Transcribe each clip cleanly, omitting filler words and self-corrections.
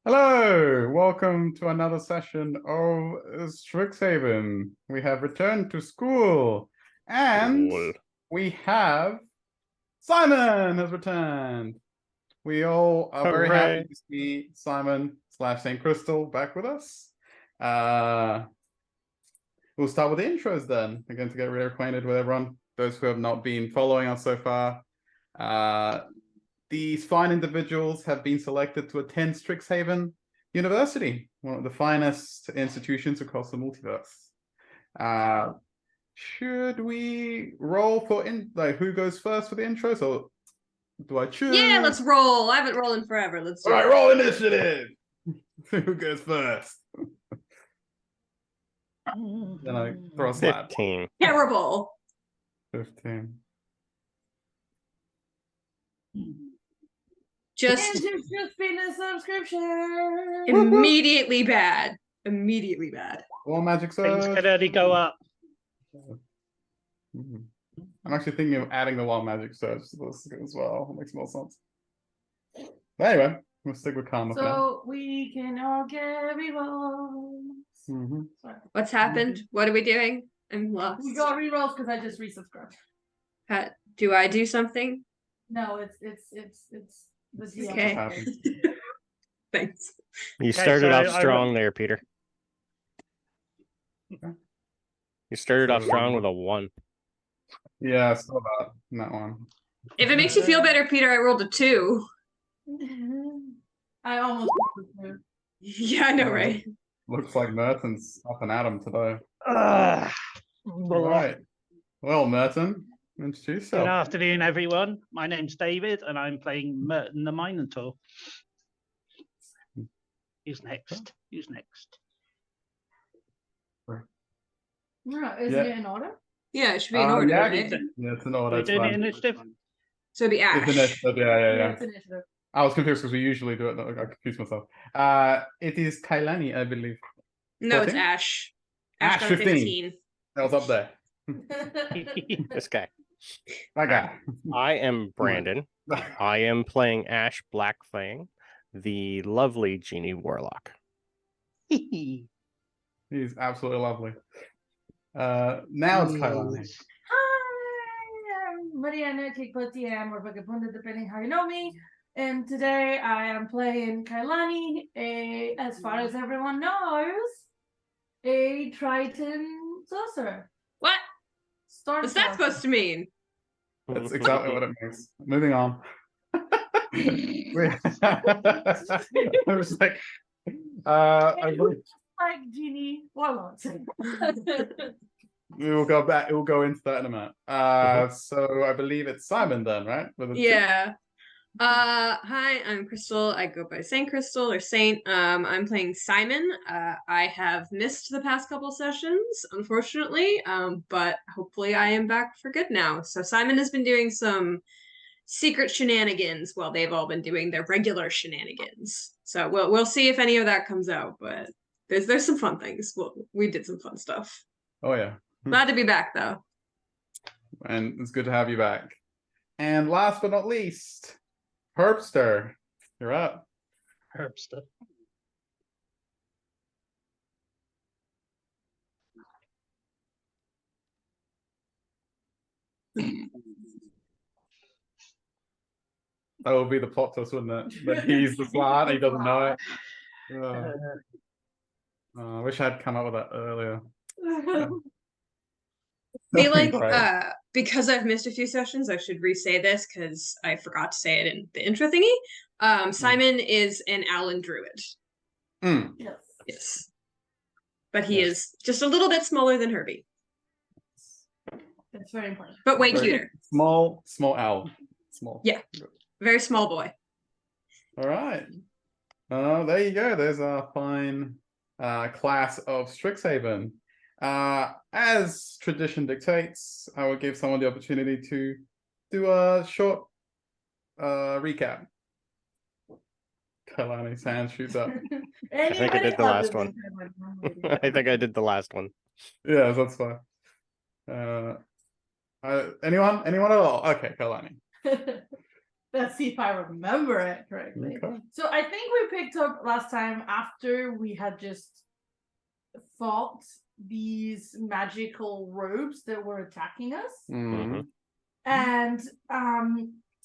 Hello, welcome to another session of Strixhaven. We have returned to school, and Cool. we have Simon has returned. We all are very happy Hooray. to see Simon / Saint Crystal back with us. We'll start with the intros then. We're going to get reacquainted with everyone. Those who have not been following us so far. These fine individuals have been selected to attend Strixhaven University, one of the finest institutions across the multiverse. Should we roll for who goes first for the intros, or do I choose? Yeah, let's roll. I haven't rolled in forever. Let's do All right, it. roll initiative. Who goes first? Then I throw a slap. 15. Terrible. 15. Just just been a subscription. immediately bad. Immediately bad. All magic Things surge. can only go up. Mhm. I'm actually thinking of adding the wild magic surge to this as well. It makes more sense. But anyway, we'll stick with karma for now. So we can all get rerolls. Mhm. Sorry. What's happened? What are we doing? I'm lost. We got rerolls because I just resubscribed. Do I do something? No, it's the GM. Okay. Happens. Thanks. You Okay, started so off I strong there, Peter. Okay. You started off So- strong with a 1. Yeah, I saw that one. If it makes you feel better, Peter, I rolled a 2. I almost did. Yeah, I know, right? Looks like Merton's up and at 'em today. Ugh. All right. Well, Merton, introduce Good yourself. afternoon, everyone. My name's David, and I'm playing Merton the Minotaur. Who's next? Who's next? No, isn't Yeah. it in order? Yeah, it should be in order, yeah, right? Yeah, it's an order. We're It's doing it fine. initiative. So it'd be It's Ash. initiative. Yeah. It's initiative. I was confused because we usually do it. I confused myself. It is Kailani, I believe. No, it's 14? Ash. Ash, got a 15. That was up there. This guy. That guy. I am Brandon. I am playing Ash Blackfang, the lovely Genie Warlock. He's absolutely lovely. Now it's Kailani. Hi, I'm Mariana Kikpotiam or Vagabunda, depending how you know me. And today I am playing Kailani, as far as everyone knows, a Triton sorcerer. What? Storm What's that supposed to mean? That's exactly what it means. Moving on. I was like, I believe like Genie Warlocks. we will go back. It will go into that in a minute. So I believe it's Simon then, right? With a two? Yeah. Hi, I'm Crystal. I go by Saint Crystal or Saint. I'm playing Simon. I have missed the past couple sessions, unfortunately. But hopefully I am back for good now. So Simon has been doing some secret shenanigans while they've all been doing their regular shenanigans. So we'll see if any of that comes out, but there's some fun things. We did some fun stuff. Oh yeah. Glad to be back though. And it's good to have you back. And last but not least, Herbster, you're up. Herbster. That would be the plot twist, wouldn't it? That he's the slot, he doesn't know it. I wish I'd come up with that earlier. Feel like Right. because I've missed a few sessions, I should re-say this because I forgot to say it in the intro thingy. Simon is an Owlin Druid. Mm. Yes. Yes. But he Yes. is just a little bit smaller than Herbie. That's very important. But way Very cuter. Small owl. Small. Yeah. Very small boy. All right. There you go. There's our fine class of Strixhaven. As tradition dictates, I will give someone the opportunity to do a short recap. Kalani's hand shoots up. I think I did the last one. I think I did the last one. Yeah, that's fine. Anyone at all? Okay, Kalani. That's Let's see if I remember it correctly. Okay. So I think we picked up last time after we had just fought these magical robes that were attacking us. Mm. And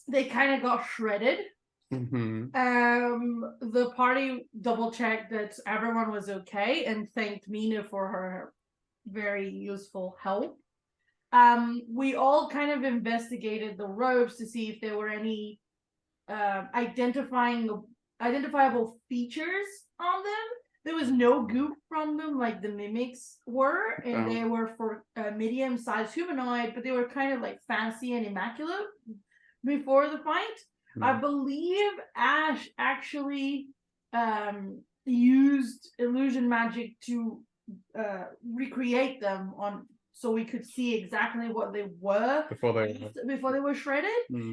they kind of got shredded. Mm-hmm. The party double checked that everyone was okay and thanked Mina for her very useful help. We all kind of investigated the robes to see if there were any identifiable features on them. There was no goop from them like the mimics were, and they were for medium-sized humanoid, but they were kind of like fancy and immaculate before the fight. I believe Ash actually used illusion magic to recreate them so we could see exactly what they were Before they were shredded.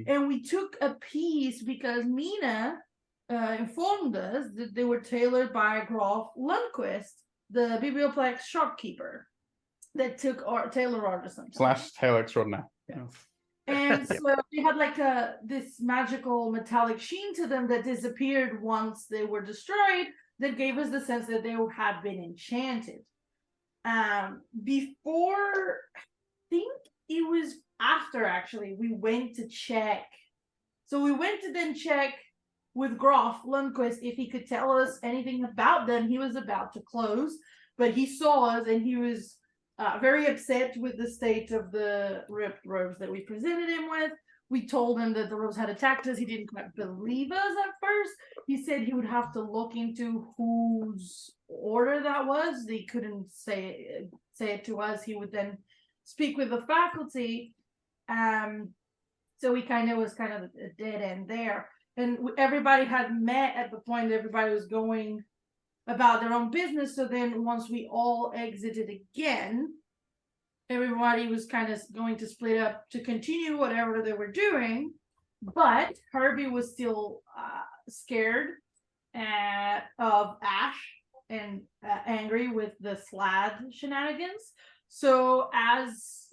And we took a piece because Mina informed us that they were tailored by Graf Lundquist, the Biblioplex shopkeeper that took tailor artisan / tailor extraordinaire. Yeah. And so they had like this magical metallic sheen to them that disappeared once they were destroyed, that gave us the sense that they had been enchanted. Before, I think it was after actually, we went to check. So we went to then check with Graf Lundquist if he could tell us anything about them. He was about to close, but he saw us and he was very upset with the state of the ripped robes that we presented him with. We told him that the robes had attacked us. He didn't quite believe us at first. He said he would have to look into whose order that was. He couldn't say it to us. He would then speak with the faculty. So we was kind of a dead end there. And everybody had met at the point that everybody was going about their own business. So then once we all exited again, everybody was kind of going to split up to continue whatever they were doing. But Herbie was still scared of Ash and angry with the Slad shenanigans. So as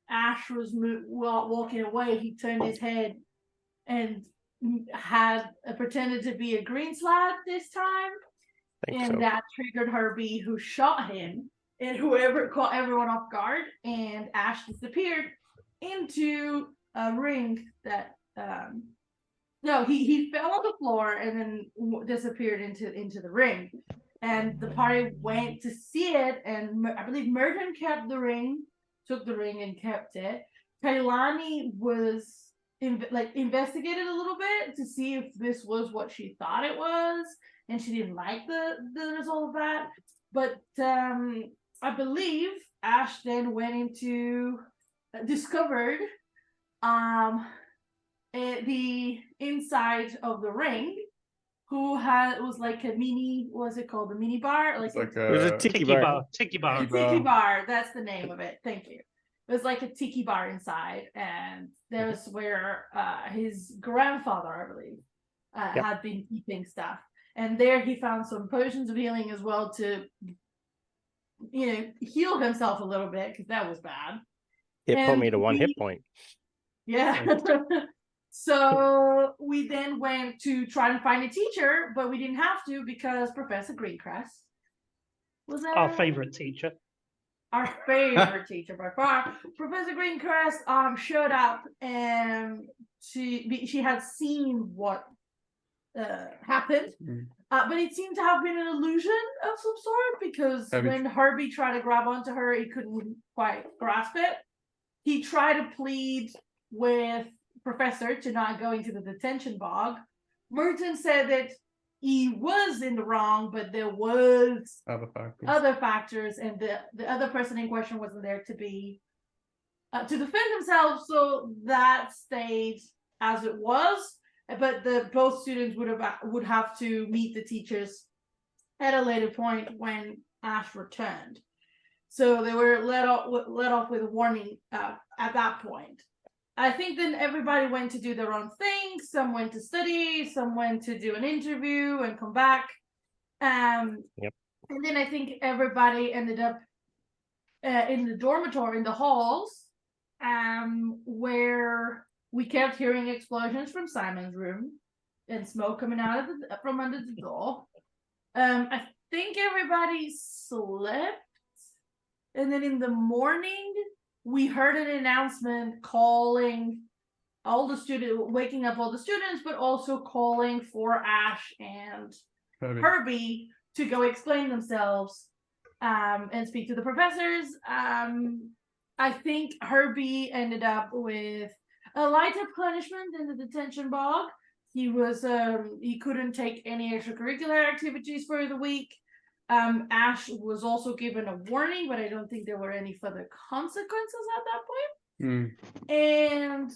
Ash was walking away, he turned his head and had pretended to be a green Slad this time. That triggered Herbie, who shot him, and whoever caught everyone off guard, and Ash disappeared into a ring that no, he fell on the floor and then disappeared into the ring. And the party went to see it, and I believe Merton kept the ring, took the ring and kept it. Kailani was investigated a little bit to see if this was what she thought it was, and she didn't like the result of that. But I believe Ash then went into discovered the inside of the ring, was like a mini, what's it called, a mini bar, like it was a tiki bar. Tiki bar. Tiki bar, that's the name of it. Thank you. It was like a tiki bar inside, and that was where his grandfather, I believe, had been keeping stuff. And there he found some potions of healing as well to, heal himself a little bit, because that was bad. It put me to 1 hit point. Yeah. So we then went to try and find a teacher, but we didn't have to because Professor Greencrest was our favorite teacher. Our favorite teacher by far. Professor Greencrest showed up, and she had seen what happened, but it seemed to have been an illusion of some sort, because when Herbie tried to grab onto her, he couldn't quite grasp it. He tried to plead with Professor to not go into the detention bog. Merton said that he was in the wrong, but there was other factors, and the other person in question wasn't there to be to defend himself, so that stayed as it was. But both students would have to meet the teachers at a later point when Ash returned. So they were let off with a warning at that point. I think then everybody went to do their own thing. Some went to study, some went to do an interview and come back. And then I think everybody ended up in the dormitory, in the halls, where we kept hearing explosions from Simon's room and smoke coming out of from under the door. I think everybody slept, and then in the morning we heard an announcement calling all the students, waking up all the students, but also calling for Ash and Herbie to go explain themselves and speak to the professors. I think Herbie ended up with a lighter punishment in the detention bog. He was he couldn't take any extracurricular activities for the week. Ash was also given a warning, but I don't think there were any further consequences at that point. And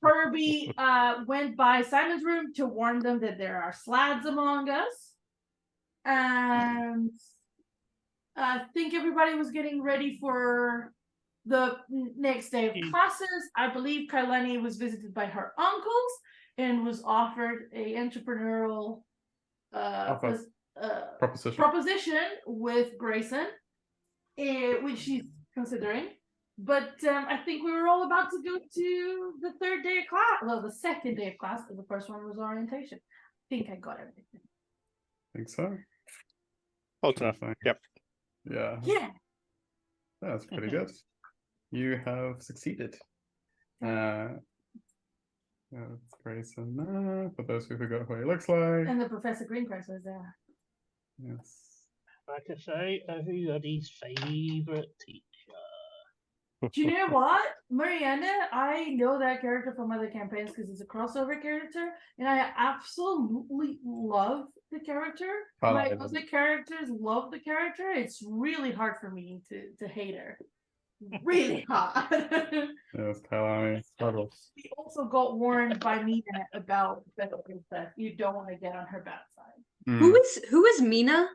Herbie went by Simon's room to warn them that there are slads among us. And I think everybody was getting ready for the next day of classes. I believe Kailani was visited by her uncles and was offered a entrepreneurial proposition with Grayson, which she's considering. But I think we were all about to go to the third day of class. Well, the second day of class, because the first one was orientation. I think I got everything. Think so? Close enough. Yep. Yeah. Yeah. That's pretty good. You have succeeded. Grayson, for those who forgot what he looks like. And the Professor Greencrest was there. Yes. Like I say, everybody's favourite teacher. Do you know what? Miranda, I know that character from other campaigns because it's a crossover character, and I absolutely love the character. My other characters love the character. It's really hard for me to hate her. Really hard. Yes, Kailani struggles. We also got warned by Mina about Bethel Princess. You don't want to get on her bad side. Who is Mina?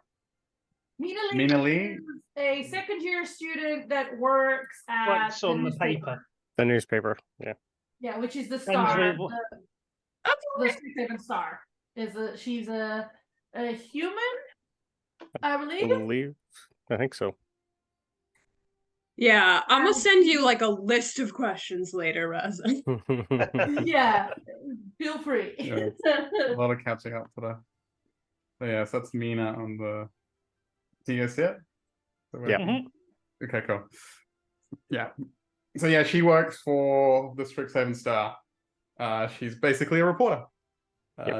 Mina Lee is a second-year student that works at What's on the paper? The newspaper. Yeah. Yeah, which is the Friends Star. with- The Strixhaven Star. She's a human, I believe. I think so. Yeah, I'm gonna send you like a list of questions later, Raza. Yeah, feel free. Yeah. A lot of catching up today. So yes, that's Mina on the. Do you guys see it? Yeah. Okay, cool. Yeah. So yeah, she works for the Strixhaven Star. She's basically a reporter.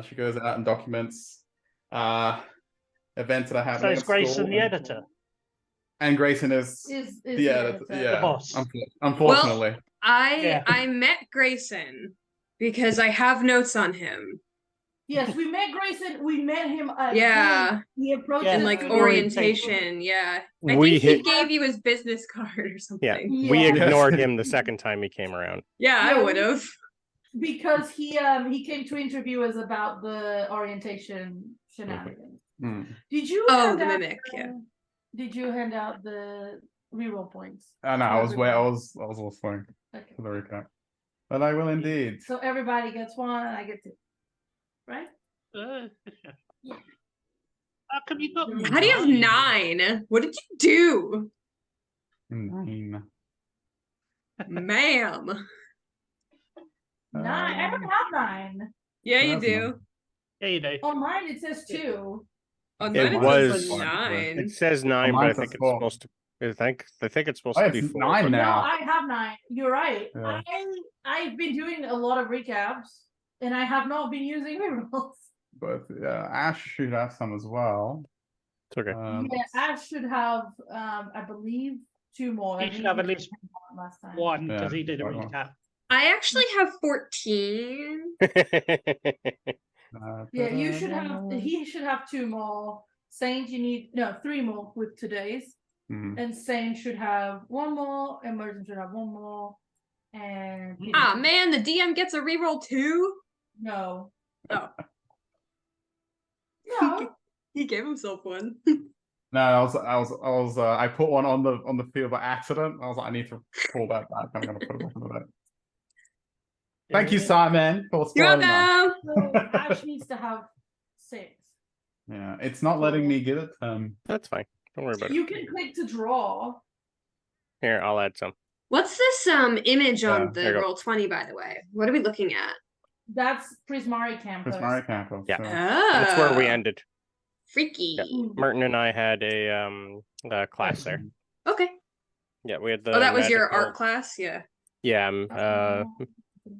She goes out and documents events that are So happening. is at school. Grayson the editor? And Grayson is the editor. Yeah, the boss. Unfortunately. I met Grayson because I have notes on him. Yes, we met Grayson. We met him. Yeah. He approached Yeah. In us like through orientation, yeah. I We think he hit- gave you his business card or something. We Yeah. ignored him the second time he came around. Yeah, I Yeah, would have. because he came to interview us about the orientation shenanigans. Did you? Oh, hand the out mimic, yeah. Did you hand out the reroll points? No, I was listening Okay. for the recap. But I will indeed. So everybody gets one, and I get two. Right? Yeah. How come you got? How do you have 9? What did you do? 9. Ma'am. 9. I don't have 9. Yeah, you That's do. Yeah, you do. On mine it says 2. On It mine it was- says 9. It says 9, but mine I think says it's 4. supposed to. I think it's supposed Oh, to be it's 4. 9 but- No, now. I have 9. You're right. Yeah. I've been doing a lot of recaps, and I have not been using rerolls. But yeah, Ash should have some as well. It's okay. Yeah, Ash should have, I believe, 2 more. He I should think have he at least had one last time. One, because Yeah, he did a quite one. recap. I actually have 14. Yeah, you should have. He should have 2 more. Saint, you need 3 more with today's, and Saint should have 1 more. And Merton should have 1 more. And Peter Ah, should- man, the DM gets a reroll too? no, Oh, no. he gave himself one. No, I put one on the field by accident. I was like, I need to pull that back. I'm gonna put it back into that. Thank you, Simon, for You're spoiling that. welcome. So Ash needs to have 6. Yeah, it's not letting me get it. That's fine. Don't worry about it. You can click to draw. Here, I'll add some. What's this image Yeah, on there the you go. Roll20, by the way? What are we looking at? That's Prismari campus. Prismari Campus. Yeah. Sure. That's where we Oh, ended. freaky. Merton and I had a class there. Okay. Yeah, we had the Oh, that was your magical- art class? Yeah. Yeah,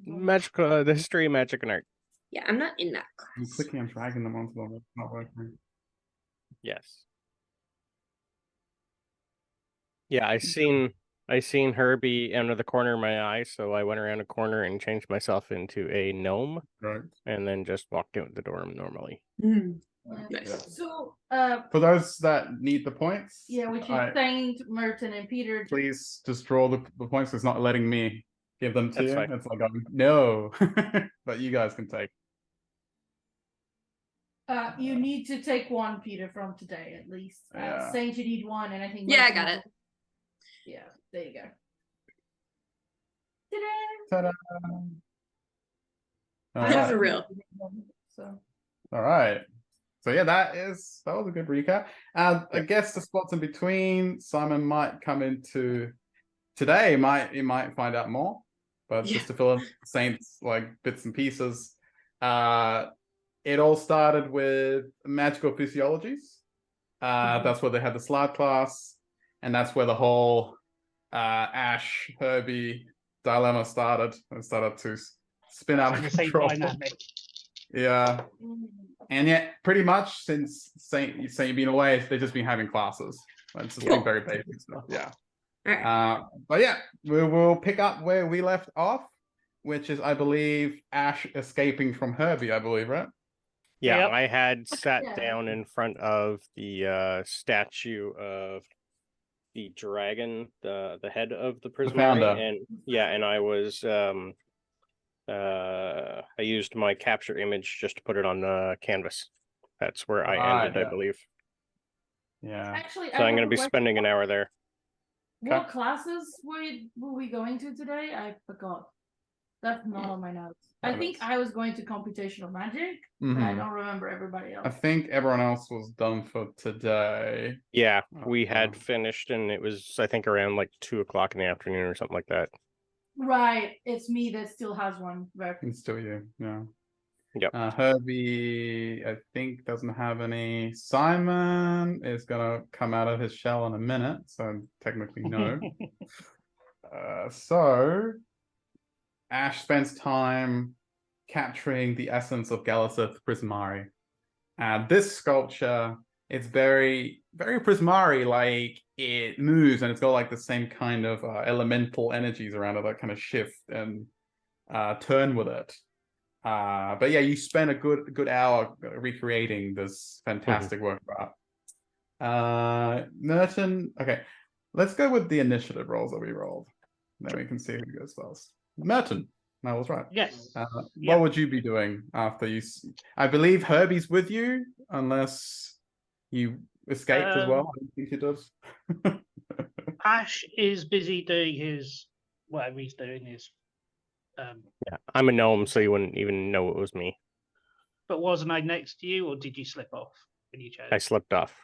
magical, the history of magic and art. Yeah, I'm not in that I'm class. clicking and dragging them onto them. It's not working. Yes. Yeah, I seen Herbie under the corner of my eye, so I went around a corner and changed myself into a gnome, Right. and then just walked out the door normally. Mm, Yeah. nice. So, For those that need the points, yeah, which is I- Saint, Merton, and Peter. please just draw the points. It's not letting me give them to That's you. fine. It's like, no, but you guys can take. You need to take one, Peter, from today at least. Yeah. Saint, you need one, and I think. Yeah, I Merton got also- it. Yeah, there you go. Ta-da! Ta-da! I All This is right. a real. So All right. So yeah, that was a good recap. I guess the spots in between, Simon might come into today. He might find out more, but Yeah. just to fill in Saints like bits and pieces. It all started with magical physiologies. That's where they had the slide class, and that's where the whole Ash Herbie dilemma started. It started to spin out of The same control. dynamic. Yeah. And yet, pretty much since Saint been away, they've just been having classes. It's just been Cool. very basic stuff. Yeah. All right. But yeah, we will pick up where we left off, which is, I believe, Ash escaping from Herbie. I believe, right? Yeah, Yep. I had sat Yeah. down in front of the statue of the dragon, the head of the Prismari, founder. and yeah, and I was I used my capture image just to put it on the canvas. That's where I Right, ended, I yeah. believe. Yeah. Actually, So I'm going to be spending an hour there. What classes were we going to today? I forgot. That's not on my notes. I think I was going to computational magic, but I Mhm. don't remember everybody I else. think everyone else was done for today. Yeah, Oh, we had wow. finished, and it was, I think, around like 2 o'clock in the afternoon or something like that. Right, it's me that still has one. It's still you. Yeah. Yep. Herbie, I think, doesn't have any. Simon is gonna come out of his shell in a minute, so technically no. So Ash spends time capturing the essence of Galaceth Prismari. This sculpture, it's very, very Prismari, like it moves and it's got like the same kind of elemental energies around it that kind of shift and turn with it. But yeah, you spend a good hour recreating this fantastic work of art. Merton, okay, let's go with the initiative rolls that we rolled. Then we can see who goes first. Merton, I was right. Yes. What would you be doing after you? I believe Herbie's with you, unless you escaped as well. I don't think he does. Ash is busy doing his whatever he's doing is. Yeah, I'm a gnome, so you wouldn't even know it was me. But wasn't I next to you, or did you slip off when you chose? I slipped off,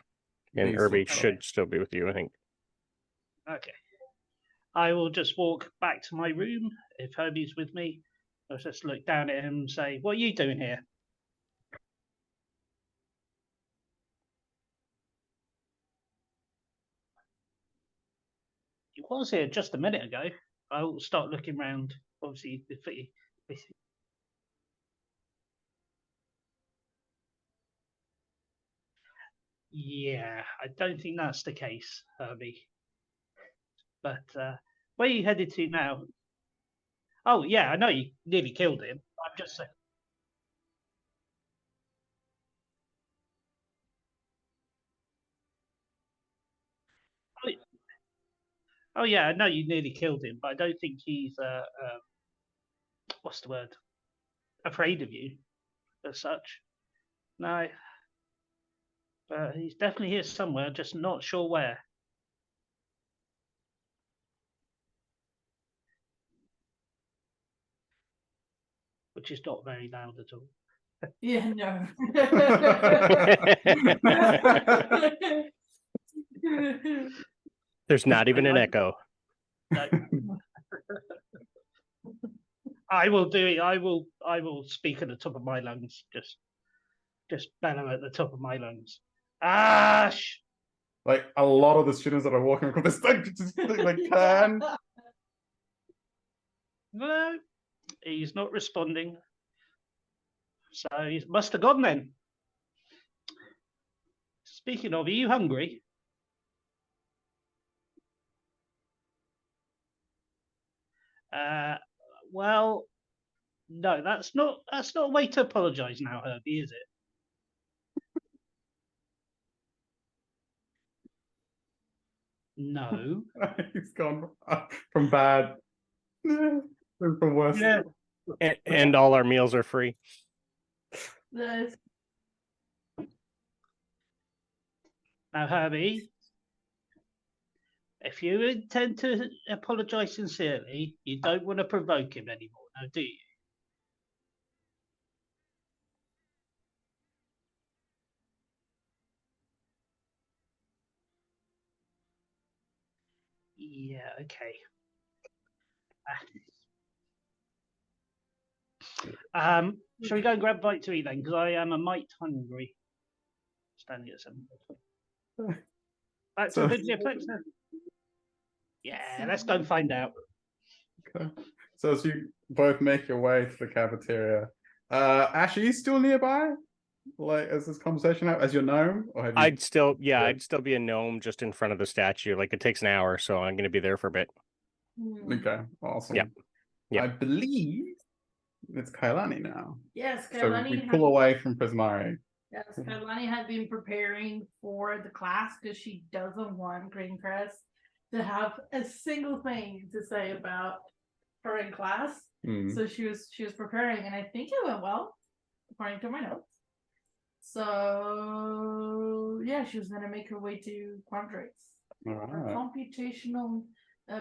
and You Herbie slipped off. should still be with you, I think. Okay. I will just walk back to my room if Herbie's with me. I'll just look down at him and say, "What are you doing here?" He was here just a minute ago. I'll start looking round. Obviously, yeah, I don't think that's the case, Herbie. But where are you headed to now? Oh, yeah, I know you nearly killed him. I'm just saying. Oh, yeah, I know you nearly killed him, but I don't think he's what's the word? Afraid of you, as such. No, but he's definitely here somewhere. Just not sure where. Which is not very loud at all. Yeah, no. There's not even an echo. No. I will do it. I will speak at the top of my lungs. Just bellow at the top of my lungs. Ash! Like a lot of the students that are walking across this thing just like turn. No, he's not responding. So he must have gone then. Speaking of, are you hungry? Well, no, that's not a way to apologise now, Herbie, is it? No. He's gone from bad from worse. Yeah. And all our meals are free. Nice. Now, Herbie, if you intend to apologise sincerely, you don't want to provoke him anymore, now, do you? Yeah, okay. Shall we go and grab a bite to eat then? Because I am a mite hungry. Standing at 7. Back to the Biblioplex then. Yeah, let's go and find out. Okay. So as you both make your way to the cafeteria, Ash, are you still nearby? Like, as this conversation out as your gnome, or have you? I'd still be a gnome just in front of the statue. Like it takes an hour, so I'm gonna be there for a bit. Okay, awesome. Yep. Yep. I believe it's Kailani now. Yes, So Kailani we had, pull away from Prismari. yes, Kailani had been preparing for the class because she doesn't want Greencrest to have a single thing to say about her in class. Hmm. So she was preparing, and I think it went well, according to my notes. So yeah, she was gonna make her way to Quandrix for Alright, computational,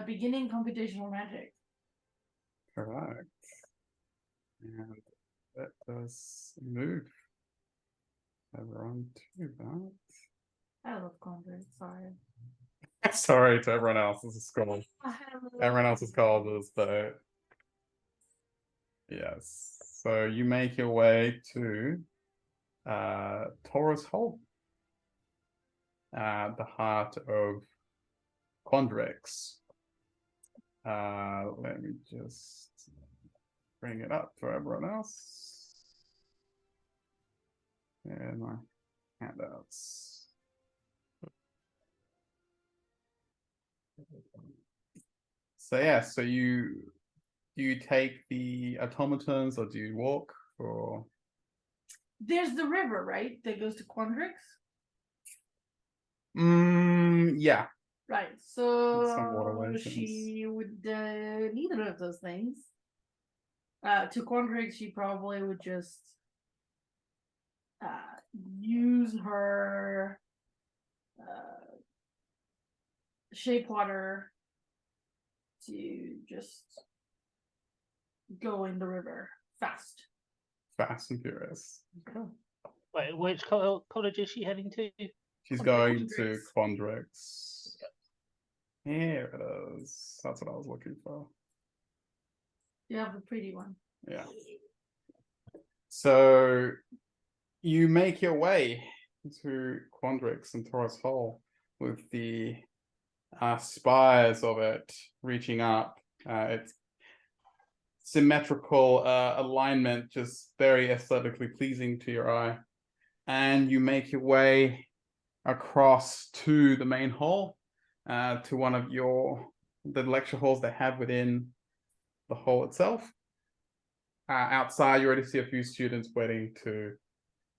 beginning computational magic. correct. And that does move everyone to that. I love Quandrix. Sorry. Sorry to everyone else. This is school. Everyone else is called this, but yes. So you make your way to Taurus Hole, the heart of Quandrix. Let me just bring it up for everyone else. And my handouts. So yeah, so you take the automatons, or do you walk, or There's the river, right? That goes to Quandrix. yeah. Right. Some So waterways, she would neither of those things. To Quandrix, she probably would just use her shape water to just go in the river fast. Fast and Furious. Wait, which college is she heading to? She's Quandrix. going to Quandrix. Here it is. That's what I was looking for. You have the pretty one. Yeah. So you make your way to Quandrix and Taurus Hole with the spires of it reaching up. It's symmetrical alignment, just very aesthetically pleasing to your eye. And you make your way across to the main hall, to one of the lecture halls they have within the hall itself. Outside, you already see a few students waiting to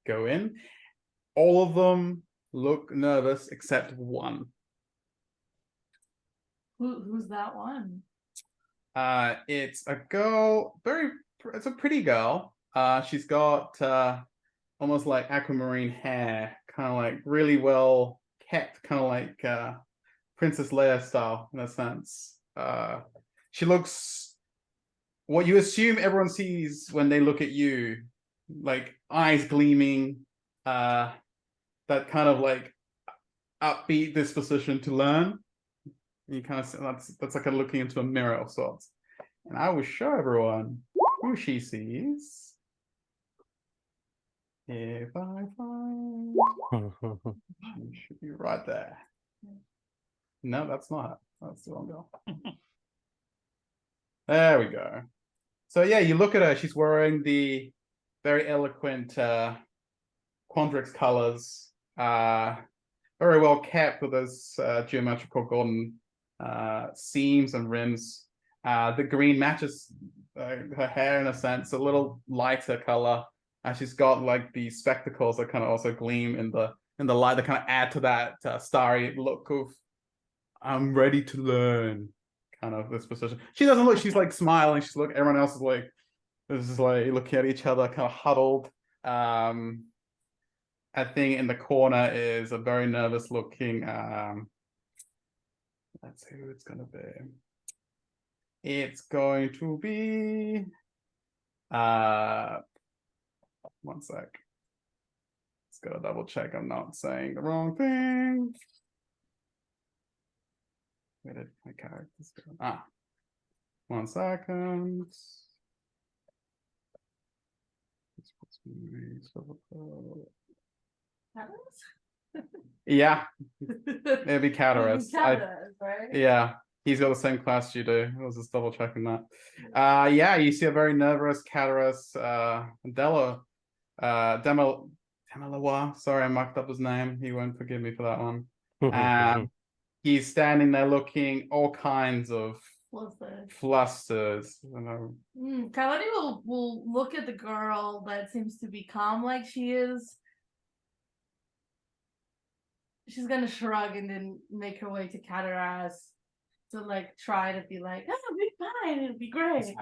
go in. All of them look nervous except one. Who's that one? It's a girl, it's a pretty girl. She's got almost like aquamarine hair, kind of like really well kept, kind of like Princess Leia style in a sense. She looks what you assume everyone sees when they look at you, like eyes gleaming, that kind of like upbeat disposition to learn. You kind of that's like a looking into a mirror of sorts. And I will show everyone who she sees. If I find she should be right there. No, that's not. That's the wrong girl. There we go. So yeah, you look at her, she's wearing the very eloquent Quandrix colors. Very well kept with those geometrical golden seams and rims. The green matches her hair in a sense, a little lighter color. And she's got like these spectacles that kind of also gleam in the light that kind of add to that starry look of I'm ready to learn kind of this position. She doesn't look, she's like smiling, she's looking, everyone else is like, this is like looking at each other, kind of huddled. I think in the corner is a very nervous looking let's see who it's gonna be. It's going to be one sec. Just gotta double check I'm not saying the wrong thing. Where did my characters go? 1 second. Yeah, it'd be Cataras. Right? Yeah, he's got the same class you do. I was just double checking that. Yeah, you see a very nervous Cataras Demalois. Sorry, I mucked up his name. He won't forgive me for that one. He's standing there looking all kinds of flusters. I know. Kalani will look at the girl that seems to be calm like she is. She's gonna shrug and then make her way to Cataras to like try to be like, oh, it'll be fine, it'll be great.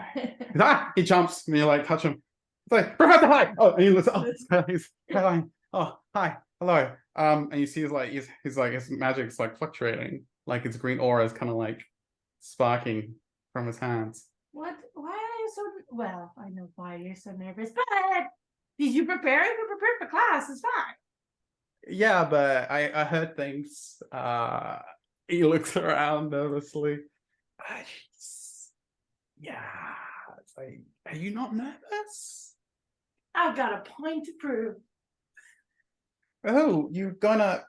He jumps and you like touch him. It's like, Professor, hi! Oh, and he looks, oh, he's Caroline. Oh, hi, hello. And you see he's like his magic's like fluctuating, like his green aura is kind of like sparking from his hands. What? Why are you so? Well, I know why you're so nervous, but did you prepare? You prepared for class. It's fine. Yeah, but I heard things. He looks around nervously. Yeah, it's like, are you not nervous? I've got a point to prove. Oh, you're gonna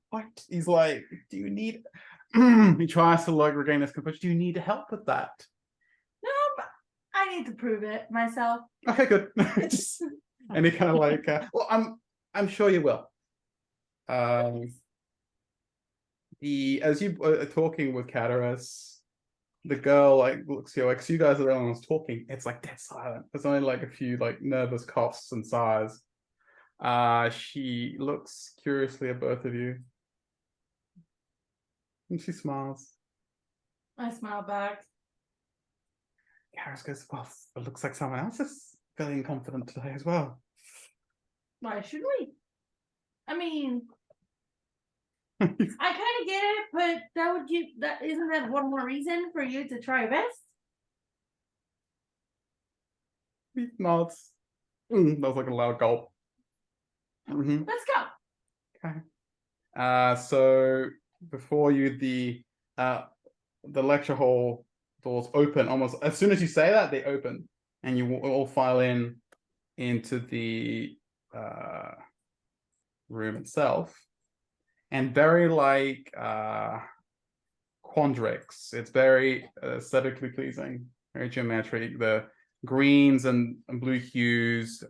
what? He's like, do you need? He tries to like regain his composure. Do you need help with that? No, but I need to prove it myself. Okay, good. And he kind of like, well, I'm sure you will. As you are talking with Cataras, the girl like looks at you like, so you guys are the only ones talking. It's like dead silent. There's only like a few like nervous coughs and sighs. She looks curiously at both of you. And she smiles. I smile back. Cataras goes, well, it looks like someone else is feeling confident today as well. Why should we? I mean, I kind of get it, but isn't that one more reason for you to try your best? He nods. That was like a loud gulp. Let's go. Okay. So before you, the lecture hall doors open almost as soon as you say that, they open, and you all file into the room itself. And very like Quandrix, it's very aesthetically pleasing, very geometric. The greens and blue hues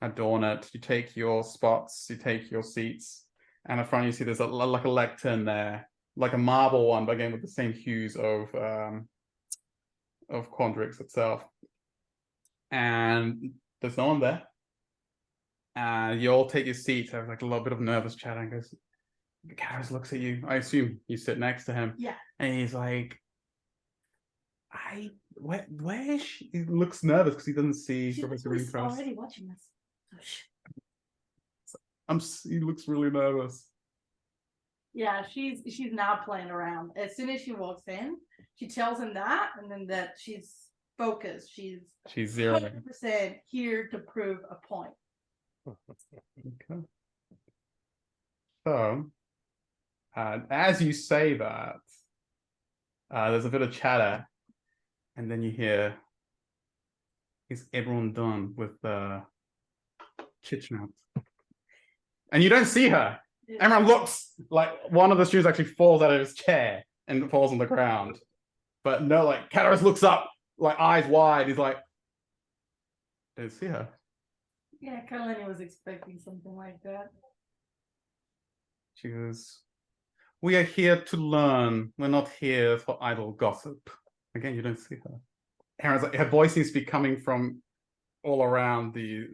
adorn it. You take your spots, you take your seats, and in front you see there's like a lectern there, like a marble one, but again with the same hues of Quandrix itself. And there's no one there. And you all take your seats. There's like a little bit of nervous chatting. Goes, Cataras looks at you. I assume you sit next to him. Yeah. And he's like, where is she? He looks nervous because he doesn't see Professor She's Greencross. already watching us. He looks really nervous. Yeah, she's not playing around. As soon as she walks in, she tells him that, and then that she's focused. She's zeroing. 100% here to prove a point. Okay. So As you say that, there's a bit of chatter, and then you hear, "Is everyone done with the chit chat?" And you don't see her. Everyone looks like one of the students actually falls out of his chair and falls on the ground. But no, like Cataros looks up, like eyes wide. He's like, "Don't see her." Yeah, Kailani was expecting something like that. She goes, "We are here to learn. We're not here for idle gossip." Again, you don't see her. Aaron's like, her voice seems to be coming from all around the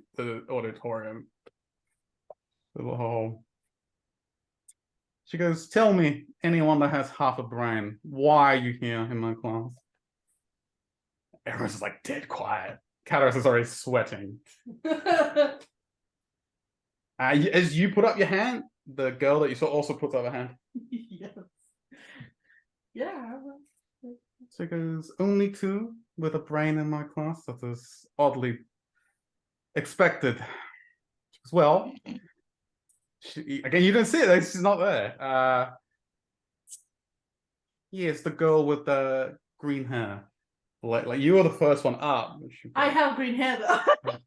auditorium. The whole. She goes, "Tell me, anyone that has half a brain, why are you here in my class?" Everyone's just like dead quiet. Cataros is already sweating. As you put up your hand, the girl that you saw also puts up her hand. Yes. Yeah. She goes, "Only two with a brain in my class? That is oddly expected." She goes, "Well," again, you don't see it. She's not there. Yes, the girl with the green hair. Like you were the first one up. I have green hair though.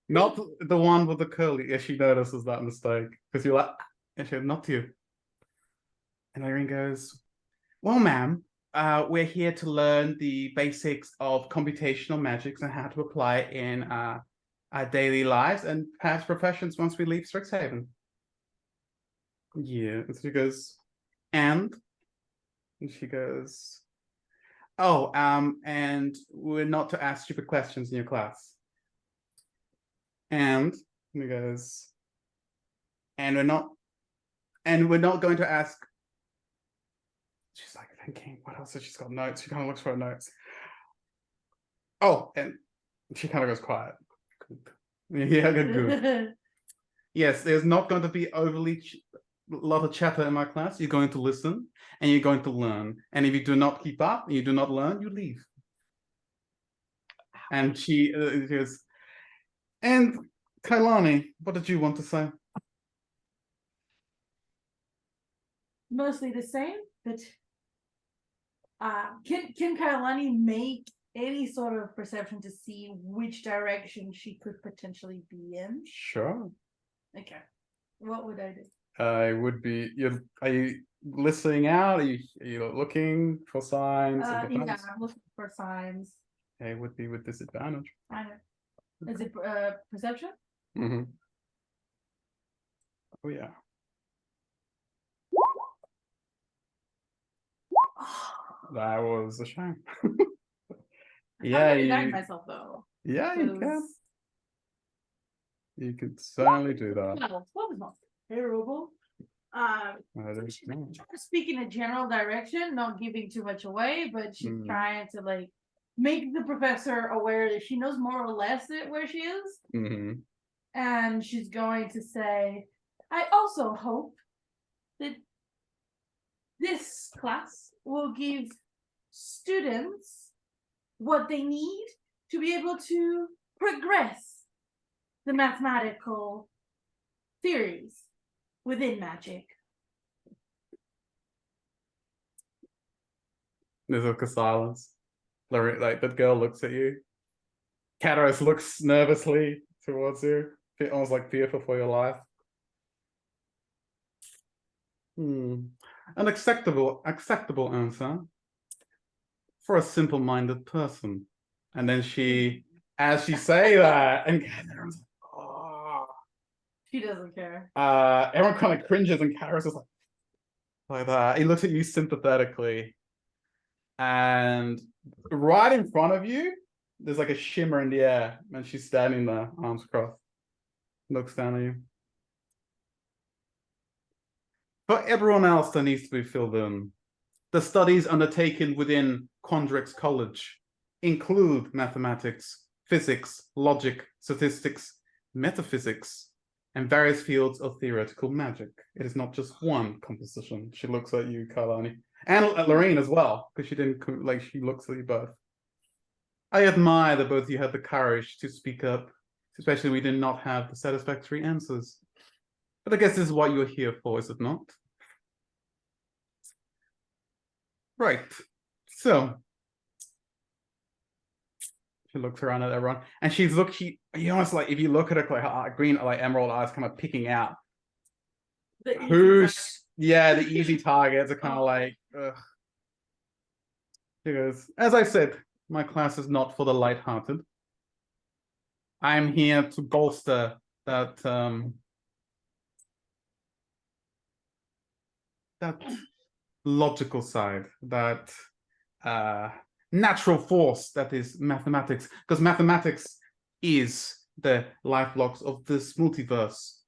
Not the one with the curly. Yeah, she notices that mistake because you're like, and she goes, "Not you." And Irene goes, "Well, ma'am, we're here to learn the basics of computational magics and how to apply it in our daily lives and perhaps professions once we leave Strixhaven." Yeah, and she goes, and she goes, "Oh, and we're not to ask stupid questions in your class." And he goes, and we're not going to ask. She's like thinking, what else has she's got notes? She kind of looks for her notes. Oh, and she kind of goes quiet. Yeah, good. Yes, there's not going to be overly lot of chatter in my class. You're going to listen and you're going to learn. And if you do not keep up and you do not learn, you leave. And she goes, "And Kailani, what did you want to say?" Mostly the same, but can Kailani make any sort of perception to see which direction she could potentially be in? Sure. Okay. What would I do? It would be. Are you listening out? Are you looking for signs? Yeah, I'm looking for signs. It would be with disadvantage. I know. Is it perception? Mm-hmm. Oh yeah. That was a shame. Yeah, I'm gonna guide myself though. Yeah, you can. 'Cause You could certainly do that. 12 is not terrible. There's She's no- trying to speak in a general direction, not giving too much away, but she's Mm. trying to like make the professor aware that she knows more or less where she is. Mhm. And she's going to say, "I also hope that this class will give students what they need to be able to progress the mathematical theories within magic." There's like a silence. Like that girl looks at you. Kataros looks nervously towards you, almost like fearful for your life. An acceptable answer for a simple-minded person. And then she, as she say that, and Kataros, oh. She doesn't care. Everyone kind of cringes, and Kataros is like that. He looks at you sympathetically, and right in front of you, there's like a shimmer in the air, and she's standing there, arms crossed, looks down at you. For everyone else that needs to be filled in, the studies undertaken within Condrix College include mathematics, physics, logic, statistics, metaphysics, and various fields of theoretical magic. It is not just one composition. She looks at you, Kailani, and at Lorraine as well, because she didn't she looks at you both. I admire that both of you had the courage to speak up, especially we did not have the satisfactory answers. But I guess this is what you're here for, is it not? Right. So she looks around at everyone, and you almost like if you look at her, like her green, like emerald eyes, kind of picking out The easy who's the easy targets are kind of like. Ugh. She goes, as I said, my class is not for the light-hearted. I'm here to bolster that that logical side, that natural force that is mathematics, because mathematics is the life blocks of this multiverse.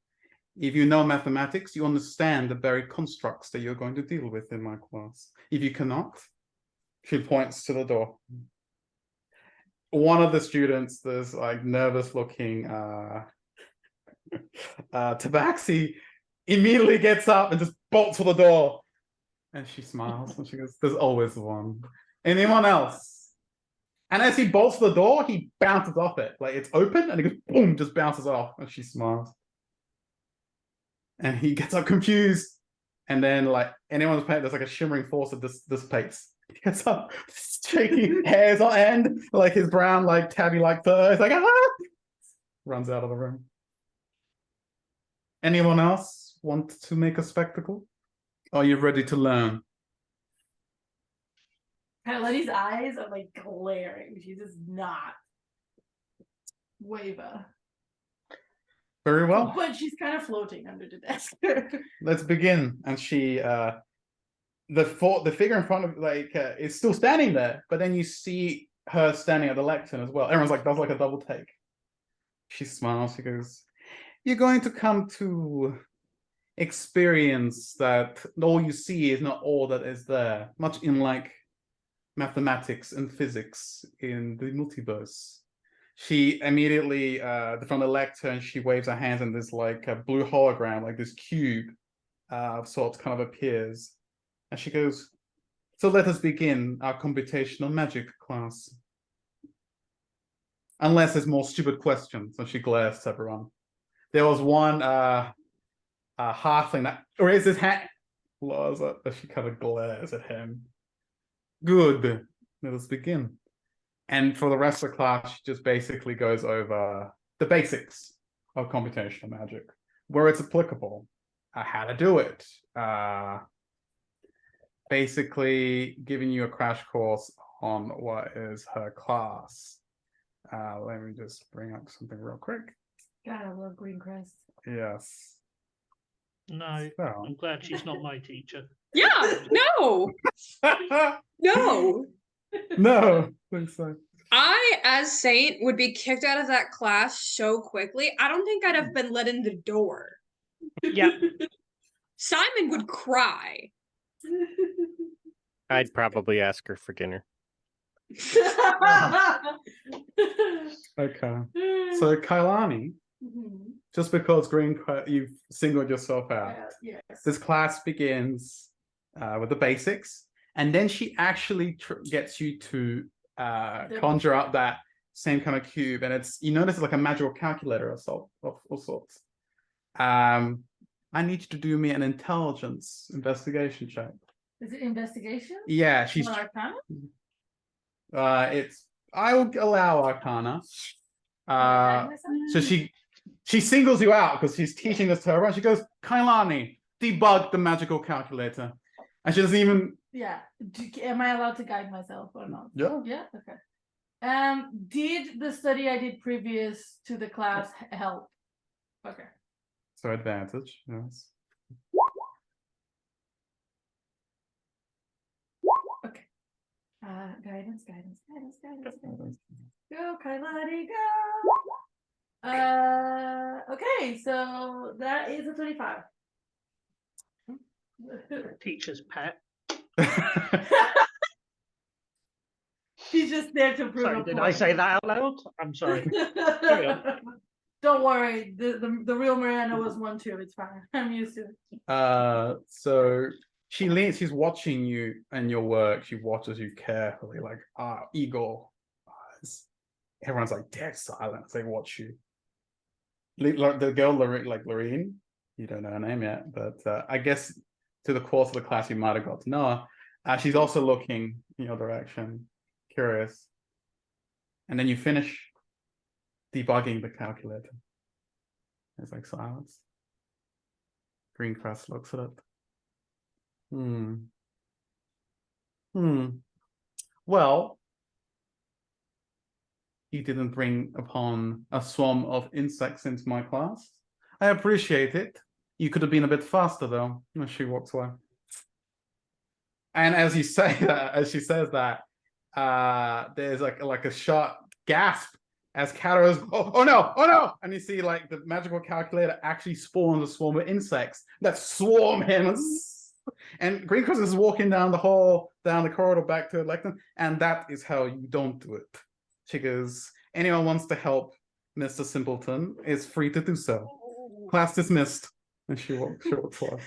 If you know mathematics, you understand the very constructs that you're going to deal with in my class. If you cannot, she points to the door. One of the students, this like nervous looking tabaxi, immediately gets up and just bolts for the door. And she smiles and she goes, there's always one. Anyone else? And as he bolts for the door, he bounces off it. Like it's open and he goes, boom, just bounces off. And she smiles. And he gets up confused. And then like anyone's playing, there's like a shimmering force that dissipates. He gets up, shaking hairs on end, like his brown, like tabby like fur. It's like, ah! Runs out of the room. Anyone else want to make a spectacle? Are you ready to learn? Kailani's eyes are like glaring. She does not waver. Very well. But she's kind of floating under the desk. Let's begin. And she the figure in front of is still standing there, but then you see her standing at the lectern as well. Everyone's like does like a double take. She smiles, she goes, you're going to come to experience that all you see is not all that is there, much in like mathematics and physics in the multiverse. She immediately from the lectern, she waves her hands and this like a blue hologram, like this cube of sorts kind of appears. And she goes, so let us begin our computational magic class. Unless there's more stupid questions. And she glares at everyone. There was one halfling that raises his hand. She kind of glares at him. Good. Let us begin. And for the rest of the class, she just basically goes over the basics of computational magic, where it's applicable, how to do it, basically giving you a crash course on what is her class. Let me just bring up something real quick. God, I love Green Crest. Yes. No, So. I'm glad she's not my teacher. Yeah, no, no. No, I think so. I, as Saint, would be kicked out of that class so quickly. I don't think I'd have been let in the door. Yeah. Simon would cry. I'd probably ask her for dinner. Okay. So Kailani, just because you've singled yourself out, yes. this class begins with the basics, and then she actually gets you to conjure up that same kind of cube, and you notice it's like a magical calculator of sorts. I need you to do me an intelligence investigation check. Is it investigation? Yeah, she's. Arcana? I will allow Arcana. So she singles you out because she's teaching this to her, and she goes, Kailani, debug the magical calculator. And she doesn't even. Yeah. Am I allowed to guide myself or not? Yeah. Yeah. Okay. Did the study I did previous to the class help? Okay. So advantage, yes. Okay. Guidance. Go, Kailani, go. Okay, so that is a 25. Teacher's pet. He's just there to prove. Sorry, did I say that out loud? I'm sorry. Carry on. Don't worry, the real Mariana was one too. It's fine. I'm used to it. So she's watching you and your work. She watches you carefully, like eagle eyes. Everyone's like dead silent as they watch you. The girl, Lorene, you don't know her name yet, but I guess to the course of the class you might have got to know her. She's also looking in your direction, curious. And then you finish debugging the calculator. There's like silence. Greencrest looks at it. Well, you didn't bring upon a swarm of insects into my class. I appreciate it. You could have been a bit faster, though. And she walks away. And as you say that, as she says that, there's like a sharp gasp as Kataro's, oh no! And you see like the magical calculator actually spawns a swarm of insects that swarm him. And Greencrest is walking down the hall, down the corridor back to Lecton, and that is how you don't do it. She goes, anyone wants to help Mr. Simpleton is free to do so. Class dismissed. And she walks away.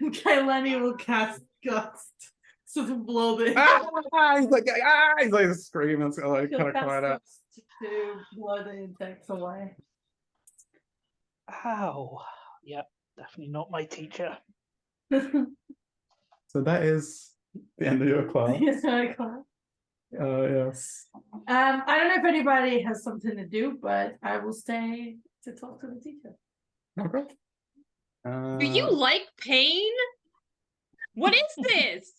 Kailani will cast Gust. So to blow the He's like screaming, so like she'll kind of cast crying out. Gust to blow the insects away. Ow. Yep, definitely not my teacher. So that is the end of your class. Yes, my class. Yes. I don't know if anybody has something to do, but I will stay to talk to the teacher. Okay. Do you like pain? What is this?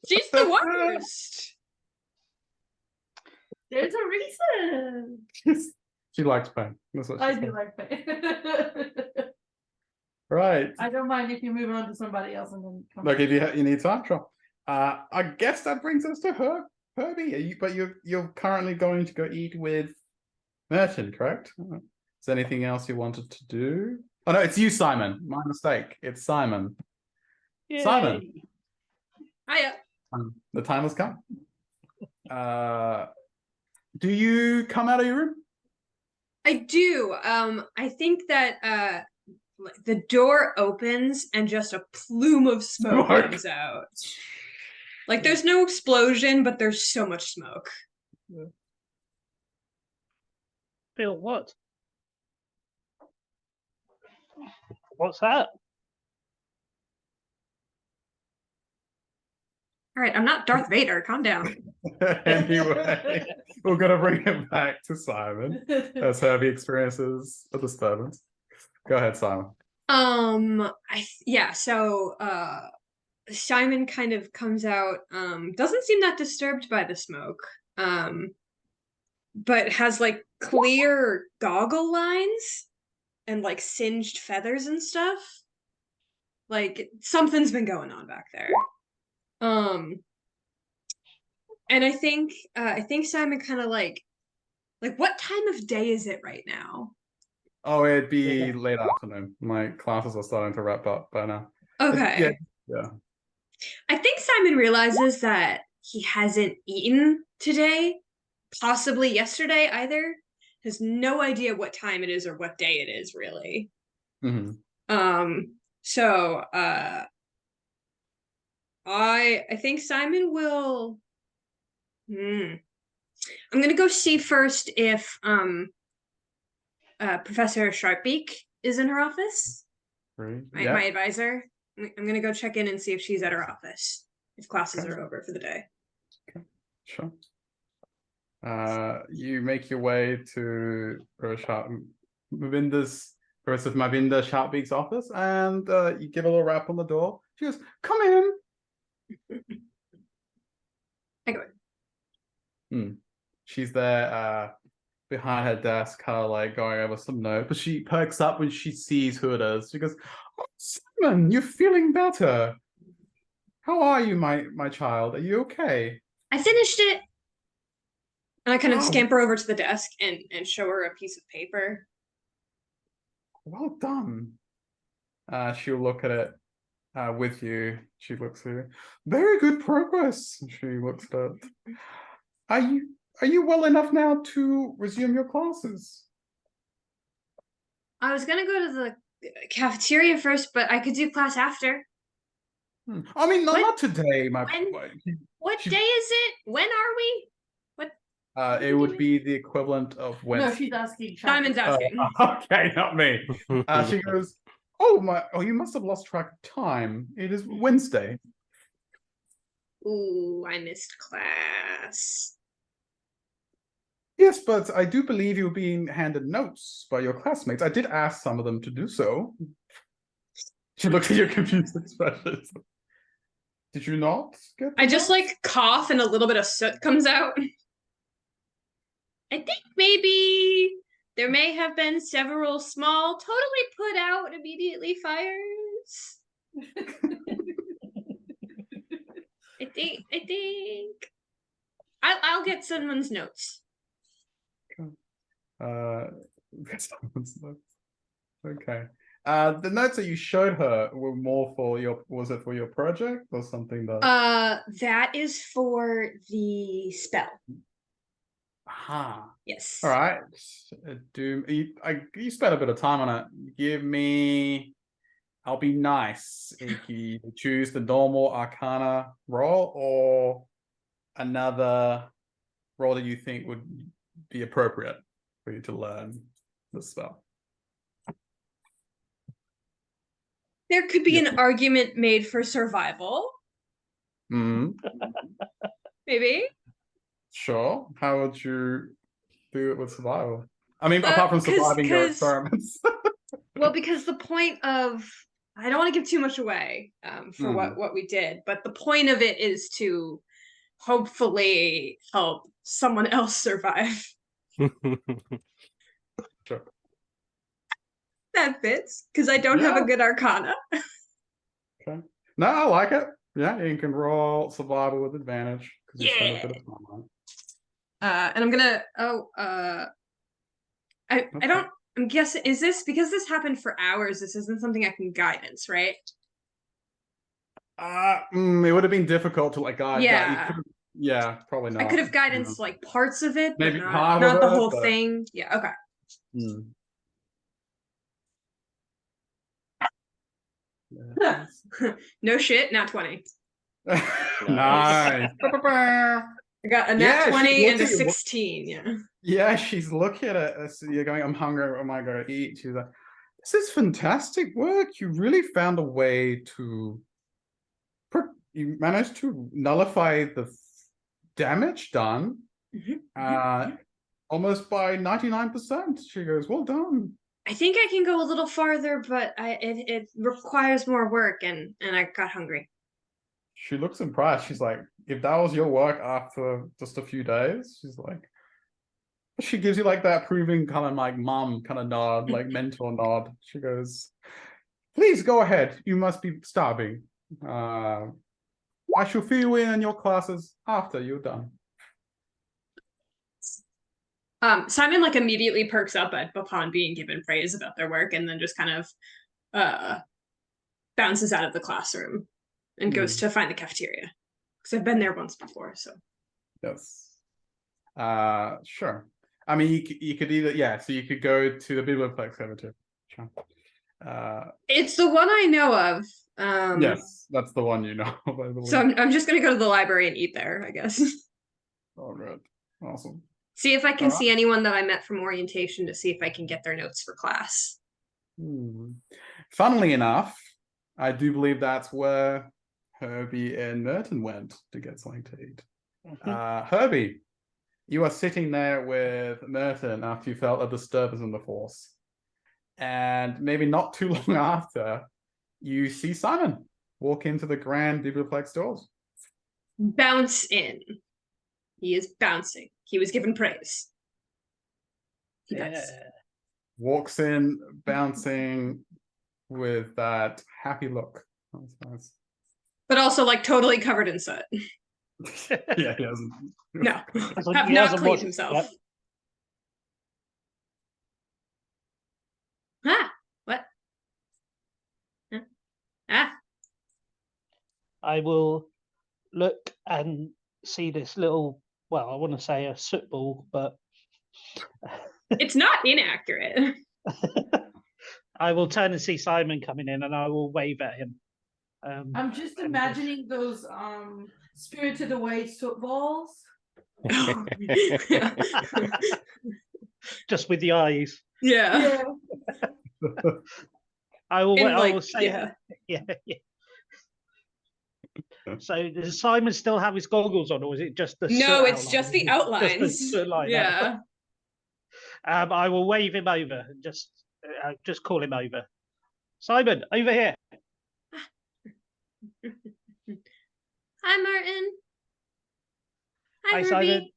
She's the worst. There's a reason. She likes pain. That's what she I said. do like pain. Right. I don't mind if you move on to somebody else and then come Like back. if you need time, sure. I guess that brings us to Herbie. But you're currently going to go eat with Merchant, correct? Is there anything else you wanted to do? Oh no, it's you, Simon. My mistake. It's Simon. Yay. Simon. Hiya. The time has come. Do you come out of your room? I do. I think that the door opens and just a plume of smoke Smoke. comes out. Like there's no explosion, but there's so much smoke. Bill, what? What's that? All right, I'm not Darth Vader. Calm down. Anyway, we're gonna bring it back to Simon as Herbie experiences a disturbance. Go ahead, Simon. So Simon kind of comes out, doesn't seem that disturbed by the smoke. But has like clear goggle lines and like singed feathers and stuff. Like something's been going on back there. And I think Simon kind of like what time of day is it right now? Oh, it'd be Yeah. late afternoon. My classes are starting to wrap up by now. Okay. Yeah. I think Simon realizes that he hasn't eaten today, possibly yesterday either. Has no idea what time it is or what day it is really. Hmm. So I think Simon will I'm gonna go see first if Professor Sharpbeak is in her office. My advisor. I'm gonna go check in and see if she's at her office. If classes Okay. are over for the day. Sure. You make your way to Professor Mavinda Sharpbeak's office, and you give a little rap on the door. She goes, "Come in." I go in. She's there behind her desk, kind of like going over some notes, but she perks up when she sees who it is. She goes, "Oh, Simon, you're feeling better. How are you, my child? Are you okay?" I finished it. And I kind of Oh. scamper over to the desk and show her a piece of paper. Well done. She'll look at it with you. She looks at you. Very good progress. She looks at it. Are you well enough now to resume your classes? I was gonna go to the cafeteria first, but I could do class after. I mean, What? not today, my. What She- day is it? When are we? It would be the equivalent of No, Wednesday. she's asking. Simon's asking. Okay, not me. She goes, "Oh my! Oh, you must have lost track of time. It is Wednesday." Ooh, I missed class. Yes, but I do believe you're being handed notes by your classmates. I did ask some of them to do so. She looked at your confused expressions. Did you not get the I just notes? like cough and a little bit of soot comes out. I think maybe there may have been several small, totally put out, immediately fires. I think. I'll get someone's notes. Someone's notes. Okay. The notes that you showed her were more for your, was it for your project or something that? That is for the spell. Aha. Yes. All right. You spent a bit of time on it. Give me. I'll be nice if you choose the normal Arcana roll or another roll that you think would be appropriate for you to learn the spell. There could be Yeah. an argument made for survival. Hmm. Maybe. Sure. How would you do it with survival? I mean, apart from 'Cause- surviving your 'cause- experiments. Well, because the point of I don't want to give too much away for Mhm. what we did, but the point of it is to hopefully help someone else survive. Sure. That fits because I don't have a Yeah. good Arcana. Okay. No, I like it. Yeah, you can roll survival with advantage because you spend a Yeah. bit of time on it. And I'm gonna I Okay. don't I'm guessing is this because this happened for hours, this isn't something I can guidance, right? It would have been difficult to like guide. Yeah. Yeah, probably not. I could have guidance like parts of it, but Maybe not, part not of the it, whole but- thing. Yeah, okay. Hmm. Yeah. No shit, not 20. Nice. I got a nat Yeah, she 20 looks and a at you. 16, yeah. Yeah, she's looking at it. So you're going, I'm hungry. What am I going to eat? She's like, this is fantastic work. You really found a way to. You managed to nullify the damage done almost by 99%. She goes, well done. I think I can go a little farther, but it requires more work and I got hungry. She looks impressed. She's like, if that was your work after just a few days, she's like, she gives you like that approving kind of like mom kind of nod, like mentor nod. She goes, please go ahead. You must be starving. I shall fill you in your classes after you're done. Simon like immediately perks up upon being given praise about their work and then just kind of bounces out of the classroom and goes to find the cafeteria. Because I've been there once before, so. Yes. Sure. I mean, you could either, yeah, so you could go to the biblioplex cafeteria. Sure. It's the one I know of. Yes, that's the one you know. I believe. So I'm just gonna go to the library and eat there, I guess. All right. Awesome. See if I can Alright. see anyone that I met from orientation to see if I can get their notes for class. Funnily enough, I do believe that's where Herbie and Merton went to get something to eat. Herbie, you are sitting there with Merton after you felt a disturbance in the force. And maybe not too long after, you see Simon walk into the grand biblioplex doors. Bounce in. He is bouncing. He was given praise. He does. Walks in, bouncing with that happy look. That's nice. But also like totally covered in soot. Yeah, he hasn't. No. Have He not hasn't cleaned watched- himself. Yep. Ah, what? Huh? Ah, I will look and see this little, well, I want to say a soot ball, but it's not inaccurate. I will turn and see Simon coming in and I will wave at him. I'm just and imagining those Spirited Away soot balls. Yeah. just with the eyes. Yeah. I will, In, I like, will say, yeah. yeah, yeah. So does Simon still have his goggles on, or is it just the No, soot it's just the outline? outlines. Just the soot line. Yeah. I will wave him over and just call him over. Simon, over here. Hi, Martin. Hi, Hi, Herbie.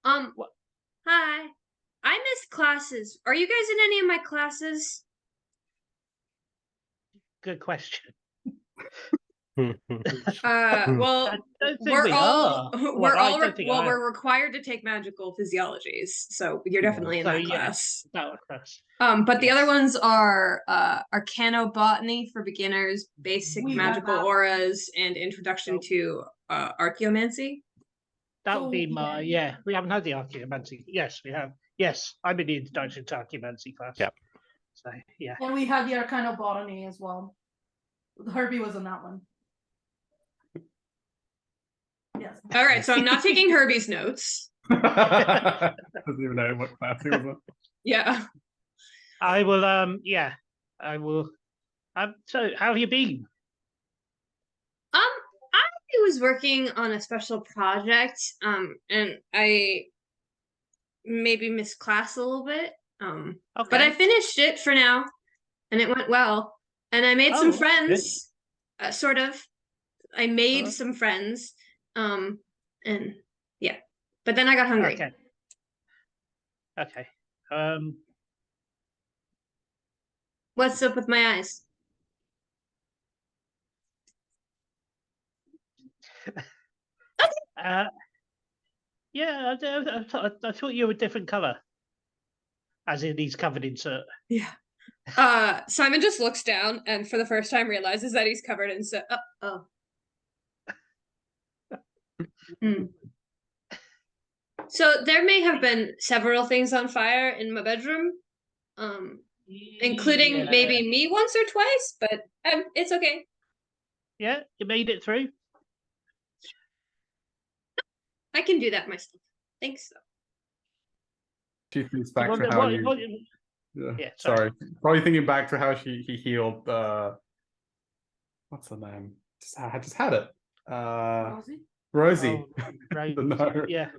Simon. What? Hi. I missed classes. Are you guys in any of my classes? Good question. Well, I don't think we're we all are. we're I all don't think I am. we're required to take magical physiologies, so you're definitely in So, that yeah. class. That was us. But the Yes. other ones are arcanobotany for beginners, basic We have magical that one. auras, and introduction Oh. to archaeomancy. That would be So, my we haven't had the archaeomancy. Yes, we have. Yes, I'm in the introduction to archaeomancy class. Yep. So yeah. And we had the Arcanobotany as well. Herbie was on that one. Yes. All right, so I'm not taking Herbie's notes. Doesn't even know what class he was in. Yeah. I will I will so how have you been? I was working on a special project, and I maybe missed class a little bit. Okay. But I finished it for now, and it went well. And I made Oh, some okay. friends, sort of. I made Oh. some friends, and yeah. But then I got hungry. Okay. Okay. What's up with my eyes? Yeah, I thought you were a different color. As in he's covered in soot. Yeah. Simon just looks down and for the first time realizes that he's covered in soot. Oh. Hmm. So there may have been several things on fire in my bedroom, including Yeah. maybe me once or twice, but it's okay. Yeah, you made it through. I can do that myself. Thanks. She thinks back to What- how what- you. what- Yeah, Yeah, sorry. sorry. Probably thinking back to how he healed. What's her name? I just had it. Rosie? Rosie. Oh, right. The no. Yeah.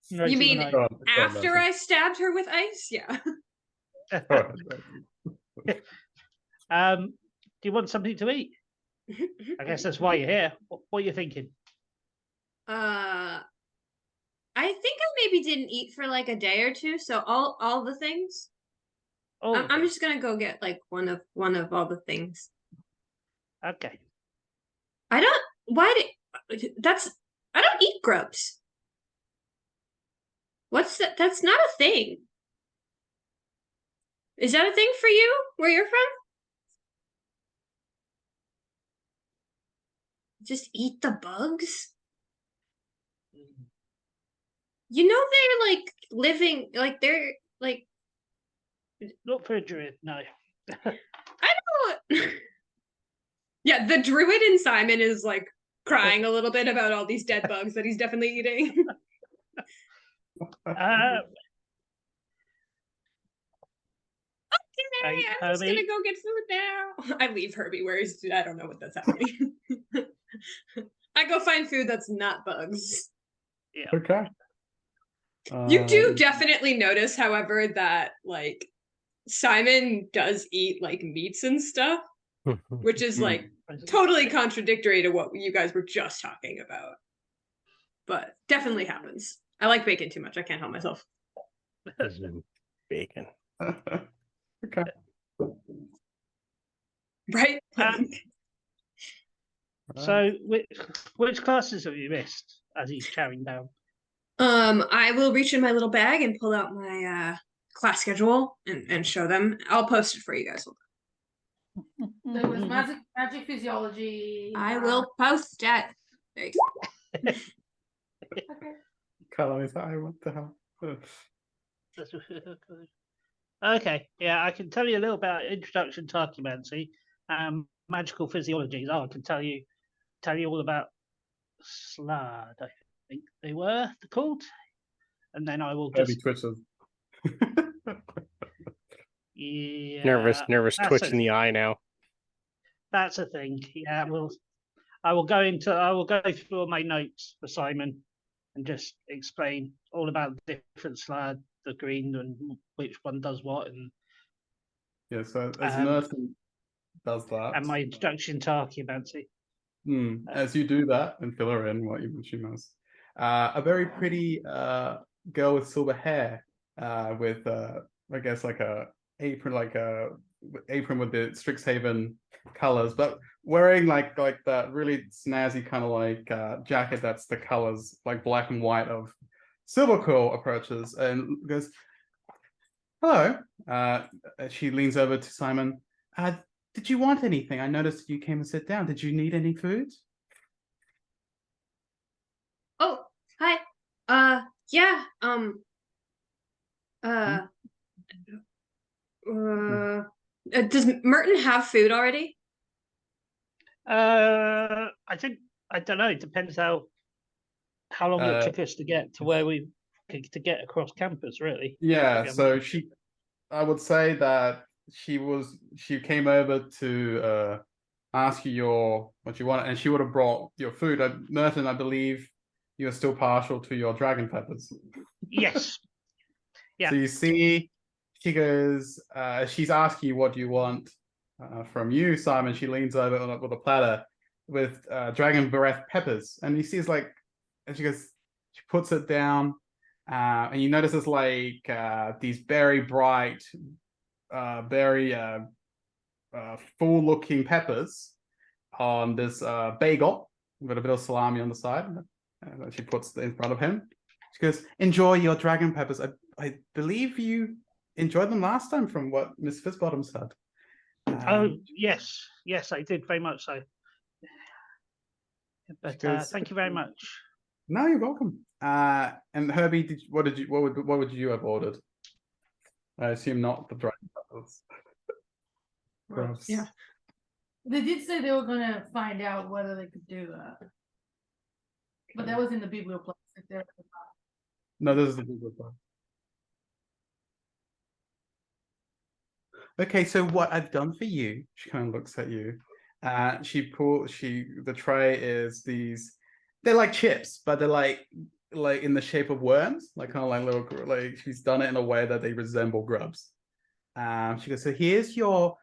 You mean Go on, after Nancy. I stabbed her with ice? Yeah. Go ahead, Nancy. Do you want something to eat? I guess that's why you're here. What are you thinking? I think I maybe didn't eat for like a day or two, so all the things. Oh, I'm just gonna go get like one of all the things. okay. I don't eat grubs. What's that? That's not a thing. Is that a thing for you where you're from? Just eat the bugs? You know they're like living, like they're like Not for a druid, no. I don't. Yeah, the druid in Simon is like crying a little bit about all these dead bugs that he's definitely eating. Okay, I'm just gonna Herbie? go get food now. I leave Herbie where he's. I don't know what that's happening. I go find food that's not bugs. Yeah. Okay. You do definitely notice, however, that like Simon does eat like meats and stuff, which is like totally contradictory to what you guys were just talking about. But definitely happens. I like bacon too much. I can't help myself. Bacon. Okay. Right? So, which classes have you missed as he's chowing down? I will reach in my little bag and pull out my class schedule and show them. I'll post it for you guys. There was magic physiology. I will post it. There you go. Okay. Color's eye, what the hell? Okay, yeah, I can tell you a little about introduction to archaeomancy, magical physiologies. Oh, I can tell you all about Slad. I think they were called, and then I will Herbie just twitches. Yeah. Nervous that's twitch a- in the eye now. That's a thing. Yeah, I will go through all my notes for Simon and just explain all about the different slide, the green, and which one does what, and Yeah, so as Um, Merton does that, my introduction to archaeomancy. as you do that and fill her in what she knows, a very pretty girl with silver hair, with I guess like a apron, apron with the Strixhaven colors, but wearing like that really snazzy kind of like jacket that's the colors like black and white of Silver Quill, approaches and goes, "Hello." She leans over to Simon. Did you want anything? I noticed you came and sit down. Did you need any food? Oh, hi. Yeah. Uh, does Merton have food already? I think I don't know. It depends how long it took us to get to where we to get across campus. Really. Yeah, Yeah, so I would say that she came over to ask you what you want, and she would have brought your food. Merton, I believe you're still partial to your dragon peppers. Yes. Yeah. So you see, she goes, she's asking you what do you want from you, Simon. She leans over with a platter with dragon breath peppers, and you see it's like, and she goes, she puts it down, and you notice it's like these very bright, very full-looking peppers on this bagel with a bit of salami on the side. And she puts it in front of him. She goes, "Enjoy your dragon peppers. I believe you enjoyed them last time, from what Miss Fizzbottom said." Oh yes, I did very much so. But goes, thank you very much. No, you're welcome. And Herbie, what would you have ordered? I assume not the dragon peppers. Gross. Yeah. They did say they were gonna find out whether they could do that. But that was in the biblioplex. No, this is the Google one. Okay, so what I've done for you, she kind of looks at you. The tray is these, they're like chips, but they're like in the shape of worms, like kind of like little, like she's done it in a way that they resemble grubs. She goes, "So here's your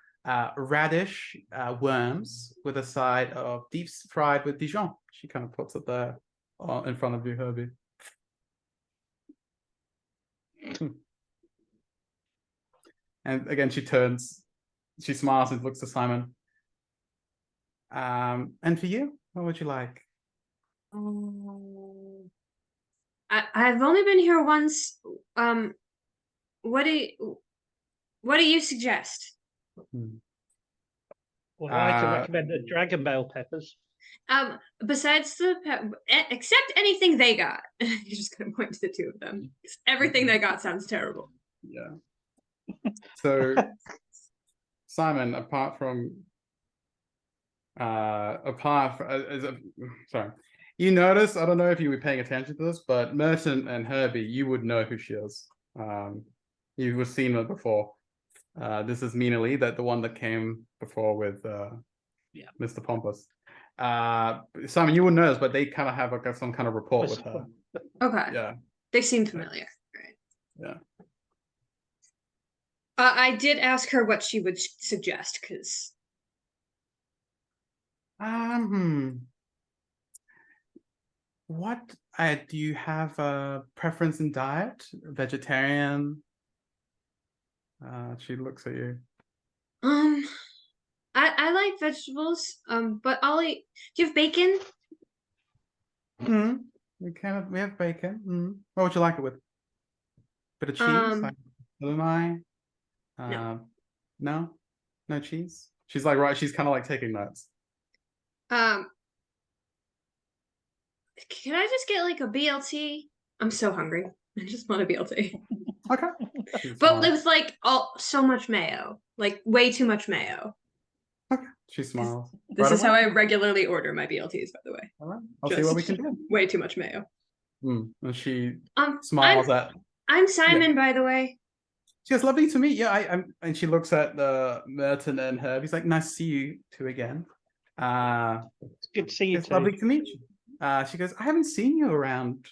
radish worms with a side of deep fried with Dijon." She kind of puts it there in front of you, Herbie. And again, she smiles and looks to Simon. And for you, what would you like? I've only been here once. What do you suggest? Well, I can recommend the dragon bell peppers. Besides except anything they got. You're just gonna point to the two of them. Everything they got sounds terrible. Yeah. So, Simon, apart from, sorry, you notice, I don't know if you were paying attention to this, but Merton and Herbie, you would know who she is. You've seen her before. This is Mina Lee, the one that came before with Mr. Pompous. Simon, you wouldn't know this, but they kind of have like some kind of rapport with her. Okay. Yeah. They seem familiar. Right. Yeah. I did ask her what she would suggest, because what do you have a preference in diet? Vegetarian? She looks at you. I like vegetables, but I'll eat. Do you have bacon? We have bacon. What would you like it with? Bit of cheese? Like halloumi? No? No cheese? She's like, right, she's kind of like taking notes. Can I just get like a BLT? I'm so hungry. I just want a BLT. Okay. But with like so much mayo, like way too much mayo. Okay. She smiles. This is how I regularly order my BLTs, by the way. All right. I'll see what we can do. Way too much mayo. And she smiles at. I'm Simon, by the way. She goes, lovely to meet you. And she looks at the Merton and Herb. He's like, nice to see you two again. It's good to see you It's too. lovely to meet you. She goes, I haven't seen you around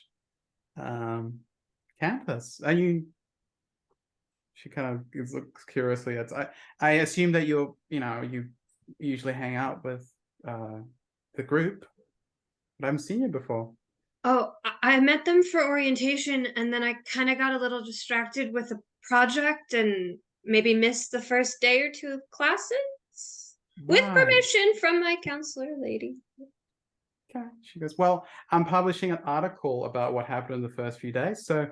campus. Are you? She kind of looks curiously at. I assume that you usually hang out with the group, but I haven't seen you before. Oh, I met them for orientation, and then I kind of got a little distracted with a project and maybe missed the first day or two of classes. With Right. permission from my counselor lady. Okay. She goes, well, I'm publishing an article about what happened in the first few days, so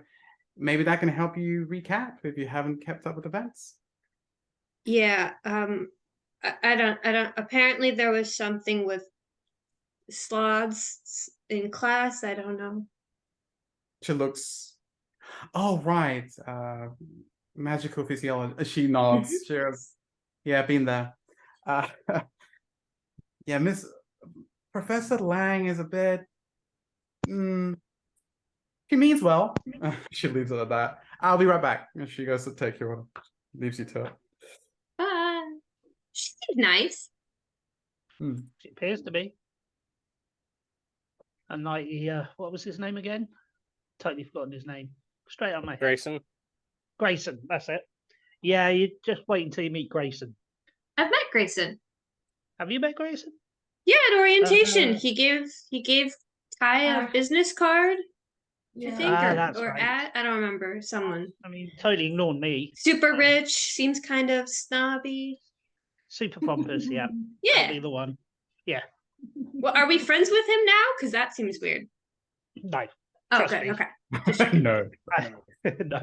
maybe that can help you recap if you haven't kept up with events. Yeah, I don't apparently there was something with sloths in class, I don't know. She looks, oh, right. Magical physiology. She nods. She goes, yeah, been there. Yeah, Professor Lang is a bit. She means well. She leaves it at that. I'll be right back. And she goes to take your order. Leaves you to it. She's nice. She appears to be. And like, what was his name again? Totally forgotten his name. Straight on my head. Grayson. Grayson, that's it. Yeah, you just wait until you meet Grayson. I've met Grayson. Have you met Grayson? Yeah, at orientation. He gave Ty a business card. I think, that's or right. I don't remember. Someone. I mean, totally ignored me. Super rich, seems kind of snobby. Super pompous, yeah. Yeah. That'll be the one. Yeah. Well, are we friends with him now? Because that seems weird. No. Oh, Trust good. me. Okay. No. No.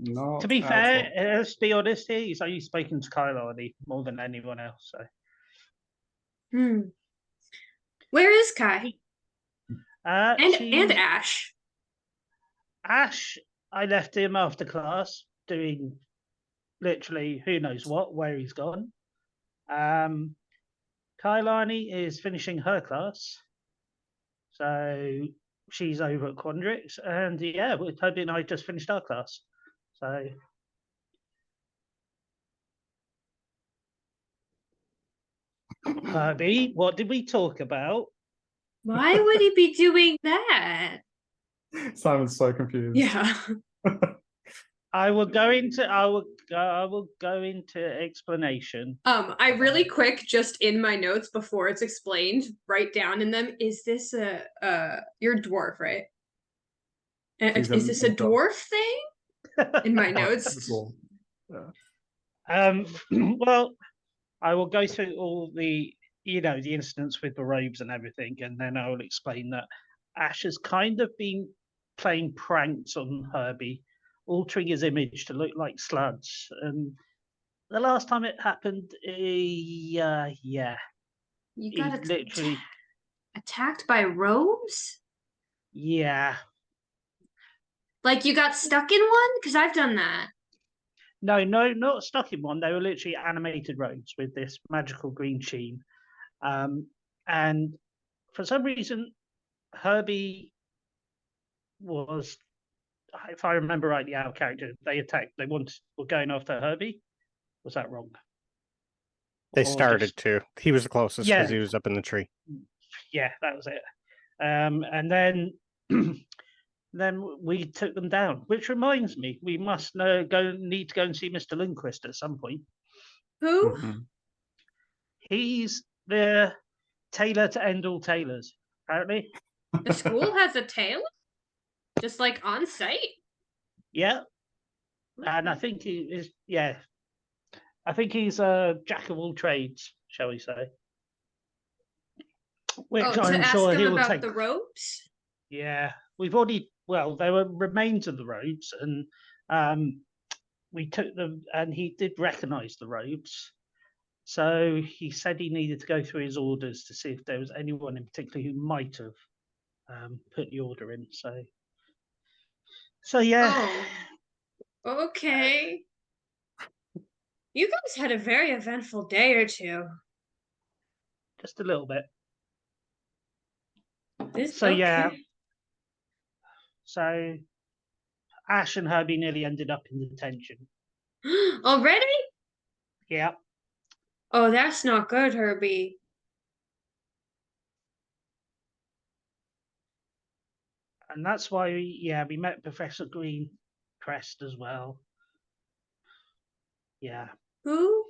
No. To be fair, let's be honest here, he's only spoken to Kailani more than anyone else. So. Where is Kai? And Ash. Ash. I left him after class doing literally who knows what, where he's gone. Kailani is finishing her class. So she's over at Quandrix, and yeah, Toby and I just finished our class. So Herbie, what did we talk about? Why would he be doing that? Simon's so confused. Yeah. I will go into explanation. I really quick, just in my notes before it's explained, write down in them, is this you're a dwarf, right? Is this a dwarf thing? In my notes. Well, I will go through all the the incidents with the robes and everything, and then I will explain that Ash has kind of been playing pranks on Herbie, altering his image to look like Sludge. And the last time it happened, yeah. You got literally attacked by robes? Yeah. Like you got stuck in one? Because I've done that. No, not stuck in one. They were literally animated robes with this magical green sheen. And for some reason, Herbie was, if I remember rightly, our character, they were going after Herbie. Was that wrong? They started to. He was the closest because he was up in the tree. Yeah, that was it. And then then we took them down, which reminds me, we must need to go and see Mr. Lindquist at some point. Who? Mm-hmm. He's the tailor to end all tailors, apparently. The school has a tailor? Just like on site? Yeah. And I think he is, I think he's a jack of all trades, shall we say. Which I'm sure he will take. The robes? Yeah. We've already, there were remains of the robes, and we took them, and he did recognize the robes. So he said he needed to go through his orders to see if there was anyone in particular who might have put the order in. So yeah. Oh, okay. You guys had a very eventful day or two. Just a little bit. Yeah. So Ash and Herbie nearly ended up in detention. Already? Yeah. Oh, that's not good, Herbie. And that's why, we met Professor Greencrest as well. Yeah. Who?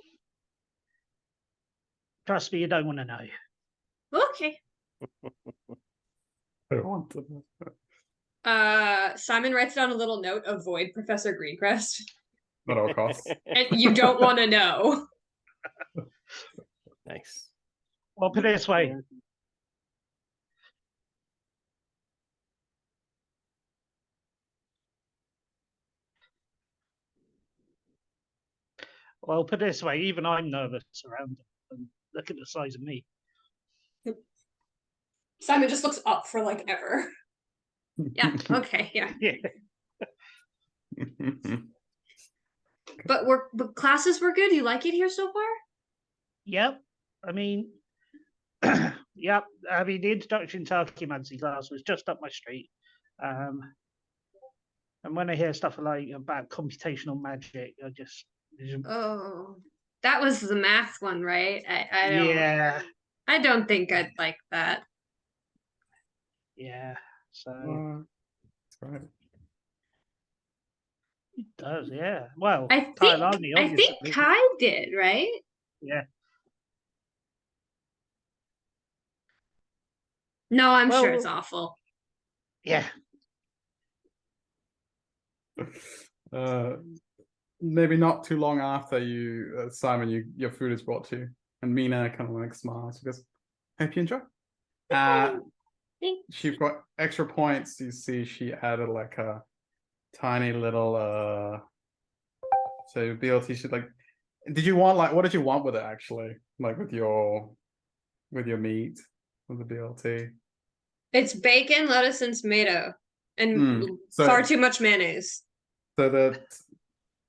Trust me, you don't want to know. Okay. I don't want to know. Simon writes down a little note, avoid Professor Greencrest. At all costs. And you don't want to know. Nice. Well, put it this way. Well, put it this way. Even I'm nervous around him. And look at the size of me. Simon just looks up for like ever. Yeah, okay, yeah. Yeah. But classes were good. You like it here so far? Yep. I mean, yep. I mean, the introduction to archaeomancy class was just up my street. And when I hear stuff like about computational magic, I just Oh, that was the math one, right? I don't. yeah, I don't think I'd like that. yeah. So That's right. it does, yeah. Well, I think Kailani, I think obviously. Kai did, right? Yeah. No, I'm sure Well, it's awful. yeah. Maybe not too long after you, Simon, your food is brought to you, and Mina kind of like smiles. She goes, "Hope you enjoy." Thanks. She got extra points. You see, she added like a tiny little so BLT. She like, did you want like what did you want with it actually? Like with your meat with the BLT. It's bacon, lettuce, and tomato, and So- far too much mayonnaise. So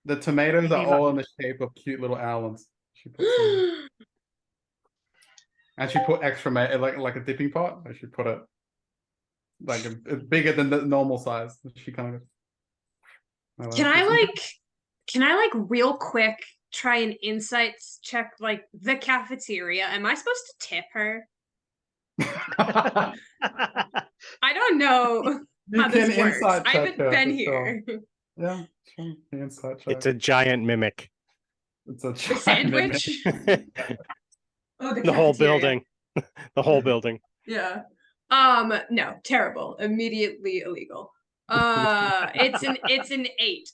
the tomatoes You are mean all like- in the shape of cute little almonds. She put some, and she put extra like a dipping pot. Or she put it like it's bigger than the normal size. She kind of. Can I like real quick try an insights check like the cafeteria? Am I supposed to tip her? I don't know You how this can works. insight I check haven't her, been for sure. here. Yeah, sure. The insight check. It's a giant mimic. It's a The sandwich? The Oh, whole cafeteria. building. The whole building. Yeah. No, terrible. Immediately illegal. It's an 8.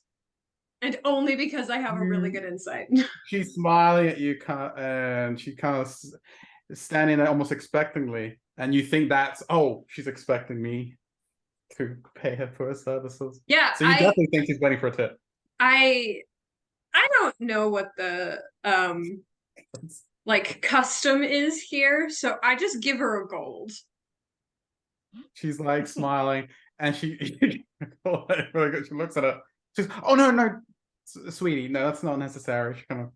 And only because I have a really good insight. She's smiling at you, and she kind of standing there almost expectantly, and you think that's she's expecting me to pay her for her services. Yeah, So you definitely think she's waiting for a tip. I don't know what the like custom is here, so I just give her a gold. She's like smiling, and she she looks at her. She's, "Oh no, sweetie, no, that's not necessary." She kind of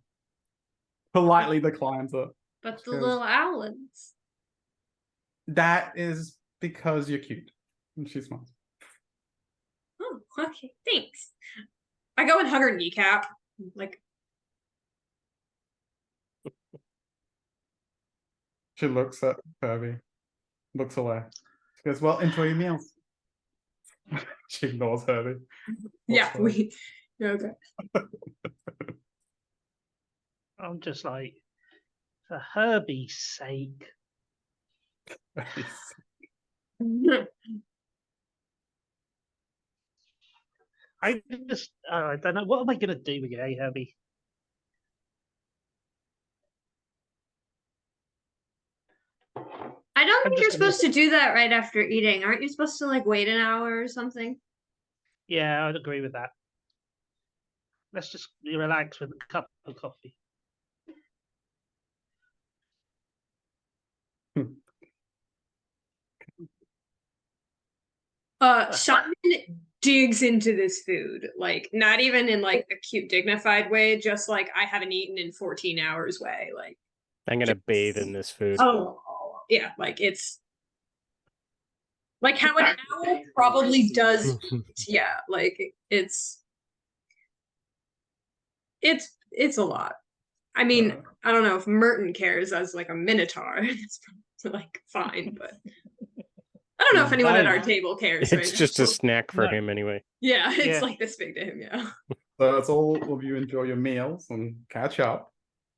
politely declines it. But the Because- little owlets. That is because you're cute. And she smiles. Oh, okay, thanks. I go and hug her kneecap. Like, She looks at Kirby, looks away. She goes, "Well, enjoy your meals." She ignores Herbie. yeah, away. okay. I'm just like, for Herbie's sake. I don't know. What am I going to do with you, Herbie? I don't I'm think you're just gonna- supposed to do that right after eating. Aren't you supposed to like wait an hour or something? Yeah, I'd agree with that. Let's just relax with a cup of coffee. Simon digs into this food, like not even in like a cute, dignified way, just like I haven't eaten in 14 hours way. Like, I'm gonna bathe in this food. oh yeah, like it's like how an owl probably does. Yeah, like it's It's a lot. I mean, I don't know if Merton cares as like a minotaur. It's probably like fine, but I don't know if anyone at our table cares. It's right just now. a snack for No. him anyway. Yeah, it's Yeah. like this big to him. Yeah. So that's all of you enjoy your meals and catch up.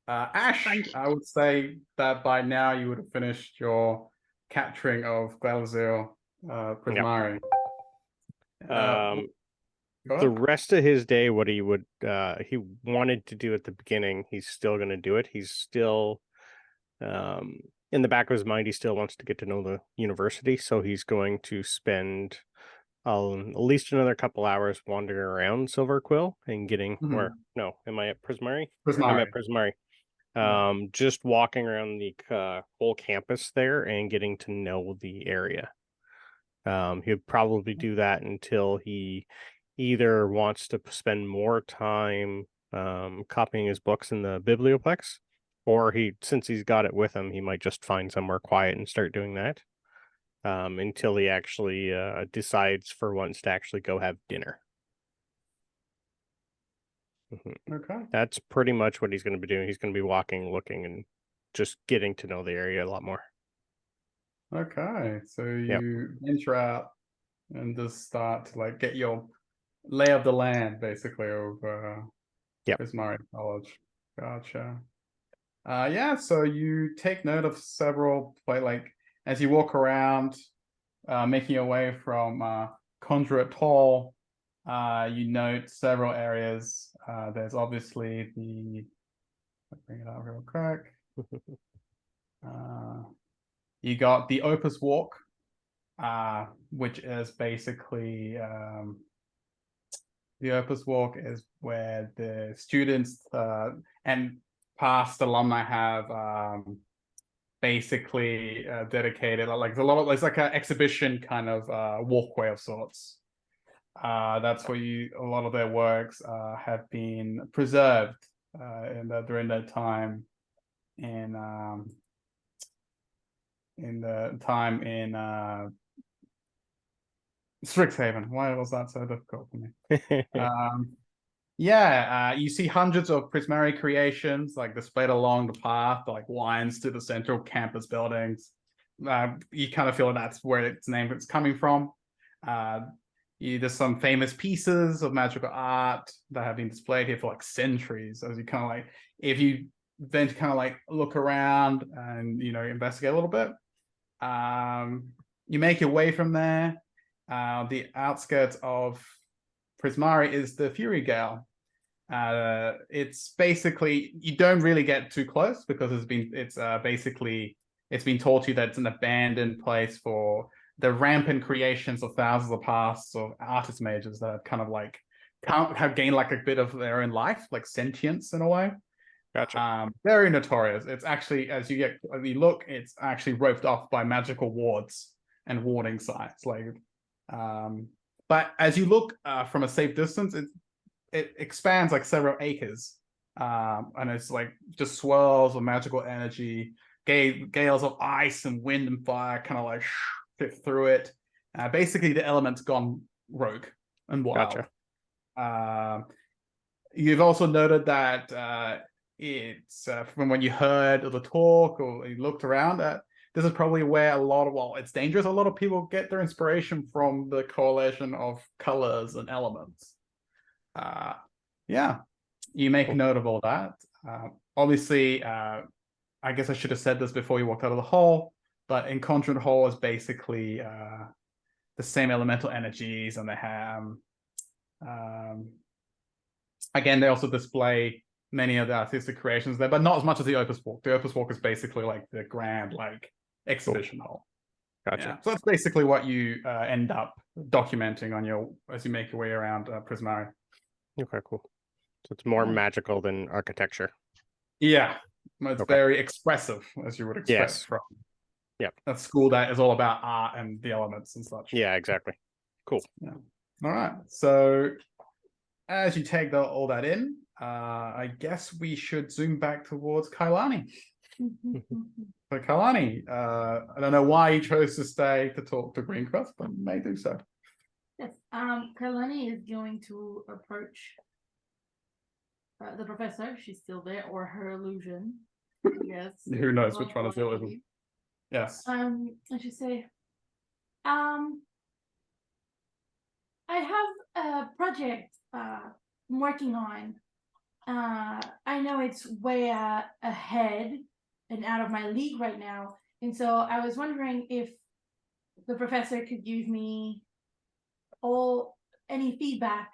Ash, Thank you. I would say that by now you would have finished your capturing of Glazil Prismari. Go The ahead. rest of his day, what he wanted to do at the beginning, he's still going to do it. He's still, in the back of his mind, he still wants to get to know the university. So he's going to spend at least another couple hours wandering around Silver Quill and getting Mhm. no, am I at Prismari? Prismari. I'm at Prismari. Yeah. Just walking around the whole campus there and getting to know the area. He'll probably do that until he either wants to spend more time copying his books in the biblioplex, or since he's got it with him, he might just find somewhere quiet and start doing that until he actually decides for once to actually go have dinner. Okay. That's pretty much what he's going to be doing. He's going to be walking, looking, and just getting to know the area a lot more. Okay. So you venture out and just start to like get your lay of the land basically of Prismari College. Gotcha. Yeah, so you take note of several like as you walk around, making your way from Conduit Hall, you note several areas. There's obviously let's bring it up real quick. You got the Opus Walk, which is basically the Opus Walk is where the students and past alumni have basically dedicated like it's like an exhibition kind of walkway of sorts. That's where a lot of their works have been preserved during their time in the time in Strixhaven. Why was that so difficult for me? You see hundreds of Prismari creations like displayed along the path that like winds to the central campus buildings. You kind of feel that's where its name is coming from. There's some famous pieces of magical art that have been displayed here for like centuries. As you kind of like, if you then kind of like look around and investigate a little bit, you make your way from there. The outskirts of Prismari is the Fury Gale. It's basically you don't really get too close because it's been told to you that it's an abandoned place for the rampant creations of thousands of past of artist mages that have kind of like have gained like a bit of their own life, like sentience in a way. Gotcha. Very notorious. It's actually as you look, it's actually roped off by magical wards and warding sites. Like, but as you look from a safe distance, it expands like several acres, and it's like just swirls of magical energy, gales of ice and wind and fire, kind of like fit through it. Basically, the elements gone rogue and wild. Gotcha. You've also noted that it's from when you heard the talk or you looked around at. This is probably where it's dangerous. A lot of people get their inspiration from the coalition of colors and elements. You make note of all that. Obviously, I guess I should have said this before you walked out of the hall, but Encontrant Hall is basically the same elemental energies, and they have again, they also display many of the artistic creations there, but not as much as the Opus Walk. The Opus Walk is basically like the grand exhibition hall. Gotcha. Yeah. So that's basically what you end up documenting as you make your way around Prismari. Okay, cool. So it's more magical than architecture. Yeah, it's very expressive, as you would expect from a school that is all about art and the elements and such. Yeah, exactly. Cool. Yeah. All right. So as you take all that in, I guess we should zoom back towards Kailani. So Kailani, I don't know why you chose to stay to talk to Greencross, but you may do so. Yes. Kailani is going to approach the professor. She's still there, or her illusion. Yes. Who knows which one is the illusion? Yes. And she say, I have a project I'm working on. I know it's way ahead and out of my league right now, and so I was wondering if the professor could give me any feedback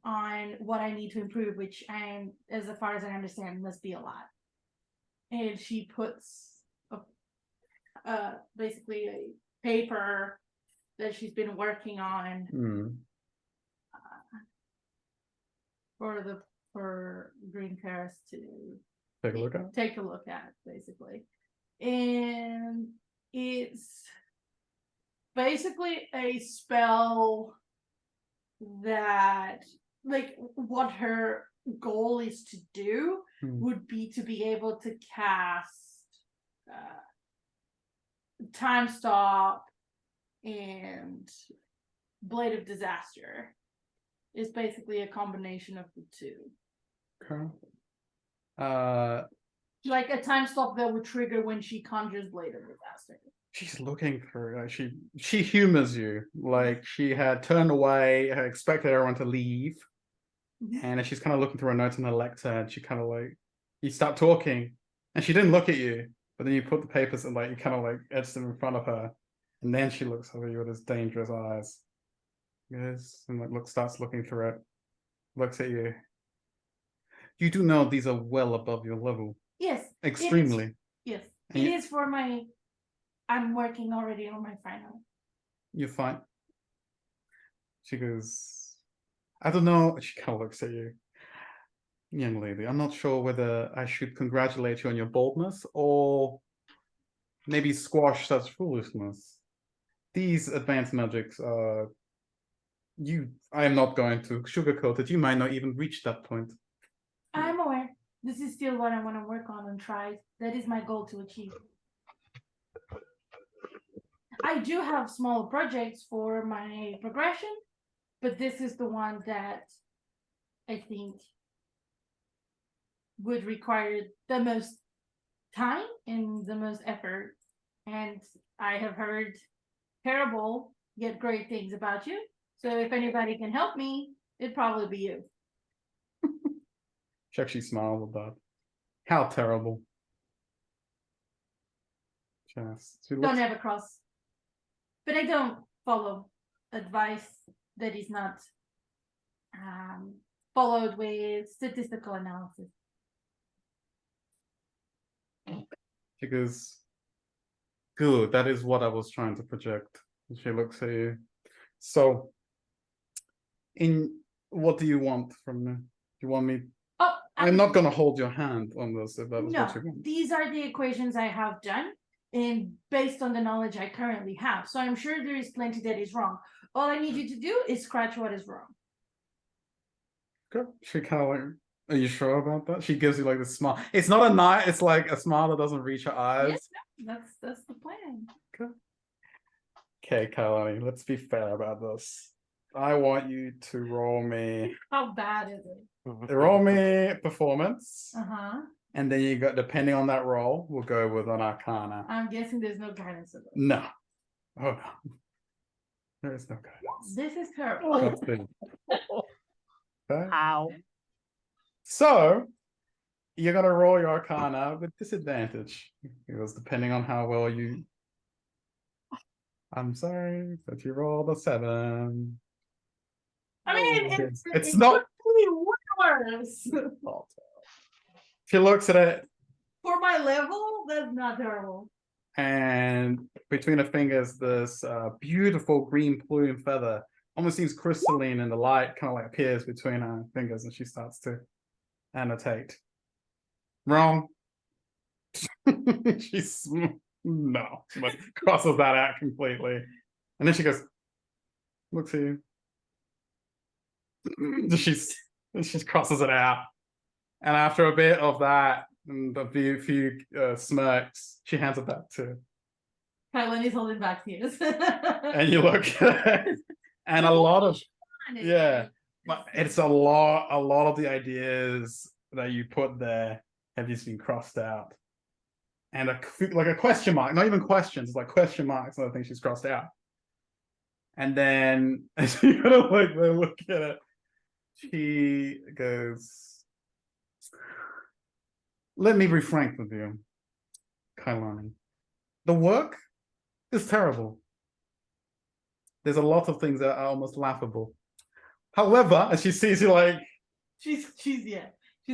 on what I need to improve, which as far as I understand, must be a lot. And she puts basically a paper that she's been working on for Green Paris to take a look at. Basically. And it's basically a spell that, like, what her goal is to do would be to be able to cast Time Stop and Blade of Disaster. Is basically a combination of the two. Okay. Like a time stop that would trigger when she conjures Blade of Disaster. She's looking for she humors you. Like, she had turned away, had expected everyone to leave. And she's kind of looking through her notes on her lecture, and she kind of like, you start talking, and she didn't look at you, but then you put the papers and like you kind of like edge them in front of her, and then she looks over you with his dangerous eyes. Yes, and like starts looking through it, looks at you. You do know these are well above your level. Yes. Extremely. Yes. And it is for I'm working already on my final. You're fine. She goes, I don't know. She kind of looks at you. Young lady, I'm not sure whether I should congratulate you on your boldness or maybe squash such foolishness. These advanced magics are... I am not going to sugarcoat it. You might not even reach that point. I'm aware. This is still what I want to work on and try. That is my goal to achieve. I do have smaller projects for my progression, but this is the one that I think would require the most time and the most effort. And I have heard terrible yet great things about you. So if anybody can help me, it'd probably be you. She actually smiles at that. How terrible. Don't ever cross. But I don't follow advice that is not followed with statistical analysis. She goes, good, that is what I was trying to project. And she looks at you. So, what do you want from me? Do you want me? Oh, I'm not going to hold your hand on this if that is no, what you want. These are the equations I have done, and based on the knowledge I currently have. So I'm sure there is plenty that is wrong. All I need you to do is scratch what is wrong. Good. She kind of like, are you sure about that? She gives you like this smile. It's not a night. It's like a smile that doesn't reach her eyes. Yes, no, that's the plan. Good. Okay, Kailani, let's be fair about this. I want you to roll me. How bad is it? Roll me performance. Uh-huh. And then you got, depending on that roll, we'll go with an arcana. I'm guessing there's no guidance of it. No. Oh no. There is no guidance. This is terrible. That's big. Okay. How? So you're gonna roll your arcana with disadvantage. Because depending on how well you... I'm sorry, but you rolled a 7. I mean, it's not worse. She looks at it, For my level, that's not terrible. and between her fingers, this beautiful green plume feather almost seems crystalline, and the light kind of like appears between her fingers, and she starts to annotate. Wrong. She's no, she like crosses that out completely, and then she goes, looks at you. She crosses it out, and after a bit of that and a few smirks, she hands it back to. Kailani's holding back tears. And you look at it, and a lot of but it's a lot of the ideas that you put there have just been crossed out. And like a question mark, not even questions, it's like question marks, other things she's crossed out. And then as you kind of like look at it, she goes, let me be frank with you, Kailani. The work is terrible. There's a lot of things that are almost laughable. However, as she sees you like She's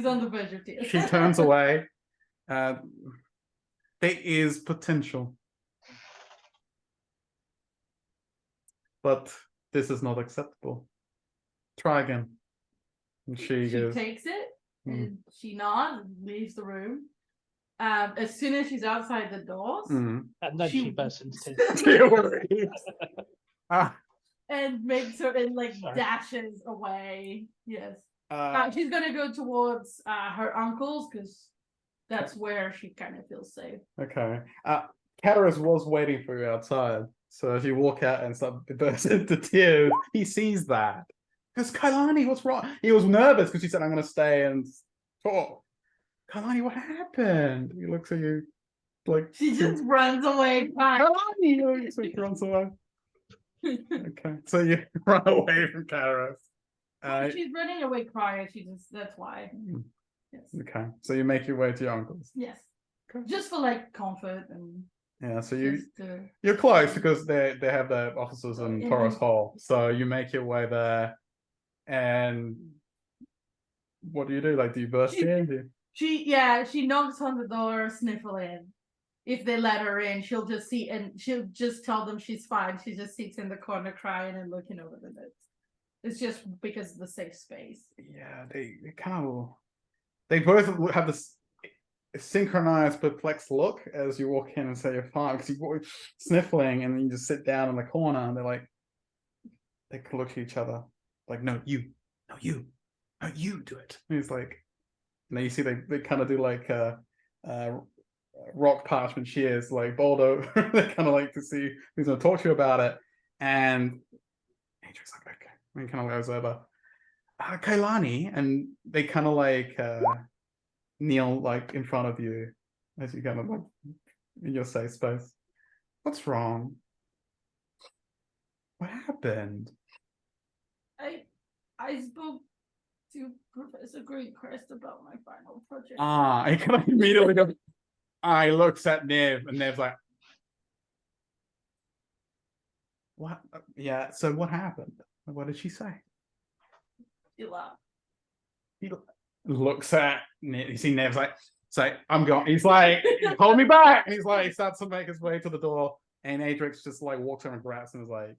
on the verge of tears. she turns away. There is potential. But this is not acceptable. Try again. And she goes, takes it "Hmm." and she nods and leaves the room. As soon as she's outside the doors, "Mhm." And then She- she bursts into tears. Ah, and makes her and like Sorry. dashes away. Yes. uh, She's gonna go towards her uncle's because that's where she kind of feels safe. okay. Cataris was waiting for you outside. So as you walk out and start burst into tears, he sees that. Because Kailani, what's wrong? He was nervous because she said, I'm gonna stay and talk. Kailani, what happened? He looks at you like She just runs away. Crying. Kailani, so she runs away. Okay. So you run away from Cataris. She's running away crying. That's why. Yes. Okay. So you make your way to your uncle's. Yes. Okay. Just for like comfort and Yeah, so just you're close because they have their offices in In Taurus the- Hall. So you make your way there, and what do you do? Like, do you burst She- in? Do you- she knocks on the door, sniffling. If they let her in, she'll just tell them she's fine. She just sits in the corner crying and looking over the notes. It's just because of the safe space. Yeah, they kind of. They both have this synchronized, perplexed look as you walk in and say you're fine because you walk sniffling, and then you just sit down in the corner, and they can look at each other like, no, you do it. And he's like, and then you see they kind of do like rock parchment cheers, like Baldo. They kind of like to see who's going to talk to you about it, and Adrian's like, okay, and he kind of goes over, Kailani, and they kind of like kneel like in front of you as you kind of like in your safe space. What's wrong? What happened? I spoke to Professor Greencrest about my final project. I kind of immediately go. I looks at Nev, and Nev's like, "What? Yeah. So what happened? What did she say?" She laughed. He looks at Nev. You see Nev's like, "Say, I'm going." He's like, "Hold me back!" And he's like, he starts to make his way to the door, and Adrix just like walks over and grabs him and is like,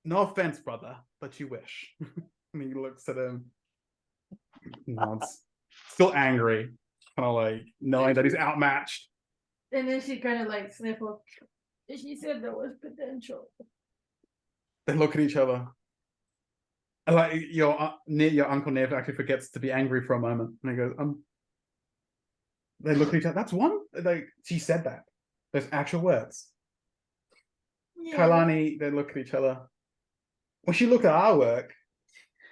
"No offense, brother, but you wish." And he looks at him, nods, still angry, kind of like knowing that he's outmatched. And then she kind of like sniffled. She said there was potential. They look at each other. And like your uncle Nev actually forgets to be angry for a moment, and he goes, They look at each other. That's one. Like she said that. There's actual words. Yeah. Kailani. They look at each other. When she looked at our work,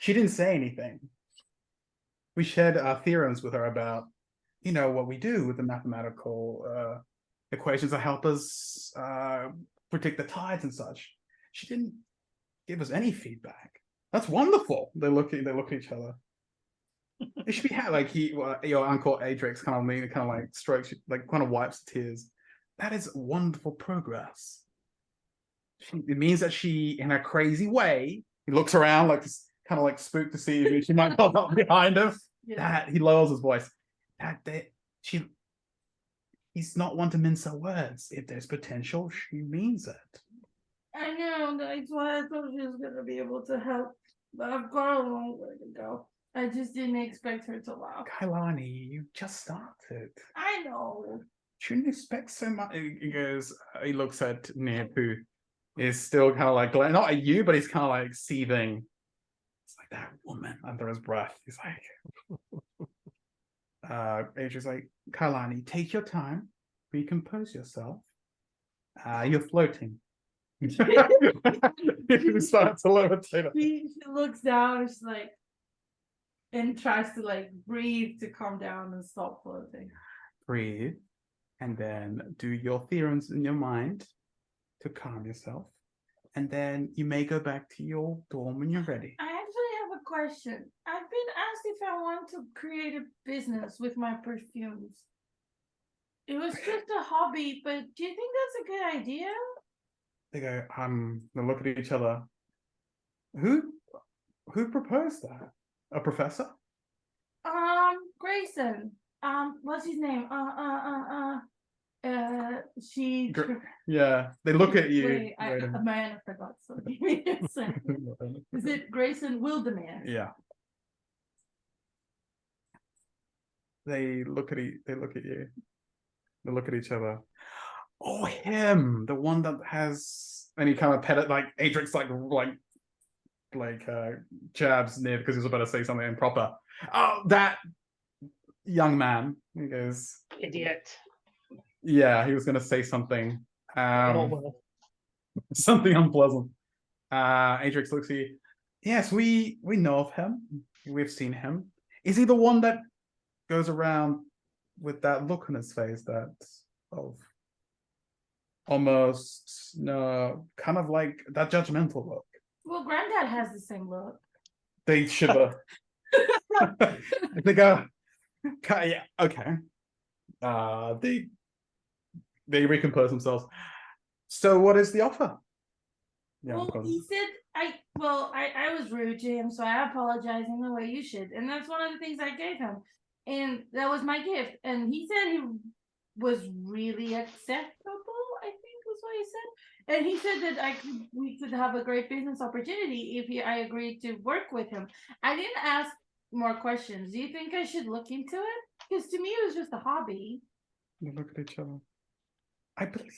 she didn't say anything. We shared our theorems with her about, what we do with the mathematical equations that help us predict the tides and such. She didn't give us any feedback. That's wonderful. They look at each other. It should be like your uncle Adrix kind of like strokes, like kind of wipes the tears. That is wonderful progress. It means that she, in a crazy way, he looks around like kind of like spooked to see if she might pop up behind him. Yeah. That he lowers his voice. He's not one to mince her words. If there's potential, she means it. I know. That's why I thought she was gonna be able to help. But I've got a long way to go. I just didn't expect her to laugh. Kailani, you just started. I know. Shouldn't expect so much. He goes. He looks at Nib, who is still kind of like not at you, but he's kind of like seething. It's like that woman under his breath. He's like, Adrian's like, Kailani, take your time, recompose yourself. You're floating. You start to levitate. She looks down and she's like, and tries to like breathe to calm down and stop floating. Breathe, and then do your theorems in your mind to calm yourself. And then you may go back to your dorm when you're ready. I actually have a question. I've been asked if I want to create a business with my perfumes. It was just a hobby, but do you think that's a good idea? They go, they look at each other. Who proposed that? A professor? Grayson. What's his name? She. Yeah, they look at you. Wait, I forgot. So give me a second. Is it Grayson Wilderman? Yeah. They look at you. They look at each other. Oh, him, the one that has, and he kind of pet it, like Adric's like jabs near because he was about to say something improper. Oh, that young man. He goes, Idiot. yeah, he was going to say something. Not well. Something unpleasant. Adrix looks at you. Yes, we know of him. We've seen him. Is he the one that goes around with that look on his face, that of almost kind of like that judgmental look? Well, Granddad has the same look. They shiver. They go, okay, yeah, okay. They recompose themselves. So what is the offer? Yeah, Well, he said I was rude to him, so I apologize in the way you should. And that's one of the things I gave him. And that was my gift. And he said he was really acceptable, I think was what he said. And he said that we could have a great business opportunity if I agreed to work with him. I didn't ask more questions. Do you think I should look into it? Because to me it was just a hobby. They look at each other. I believe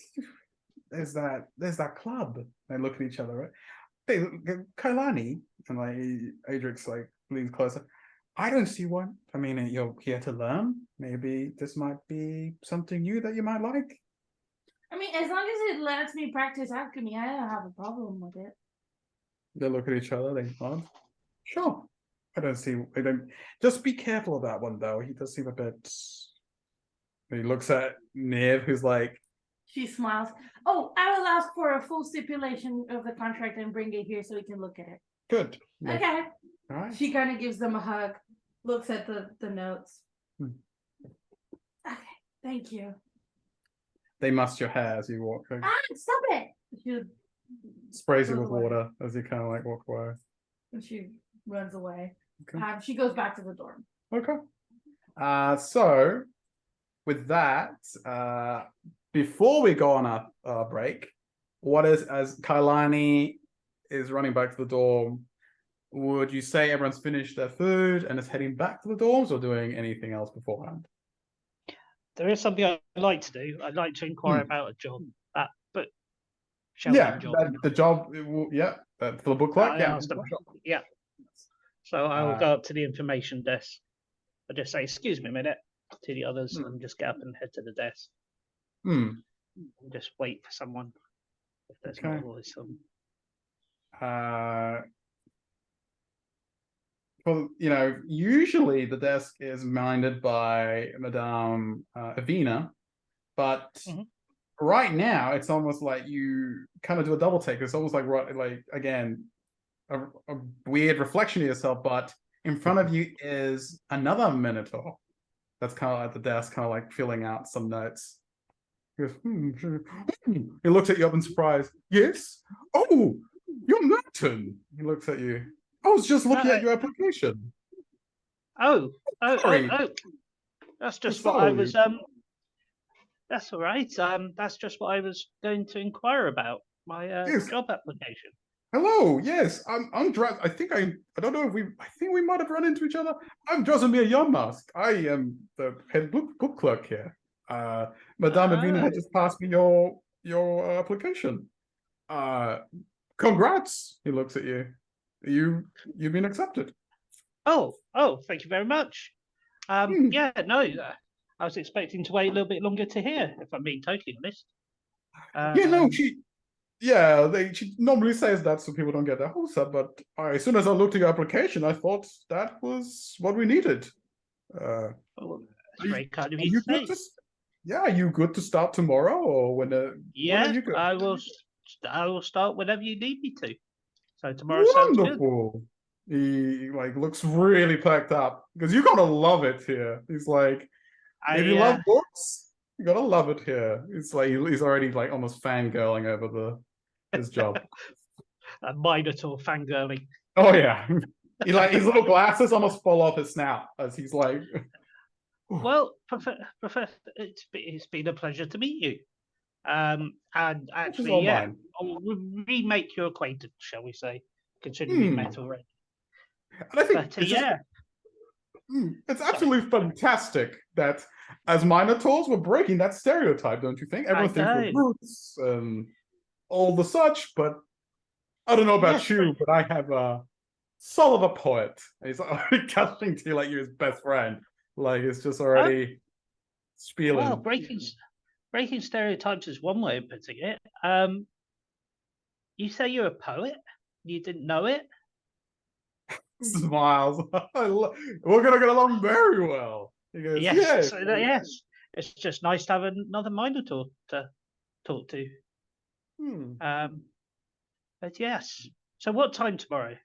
there's that club. They look at each other, right? They Kailani, and like Adrix like leans closer. I don't see one. I mean, you're here to learn. Maybe this might be something new that you might like. I mean, as long as it lets me practice alchemy, I don't have a problem with it. They look at each other. They nod. Sure. I don't. Just be careful of that one though. He does seem a bit. He looks at Niv, who's like. She smiles. Oh, I will ask for a full stipulation of the contract and bring it here so we can look at it. Good. Okay. All right. She kind of gives them a hug, looks at the notes. Okay, thank you. They must your hair as you walk. Stop it! She sprays you goes with away. water as you kind of like walk away. And she runs away. Okay. She goes back to the dorm. Okay. So with that, before we go on a break, as Kailani is running back to the dorm, would you say everyone's finished their food and is heading back to the dorms, or doing anything else beforehand? There is something I'd like to do. I'd like to inquire about a job. But Yeah, job. the job. For the book clerk. I Yeah. asked them. Yeah. So I will go up to the information desk. I just say, "Excuse me a minute," to the others, and just get up and head to the desk. And just wait for someone. If there's not always some. Well, usually the desk is minded by Madame Avina, but right now it's almost like you kind of do a double take. It's almost like again a weird reflection of yourself, but in front of you is another Minotaur that's kind of at the desk, kind of like filling out some notes. He goes, He looks at you up in surprise. Yes? Oh, you're Merton. He looks at you. I was just looking at your application. Oh. Sorry. That's just what I was. That's all right. That's just what I was going to inquire about. My job application. Hello. Yes, I'm Draz. I don't know if I think we might have run into each other. I'm Drasimir Yarmask. I am the head book clerk here. Madame Avina had just passed me your application. Congrats. He looks at you. You've been accepted. Oh, thank you very much. Yeah, no, I was expecting to wait a little bit longer to hear, if I'm being totally honest. Yeah, she normally says that so people don't get their hopes up, but as soon as I looked at your application, I thought that was what we needed. Oh, Are that's you, very kind of are you you to good say. to, yeah, are you good to start tomorrow or when are Yeah, you good? I will. I will start whenever you need me to. So tomorrow sounds good. Wonderful. He like looks really packed up because you're gonna love it here. He's like, if you love books, you're gonna love it here. It's like he's already like almost fangirling over his job. A Minotaur fangirling. Oh yeah. He like his little glasses almost fall off his snout as he's like Well, Professor, it's been a pleasure to meet you. And which is actually, all yeah, mine. I'll remake your acquaintance, shall we say, considering we Hmm. met already. And I think But it's just yeah, it's absolutely fantastic that as Minotaurs we're breaking that stereotype, don't you think? Everyone thinks we're know. brutes and all the such, but I don't know about Yes, you, but I have a soul of a poet. He's already gushing to you like you're his best friend. Like it's just already spieling. well, breaking stereotypes is one way of putting it. You say you're a poet? You didn't know it? Smiles. We're gonna get along very well. He goes, Yes, yeah. yes. It's just nice to have another Minotaur to talk to. Hmm. But yes. So what time tomorrow?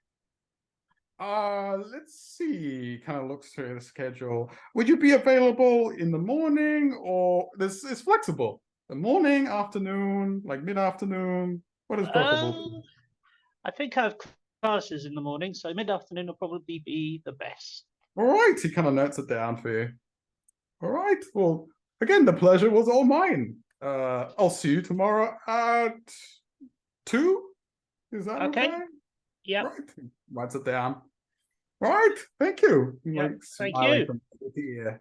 Let's see. Kind of looks through the schedule. Would you be available in the morning or this is flexible? The morning, afternoon, like mid-afternoon. What is preferable? I think I have classes in the morning, so mid-afternoon will probably be the best. All right, he kind of notes it down for you. All right. Well, again, the pleasure was all mine. I'll see you tomorrow at 2. Is that okay? Yeah. Right. Writes it down. All right. Thank you. Yeah, Like thank smiling you. from ear to ear.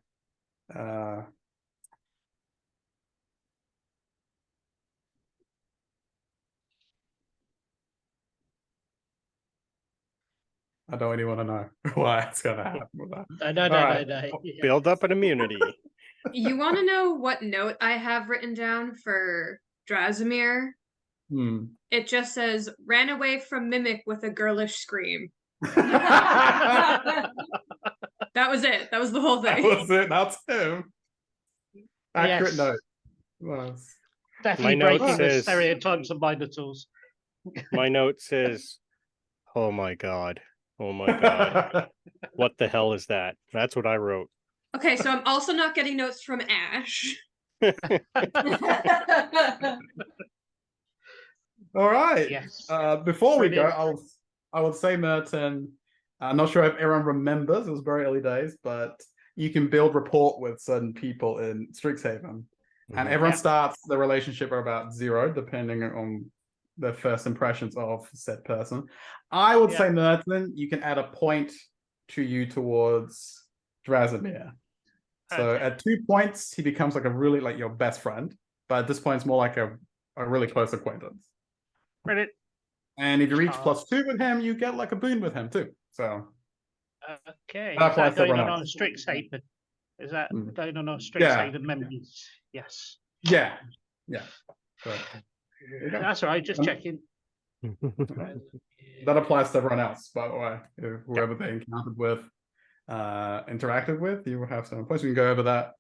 I don't really want to know what's gonna happen with that. No. Yeah. Build up an immunity. You want to know what note I have written down for Drasimir? Hmm. It just says, ran away from Mimic with a girlish scream. That That was it. That was the whole thing. was it. That's him. Accurate Yes. note. Nice. Definitely My note breaking the says- stereotypes of Minotaurs. My note says, "Oh my god, oh my god, what the hell is that?" That's what I wrote. Okay, so I'm also not getting notes from Ash. All right. Yes. Before we go, Brilliant. I would say, Merton, I'm not sure if everyone remembers, it was very early days, but you can build rapport with certain people in Strixhaven. And Mhm. everyone Yeah. starts the relationship at about 0, depending on their first impressions of said person. I would say, Merton, you can add a point to you towards Drasimir. So Okay. at 2 points, he becomes like a really like your best friend. But at this point, it's more like a really close acquaintance. Brilliant. And if you reach Cards. +2 with him, you get like a boon with him too. So Okay. That Is applies that to going on everyone our else. Strixhaven? Is that Mm. going on our Yeah. Strixhaven members? Yes. yeah. So, there you go. That's all right. Just checking. That applies to everyone else, by the way. If whoever they encountered with, interacted with, you will have some points. We can go over that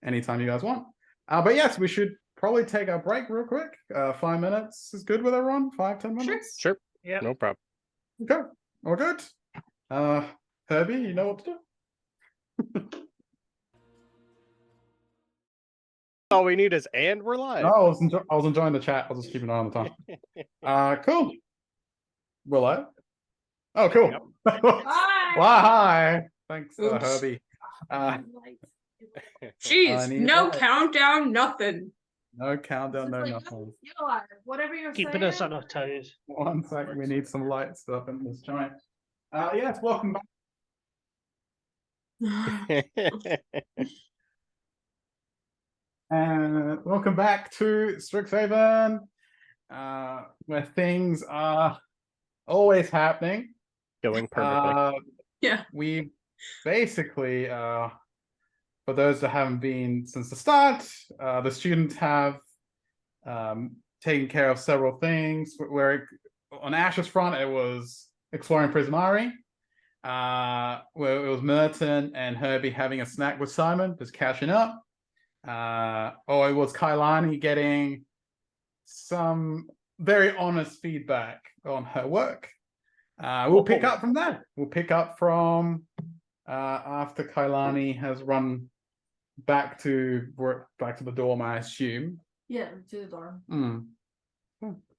anytime you guys want. But yes, we should probably take our break real quick. 5 minutes is good with everyone. 5-10 minutes. Sure, Yeah. no problem. Okay, all good. Herbie, you know what to do. All we need is and we're live. No, I was enjoying the chat. I'll just keep an eye on the time. Cool. We're live. Oh, cool. Yep. Hi. Wow, hi. Thanks, Oops. Herbie. Jeez, need no that. countdown, nothing. No countdown, Just no like, nothing. you're alive. Whatever you're Keeping saying. us on our toes. 1 second, we need some light stuff in this joint. Yes, welcome back. And welcome back to Strixhaven, where things are always happening. Going perfectly. Yeah. We basically, for those that haven't been since the start, the students have taking care of several things. On Ash's front, it was exploring Prismari. Where it was Merton and Herbie having a snack with Simon, just catching up. Or it was Kailani getting some very honest feedback on her work. We'll pick up from that. We'll pick up from after Kailani has run back to the dorm, I assume. Yeah, to the dorm. Hmm.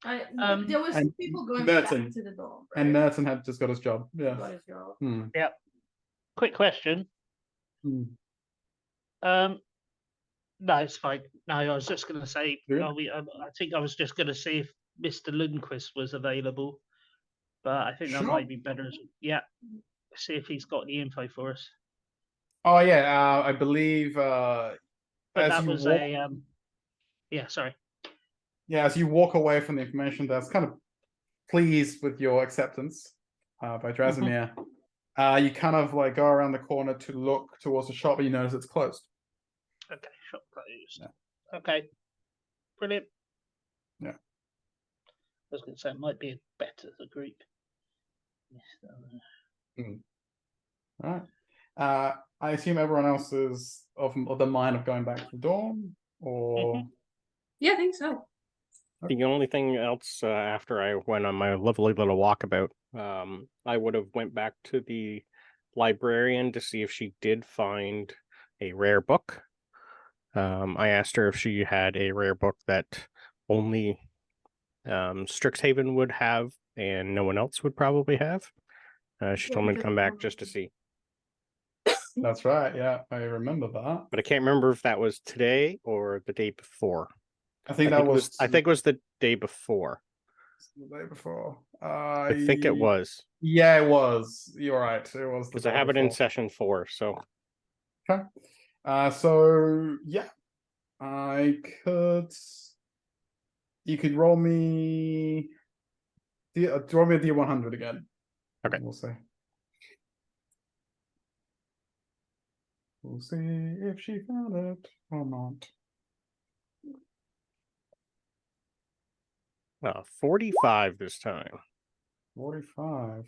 There was and people going Merton. back to the dorm. And right? Merton had just got his job. Yeah. Got his job. Hmm. Quick question. Hmm. No, it's fine. No, I was just going to say, Yeah. I think I was just going to see if Mr. Lundquist was available, but I think that Sure. might be better. Yeah, see if he's got the info for us. Oh yeah, I believe But as that you was walk, yeah, sorry. yeah, as you walk away from the information that's kind of pleased with your acceptance by Drasimir, you kind of like go around the corner to look towards the shop, but you notice it's closed. Okay, shop closed. Yeah. Okay, brilliant. Yeah. I was going to say it might be better the group. All right. I assume everyone else is of the mind of going back to the dorm, or Yeah, I think so. The only thing else after I went on my lovely little walkabout, I would have went back to the librarian to see if she did find a rare book. I asked her if she had a rare book that only Strixhaven would have and no one else would probably have. She told me to come back just to see. that's right. Yeah, I remember that. But I can't remember if that was today or the day before. I think that was. I think it was the day before. The day before. I think it was. Yeah, it was. You're right. It was because I have it in session 4. So okay. So yeah, I could. You could roll me. Roll me a D100 again. Okay. We'll see. We'll see if she found it or not. 45 this time. 45.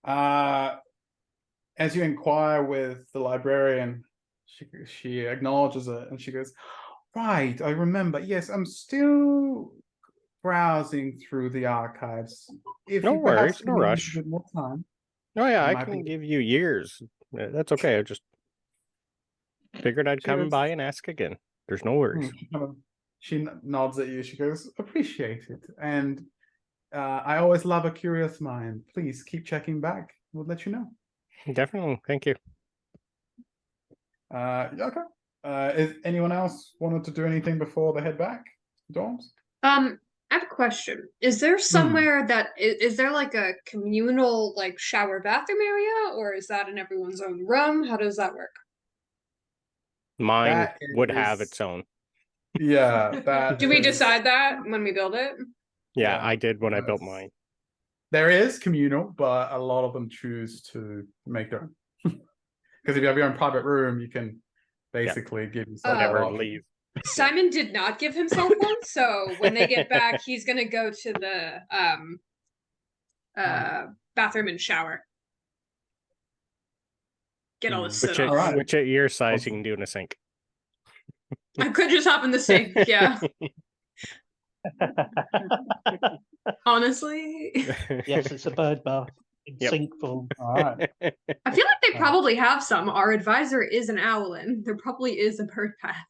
As you inquire with the librarian, she acknowledges it and she goes, "Right, I remember. Yes, I'm still browsing through the archives. If No you perhaps worries, no give me a rush. bit more time." Oh yeah, It I might can be- give you years. That's okay. I just figured I'd come Cheers. by and ask again. There's no worries. She nods at you. She goes, "Appreciate it. And I always love a curious mind. Please keep checking back. We'll let you know." Definitely. Thank you. Okay. Is anyone else wanted to do anything before they head back to dorms? I have a question. Is there somewhere that is there like a communal like shower bathroom area, or is that in everyone's own room? How does that work? Mine That would have is- its own. Yeah. That Do we is- decide that when we build it? Yeah, Yeah, I did when I built that's- mine. There is communal, but a lot of them choose to make their own. Because if you have your own private room, you can basically give yourself that Never option. leave. Simon did not give himself one, so when they get back, he's gonna go to the bathroom and shower. Get all the Hmm. soot off. Alright. Which at your size you Awesome. can do in a sink. I could just hop in the sink, yeah. Honestly. Yes, it's a bird bath in Yep. sink form. All right. I feel like they probably have some. Our advisor is an owlin. There probably is a bird bath.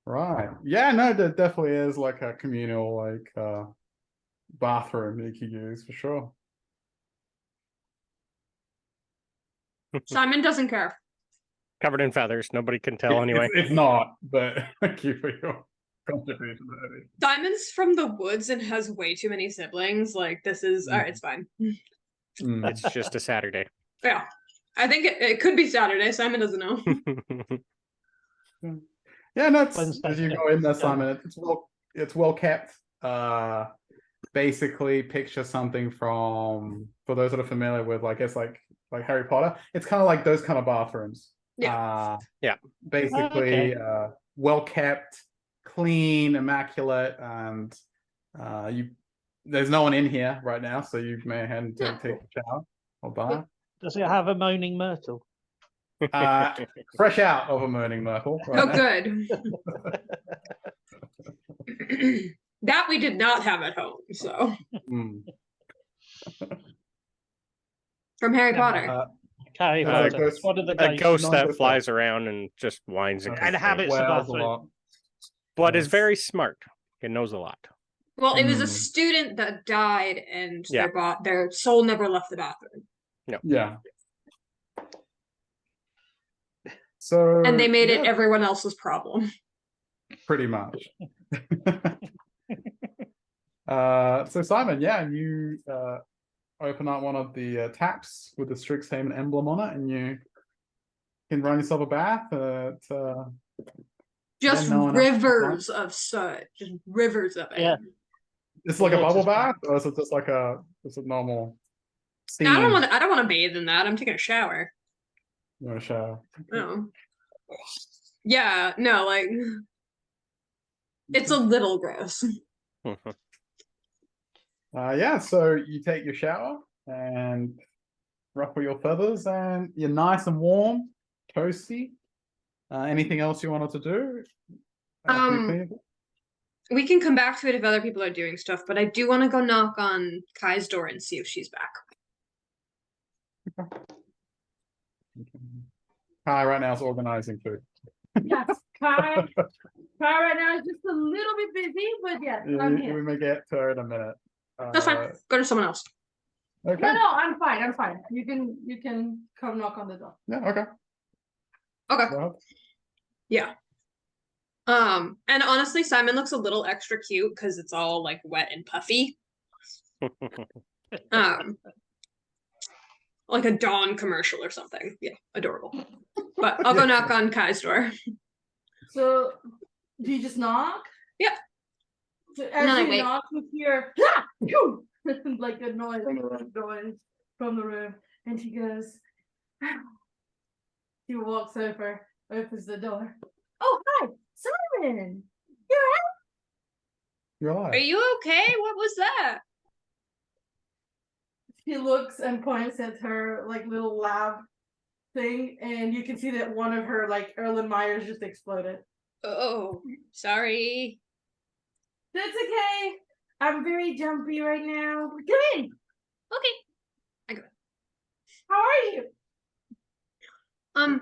Right. Yeah, no, there definitely is like a communal like bathroom that you could use for sure. Simon doesn't care. Covered in feathers. Nobody can tell anyway. It's not, but thank you for your contribution, Eddie. Simon's from the woods and has way too many siblings. Like this is alright, it's fine. Mm. It's just a Saturday. Yeah. I think it could be Saturday. Simon doesn't know. Yeah, no, it's, Wednesday, as you yeah. go in there, Yeah. Simon, it's well kept. Basically picture something from, for those that are familiar with, like, it's like Harry Potter. It's kind of like those kind of bathrooms. Yeah. Basically, okay. well kept. clean, immaculate, and there's no one in here right now, so you may ahead and take a shower or bath. Does it have a moaning myrtle? Fresh out of a moaning myrtle. Right Oh, now. good. That we did not have at home. So Mm. from Harry Yeah, Potter. Harry There's Potter. ghost- What are the A ghosts? ghost that non-ghost flies around and just whines and Okay. And complains, habits about Wails a it. lot. but is Yes. very smart. It knows a lot. Well, it was a Mm. student that died, and Yeah. their soul never left the bathroom, Yeah. So and they made it yeah, everyone else's problem. pretty much. So Simon, yeah, you open up one of the taps with the Strixhaven emblem on it, and you can run yourself a bath. Just no one else has rivers of soot, just rivers of it. Yeah. It's like a Water's bubble fine. bath, or is it just like just a normal steam? I don't want to bathe in that. I'm taking a shower. You want to shower? Oh. Yeah, no, like it's a little gross. Yeah, so you take your shower and ruffle your feathers, and you're nice and warm, toasty. Anything else you wanted to do? after you clean it? We can come back to it if other people are doing stuff, but I do want to go knock on Kai's door and see if she's back. Kai right now is organizing food. Yes, Kai right now is just a little bit busy, but yes, I'm We here. may get to her in a minute. That's fine. Go to someone else. Okay. No, I'm fine. I'm fine. You can come knock on the door. Yeah. Okay. Okay. Go ahead. Yeah. And honestly, Simon looks a little extra cute because it's all like wet and puffy. Like a Dawn commercial or something. Yeah, adorable. But I'll go Yeah. knock on Kai's door. So, do you just knock? Yeah. So And then as I you wait. knock, you hear "Ah! Phew!" like a noise from the room, and she goes. She walks over, opens the door. Oh, hi, Simon. You're alive. Are you okay? What was that? She looks and points at her like little lab thing, and you can see that one of her like Erlenmeyers just exploded. Oh, sorry. That's okay. I'm very jumpy right now. Come in. Okay. How are you? I'm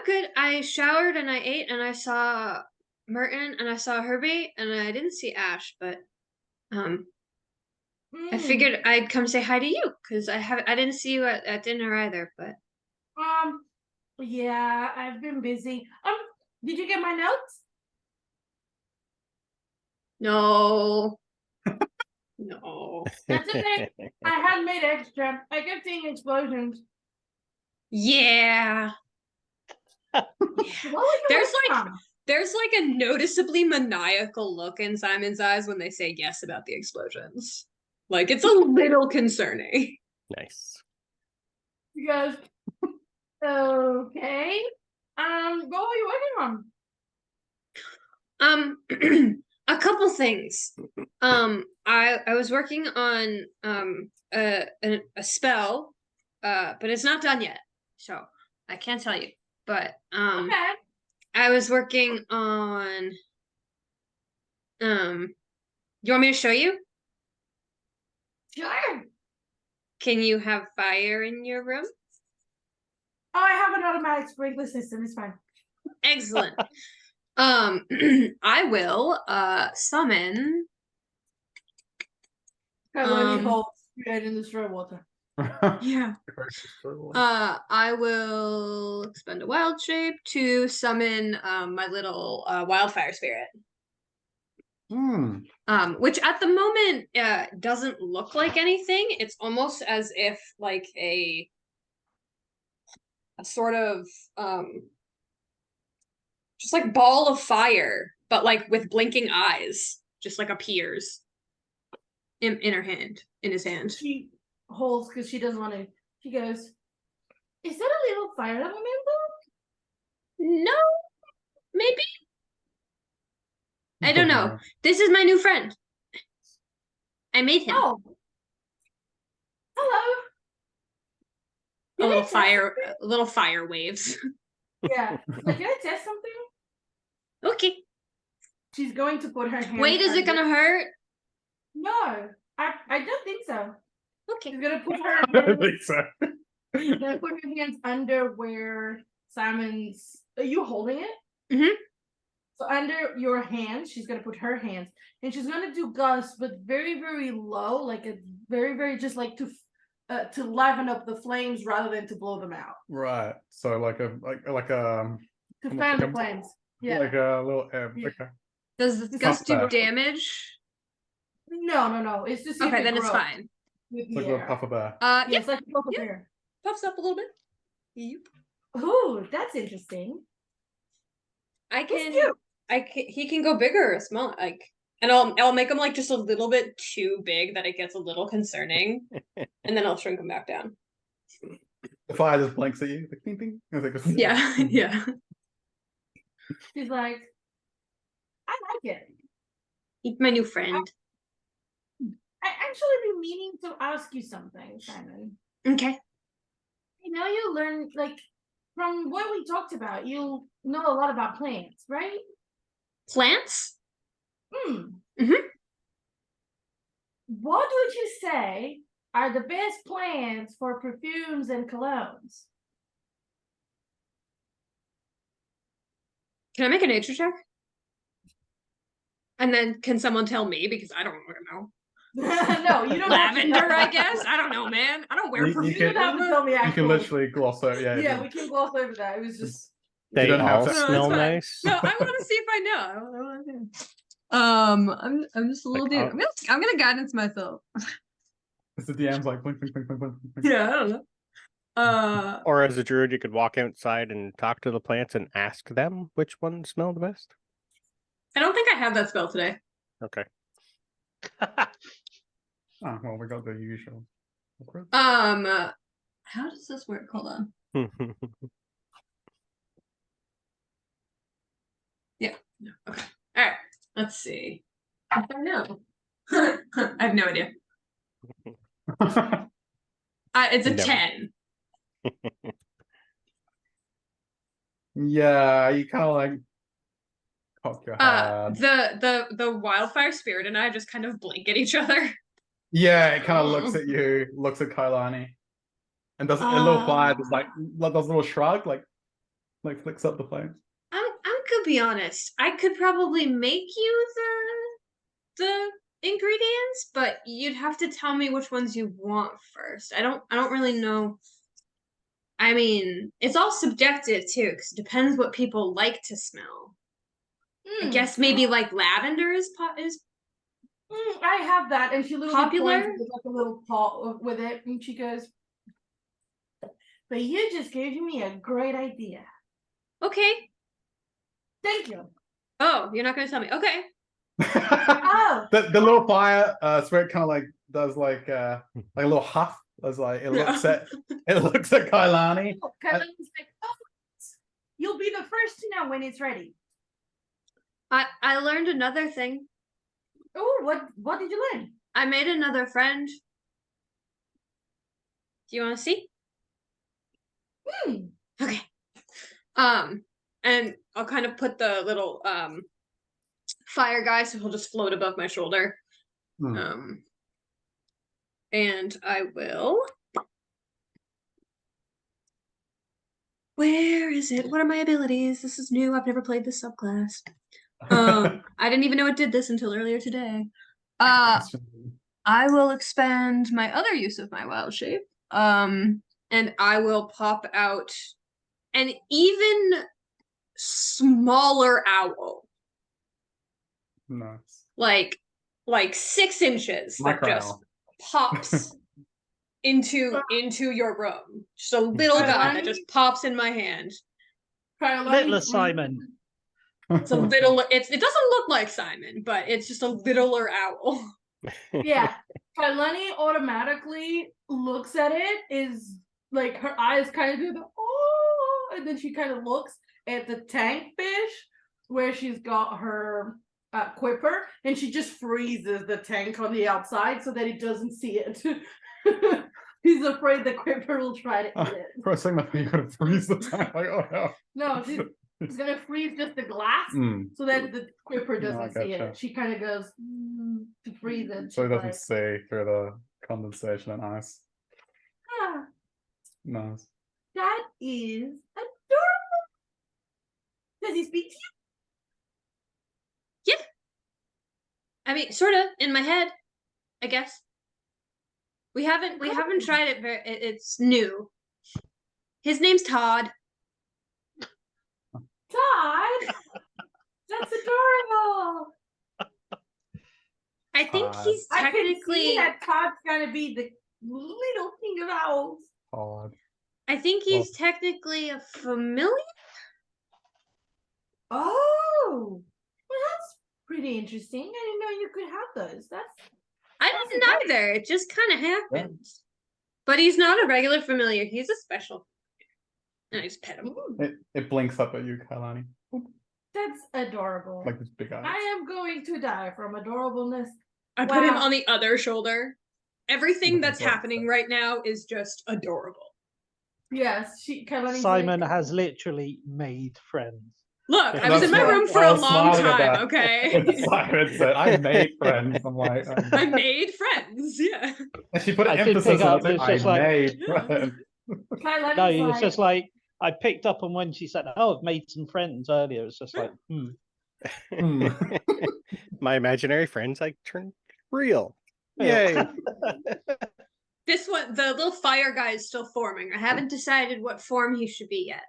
good. I showered and I ate and I saw Merton and I saw Herbie and I didn't see Ash, but I Mm. figured I'd come say hi to you because I didn't see you at dinner either, but Yeah, I've been busy. Did you get my notes? no. No. That's okay. I had made extra. I kept seeing explosions. Yeah. What was the There's last like- time? There's like a noticeably maniacal look in Simon's eyes when they say yes about the explosions. Like it's a little concerning. Nice. He goes, okay. What are you working on? A couple things. I was working on a spell, but it's not done yet, so I can't tell you. But Okay. I was working on you want me to show you? Sure. Can you have fire in your room? Oh, I have an automatic sprinkler system. It's fine. Excellent. I will summon Carloni Um, holds straight in the straw water. yeah. I will expend a wild shape to summon my little wildfire spirit. Which at the moment doesn't look like anything. It's almost as if like a sort of just like ball of fire, but like with blinking eyes, just like appears in her hand, in his hand. She holds because she doesn't want to. She goes, "Is that a little fire elemental?" No, maybe. I don't know. This is my new friend. I made him. Oh. Hello. A Can I little test fire, something? a little fire waves. Yeah. Like, can I test something? Okay. She's going to put her hand. Wait, is it gonna hurt? No, I don't think so. Okay. She's gonna put her I don't hands, think so. gonna put her hands under where Simon's. Are you holding it? Mhm. So under your hands, she's gonna put her hands, and she's gonna do gusts, but very, very low, like a very, very just like to liven up the flames rather than to blow them out. Right. So like a To almost fan like the a- flames. Yeah. like a little Yeah. okay. Does the It's gust not do bad. damage? No. It's just Okay, then it's fine. With It's like a the little air. puff of air. Yeah, Yeah, it's like a puff of yeah. air. puffs up a little bit. Yep. Ooh, that's interesting. I That's can. cute. He can go bigger or small. Like, and I'll make him like just a little bit too big that it gets a little concerning, and then I'll shrink him back down. The fire just blinks at you. Like, ding, ding. It's like a- Yeah, yeah. She's like, I like it. He's my new friend. I actually been meaning to ask you something, Simon. Okay. You know, you learn like from what we talked about. You know a lot about plants, right? Plants? Hmm. Mhm. What would you say are the best plants for perfumes and colognes? Can I make a nature check? And then can someone tell me because I don't know. No, you don't have to Lavender, tell I me. guess. I don't know, man. I don't wear You perfume. can- You don't have to tell me. You Actually. can literally gloss over. Yeah. Yeah, we can gloss over that. It was just. They don't have all to- No, it's smell fine. nice. No, I want to see if I know. I want to. I'm just a little Like, dude. I'm gonna guidance myself. It's the DM's like blink, blink, blink, blink, blink, blink. Yeah, I don't know. Or as a druid, you could walk outside and talk to the plants and ask them which ones smell the best. I don't think I have that spell today. Okay. Ah, well, we got the usual. How does this work? Hold on. Yeah. No. Okay. All right. Let's see. If I know. I have no idea. It's a Never. 10. Yeah, you kind of like cock your head. The wildfire spirit and I just kind of blink at each other. Yeah, it kind of looks at you, looks at Kailani, and does a little fire, does like does a little shrug, like flicks up the flames. I'm gonna be honest. I could probably make you the ingredients, but you'd have to tell me which ones you want first. I don't really know. I mean, it's all subjective too, because it depends what people like to smell. I guess maybe like lavender is I have that, and she literally Popular? points with like a little pot with it, and she goes, "But you just gave me a great idea. okay. Thank you." Oh, you're not gonna tell me. Okay. Oh, The little fire spirit kind of like does like a little huff as like it looks at Kailani. Kailani's like, "Oh, you'll be the first to know when it's ready." I learned another thing. Oh, what did you learn? I made another friend. Do you want to see? Okay. And I'll kind of put the little fire guy so he'll just float above my shoulder. And I will. Where is it? What are my abilities? This is new. I've never played this subclass. I didn't even know it did this until earlier today. I will expend my other use of my wild shape. And I will pop out an even smaller owl. Nice. Like 6 inches that Micro just owl. pops into your room. Just a little guy that just pops in my hand. Little Simon. It's a little it doesn't look like Simon, but it's just a littler owl. Yeah, Kailani automatically looks at it, is like her eyes kind of do the oh, and then she kind of looks at the tank fish where she's got her Quipper, and she just freezes the tank on the outside so that it doesn't see it. He's afraid the Quipper will try to eat it. For a second, I thought you were gonna freeze the time. Like, oh no. No, she's gonna freeze just the glass so that the Quipper doesn't see gotcha. it. She kind of goes to freeze it. So it She's doesn't like, see through the condensation and ice. ah, Nice. that is adorable. Does he speak to you? I mean, sort of in my head, I guess. We haven't tried it. It's new. His name's Todd. Todd? That's adorable. I think Todd. he's I can see technically. that Todd's gonna be the little king of owls. Odd. I think he's technically a familiar. Oh, well, that's pretty interesting. I didn't know you could have those. That's I didn't either. It just kind of happened. But he's not a regular familiar. He's a special. And I just pet him. It blinks up at you, Kailani. that's adorable. Like this big eyes. I am going to die from adorableness. I put him Wow. on the other shoulder. Everything that's Wow. happening right now is just adorable. Yes, Kailani's Simon like, has literally made friends. Look, Yeah, I was in my that's room what for I a was long smiling at time, that. okay? When Simon said, I made friends. I'm like, I made friends, yeah. and she put I an did emphasis pick on up, it. it's I just like- made Yeah. friends. Kailani's No, like, it's just like I picked up on when she said, "Oh, I've made some friends earlier." It's just like, My imaginary friends like turned real. Yeah. Yay. This one, the little fire guy is still forming. I haven't decided what form he should be yet.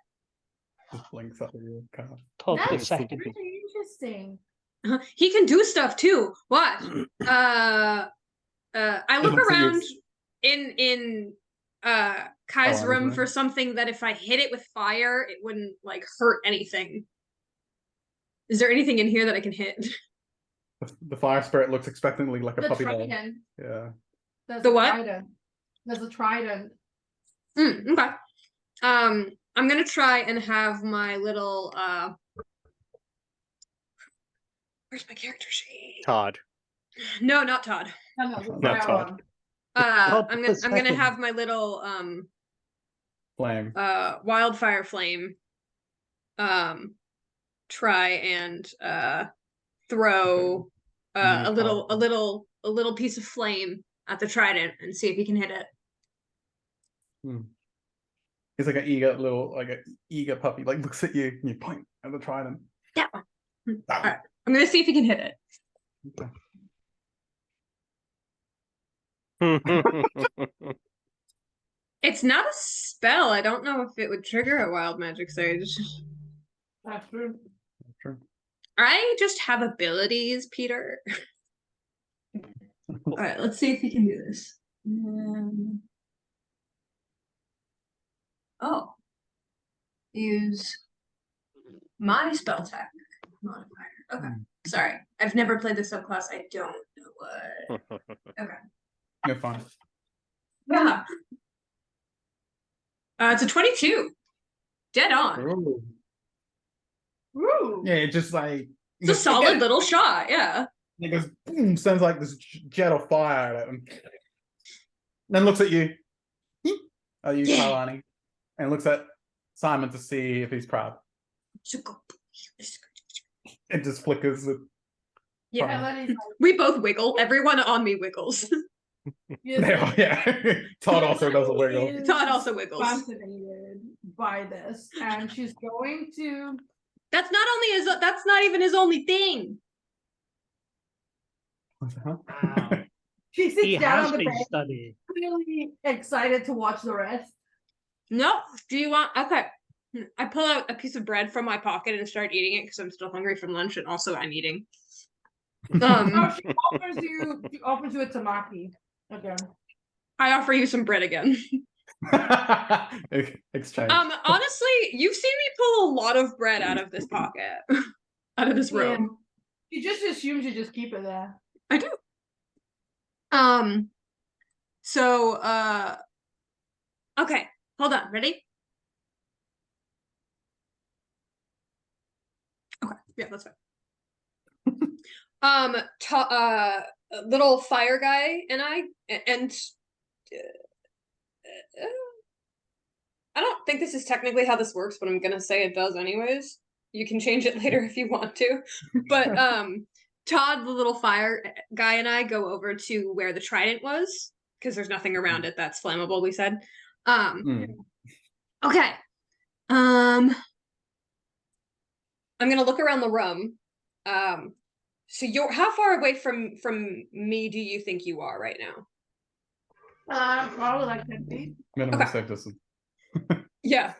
Just blinks up at you. Kind of. Todd the that's second. really interesting. He can do stuff too. Watch. I look looks at you. around in Kai's Oh, room right. for something that if I hit it with fire, it wouldn't like hurt anything. Is there anything in here that I can hit? The fire spirit looks expectantly like a The puppy dog. trident. Yeah. There's The a what? Trident. There's a trident. Okay. I'm gonna try and have my little where's my character sheet? Todd. No, not Todd. No, the Not fire Todd. one. Todd I'm the gonna second. have my little Flame. wildfire flame try and throw Mini a little piece of flame at the trident and see if he can hit it. He's like an eager puppy. Like looks at you and you point at the trident. That one. That All right. I'm gonna see if he can hit it. one. It's not a spell. I don't know if it would trigger a wild magic surge. That's true. True. I just have abilities, Peter. All right, let's see if he can do this. Oh, use my spell tech modifier. Okay, sorry, I've never played this subclass. I don't know what. You're fine. Yeah, it's a 22. Dead on. Ooh. Woo! Yeah, it just like It's a solid little shot. Yeah. It goes boom, sends like this jet of fire at him. Then looks at you. Are you Yeah. Kalani? And looks at Simon to see if he's proud. It just flickers. Yeah. Kailani's like, We both wiggle. Everyone on me wiggles. yes, There, yeah. Todd also does a wiggle. is Todd also wiggles. fascinated by this, and she's going to. That's not even his only thing. Wow. She sits He down has on the been bed, studying. really excited to watch the rest. No. Do you want? Okay. I pull out a piece of bread from my pocket and start eating it because I'm still hungry from lunch, and also I'm eating. No, she offers you a tamaki again. I offer you some bread again. Exchange. Honestly, you've seen me pull a lot of bread out of this pocket, out of this room. She just assumes you just keep it there. I do. So, okay, hold on, ready? Okay, yeah, that's fine. Little fire guy and I don't think this is technically how this works, but I'm gonna say it does anyways. You can change it later if you want to. But Todd, the little fire guy, and I go over to where the trident was, because there's nothing around it that's flammable, we said. Okay. I'm gonna look around the room. So you're how far away from me do you think you are right now? Probably like 10 feet. Minimum Okay. safe distance. Yeah.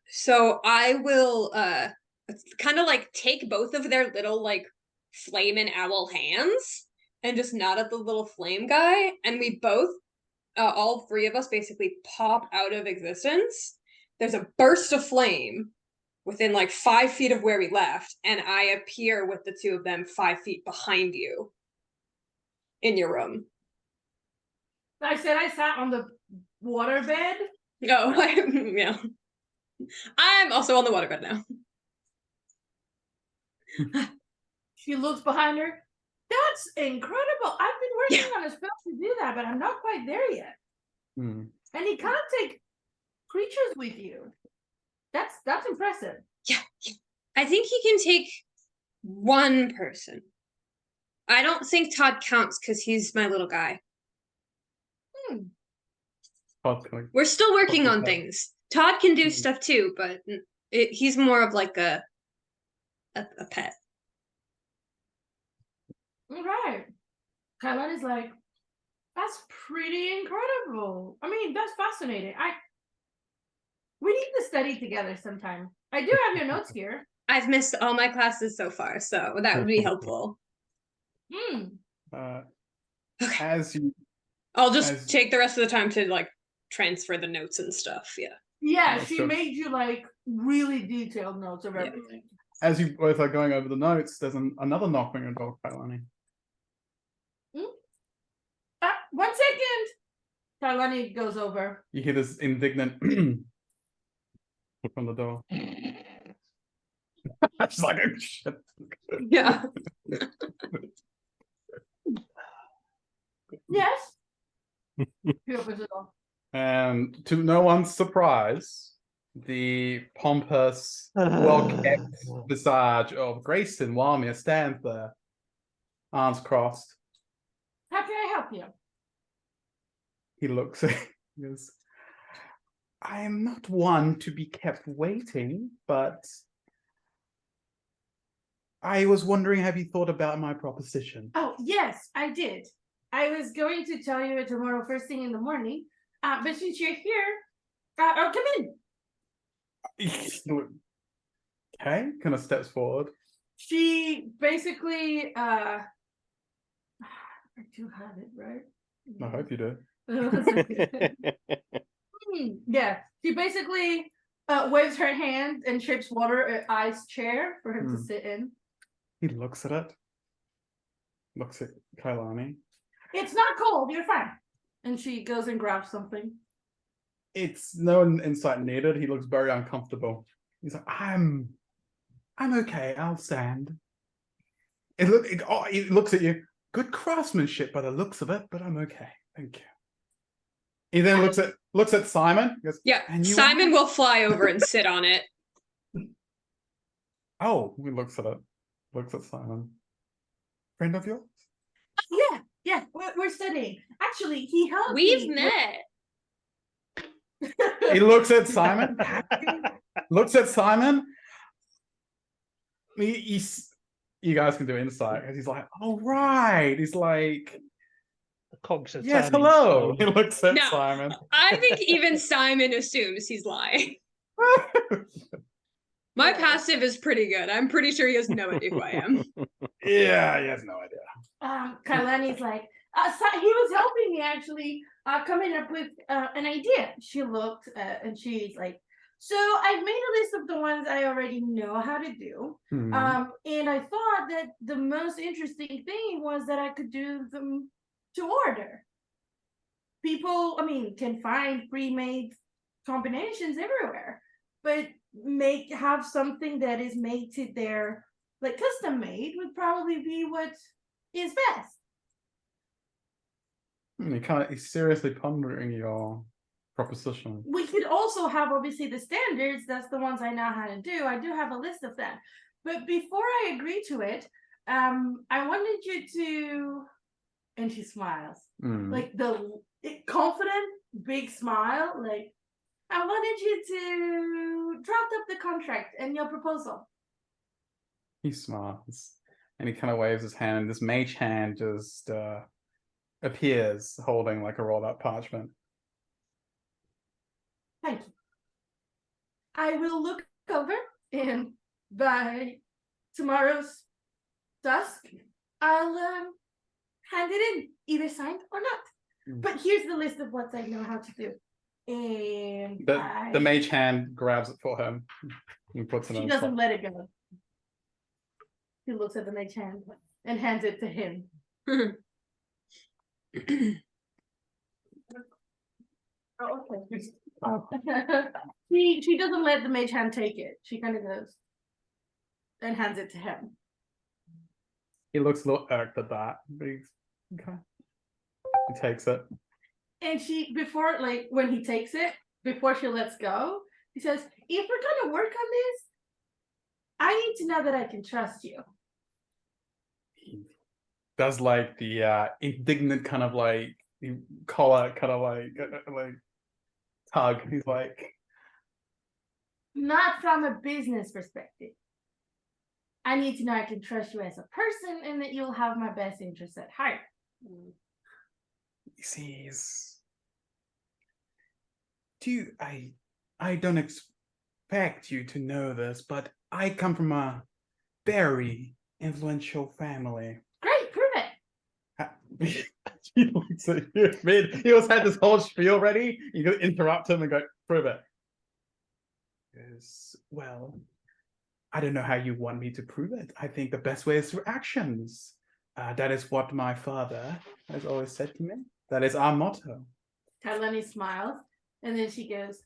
So I will kind of like take both of their little like flame and owl hands and just nod at the little flame guy, and we both all three of us basically pop out of existence. There's a burst of flame within like 5 feet of where we left, and I appear with the two of them 5 feet behind you in your room. I said I sat on the waterbed. Oh, yeah. I'm also on the waterbed now. She looks behind her. That's incredible. I've been working on a spell to do that, but I'm not quite there yet. And you can't take creatures with you. That's impressive. Yeah. I think he can take one person. I don't think Todd counts because he's my little guy. We're still working on things. Todd can do stuff too, but he's more of like a pet. All right. Kylan is like, that's pretty incredible. I mean, that's fascinating. We need to study together sometime. I do have your notes here. I've missed all my classes so far, so that would be helpful. As you, I'll just take the rest of the time to like transfer the notes and stuff. Yeah. Yeah, she made you like really detailed notes of everything. As you both are going over the notes, there's another knock on your door, Kailani. 1 second. Kailani goes over. You hear this indignant from the door. She's like, oh, shit. Yeah. Yes. He opens the door. And to no one's surprise, the pompous, well-kept visage of Grayson Walmir stands there, arms crossed. How can I help you? He looks at he goes, I am not one to be kept waiting, but I was wondering, have you thought about my proposition? Oh, yes, I did. I was going to tell you tomorrow first thing in the morning, but since you're here, come in. Okay, kind of steps forward. She basically, I do have it, right? I hope you do. Yeah, she basically waves her hand and shapes water at I's chair for him to sit in. He looks at it. Looks at Kailani. It's not cold, you're fine. And she goes and grabs something. It's no insight needed. He looks very uncomfortable. He's like, I'm okay. I'll stand. It looks at you. Good craftsmanship by the looks of it, but I'm okay. Thank you. He then looks at Simon. He goes, yeah. And you Simon will fly over and sit on it. Oh, he looks at it. Looks at Simon. Friend of yours? Yeah. We're studying. Actually, he helped. We've met. He looks at Simon. Looks at Simon. You guys can do insight. He's like, oh, right. He's like, the cogs are yes, turning hello. slowly. He looks at No. Simon. I think even Simon assumes he's lying. My passive is pretty good. I'm pretty sure he has no idea who I am. Yeah, he has no idea. Kailani's like, he was helping me actually coming up with an idea. She looked and she's like, so I've made a list of the ones I already know how to do. And I thought that the most interesting thing was that I could do them to order. People, can find pre-made combinations everywhere, but have something that is made to their like custom made would probably be what is best. He's seriously pondering your proposition. We could also have obviously the standards. That's the ones I know how to do. I do have a list of them. But before I agree to it, I wanted you to, and she smiles, like the confident big smile. Like, I wanted you to draft up the contract and your proposal. He smiles and he kind of waves his hand, and this mage hand just appears holding like a rolled up parchment. Thank you. I will look over, and by tomorrow's dusk, I'll hand it in, either signed or not. But here's the list of what I know how to do. And The mage hand grabs it for him and puts it she in. doesn't let it go. He looks at the mage hand and hands it to him. Oh, okay. Oh. She doesn't let the mage hand take it. She kind of goes and hands it to him. He looks a little irked at that. But okay. He takes it. And she, before, like, when he takes it, before she lets go, he says, if we're gonna work on this, I need to know that I can trust you. He does like the indignant kind of like collar, kind of like tug. He's like, Not from a business perspective. I need to know I can trust you as a person and that you'll have my best interests at heart. he sees. I don't expect you to know this, but I come from a very influential family. Great, prove it. He looks at you. He was had this whole spiel ready. You could interrupt him and go, prove it. Yes, well, I don't know how you want me to prove it. I think the best way is through actions. That is what my father has always said to me. That is our motto. Kailani smiles, and then she goes,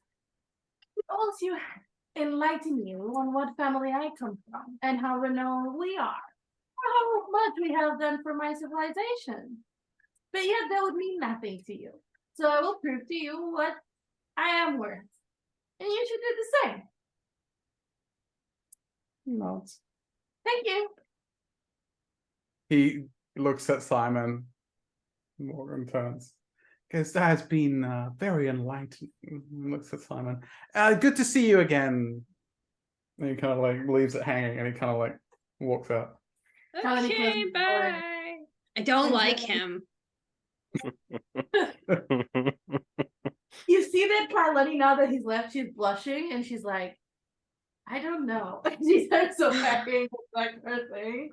also enlighten you on what family I come from and how renowned we are. How much we have done for my civilization. But yet that would mean nothing to you. So I will prove to you what I am worth. And you should do the same. Not. Thank you. He looks at Simon. Morgan turns. Because that has been very enlightening. Looks at Simon. Good to see you again. And he kind of like leaves it hanging, and he kind of like walks out. Kailani Okay, closes the door. bye. I don't like him. You see that Kailani, now that he's left, she's blushing and she's like, I don't know. She's so happy with like her thing.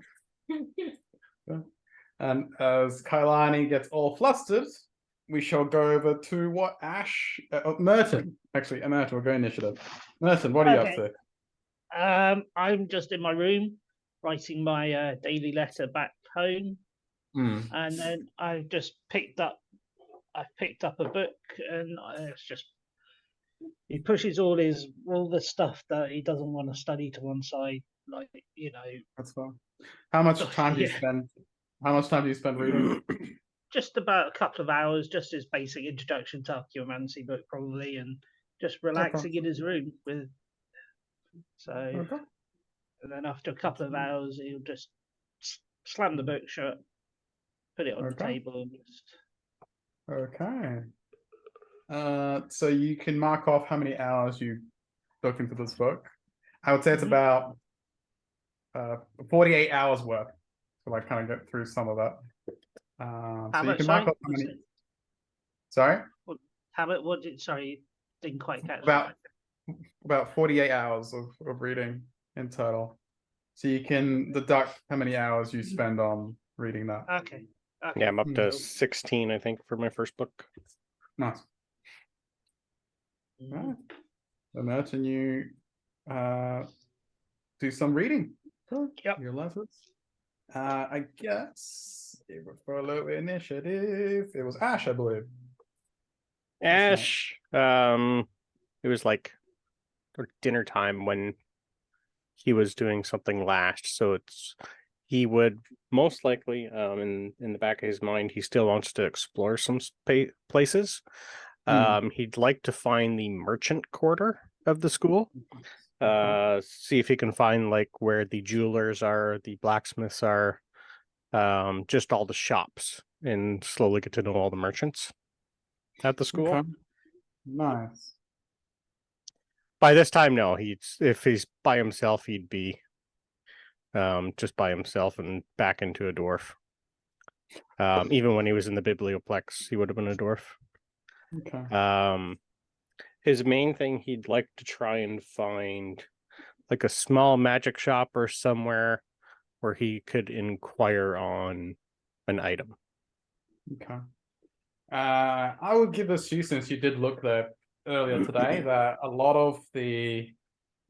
And as Kailani gets all flustered, we shall go over to what Ash, Merton. Actually, Merton, we'll go initiative. Merton, what are you up Okay. to? I'm just in my room writing my daily letter back home, and then I picked up a book, and it's just he pushes all the stuff that he doesn't want to study to one side, like That's fine. How much time do you Yeah. spend? How much time do you spend reading? just about a couple of hours, just his basic introduction to archaeomancy book probably, and just relaxing in his room with. So, Okay. and then after a couple of hours, he'll just slam the book shut, put it on the table, and just. Okay. So you can mark off how many hours you look into this book. I would say it's about 48 hours worth to like kind of get through some of that. So you can mark off how many. Sorry? How much? What did? Sorry, didn't quite catch about 48 hours of reading in total. So you can deduct how many hours you spend on reading that. Okay. Yeah, I'm up to 16, I think, for my first book. Nice. Right. Imagine you do some reading. Yep. Your letters. I guess it was for a low initiative. It was Ash, I believe. Ash, it was like dinner time when he was doing something last. So he would most likely, in the back of his mind, he still wants to explore some places. He'd like to find the merchant quarter of the school. See if he can find like where the jewelers are, the blacksmiths are, just all the shops, and slowly get to know all the merchants at the school. Okay. Nice. By this time, no, if he's by himself, he'd be just by himself and back into a dwarf. Even when he was in the biblioplex, he would have been a dwarf. Okay. His main thing, he'd like to try and find like a small magic shop or somewhere where he could inquire on an item. Okay. I would give this to you, since you did look there earlier today, that a lot of the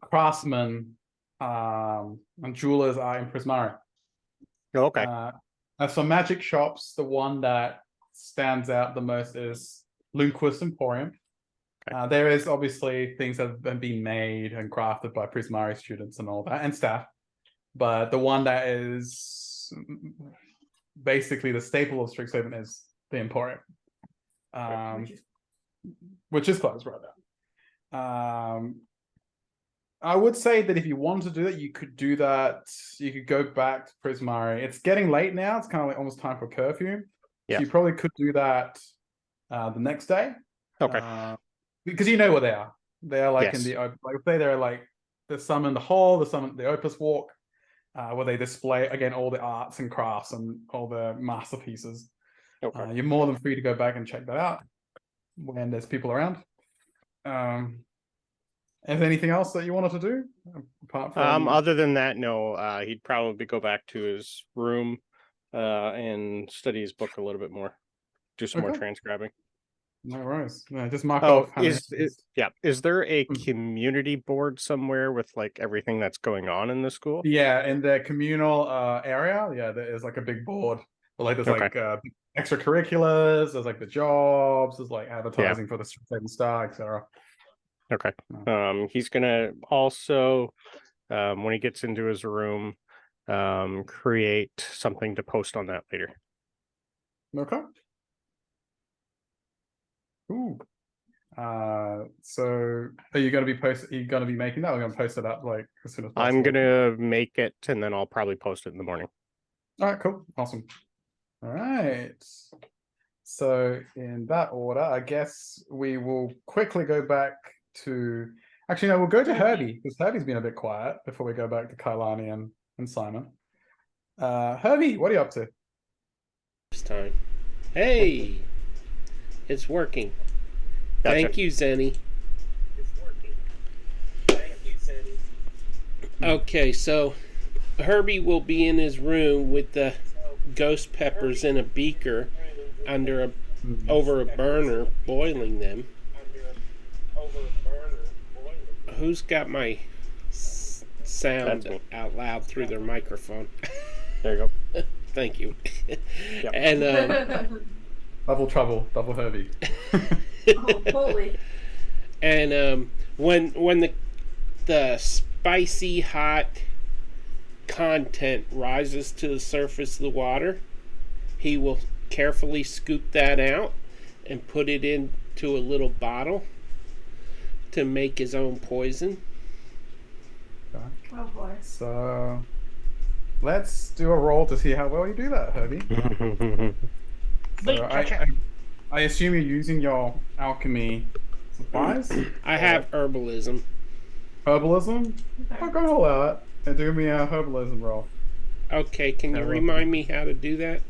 craftsmen and jewelers are in Prismari. Okay. As for magic shops, the one that stands out the most is Lundquist Emporium. Okay. There is obviously things that have been made and crafted by Prismari students and all that, and staff. But the one that is basically the staple of Strixhaven is the Emporium. Which is closed right now. I would say that if you want to do that, you could do that. You could go back to Prismari. It's getting late now. It's kind of like almost time for curfew. Yeah. So you probably could do that the next day. Okay. Because you know where they are. They are like Yes. in the like say they're like there's some in the hall, there's some in the Opus Walk, where they display again all the arts and crafts and all the masterpieces. Okay. You're more than free to go back and check that out when there's people around. Is there anything else that you wanted to do apart from? Other than that, no. He'd probably go back to his room, and study his book a little bit more. Do some more Okay. transcribing. No worries. Yeah, just mark Oh, off. How many is there a Mm. community board somewhere with like everything that's going on in the school? Yeah, in the communal area, yeah, there is like a big board. But like there's Okay. like extracurriculars, there's like the jobs, there's like advertising for the Strixhaven Star, etc. Okay. He's gonna also, when he gets into his room, create something to post on that later. Okay. Ooh. So are you gonna be making that? Or are you gonna post it up like as soon as possible? I'm gonna make it, and then I'll probably post it in the morning. All right, cool, awesome. All right. So in that order, I guess we will quickly go back to. Actually, no, we'll go to Herbie because Herbie's been a bit quiet before we go back to Kailani and Simon. Herbie, what are you up to? This time. Hey, it's working. Gotcha. Thank you, Zenny. Okay, so Herbie will be in his room with the ghost peppers in a beaker over a burner, boiling them. Who's got my sound That's me. out loud through their microphone? There you go. Thank you. Yep. And Double trouble, double Herbie. Holy. and when the spicy hot content rises to the surface of the water, he will carefully scoop that out and put it into a little bottle to make his own poison. Oh boy. So let's do a roll to see how well you do that, Herbie. So I assume you're using your alchemy supplies. I have herbalism. Herbalism? I'll go all out and do me a herbalism roll. Okay, can you remind me how to do that?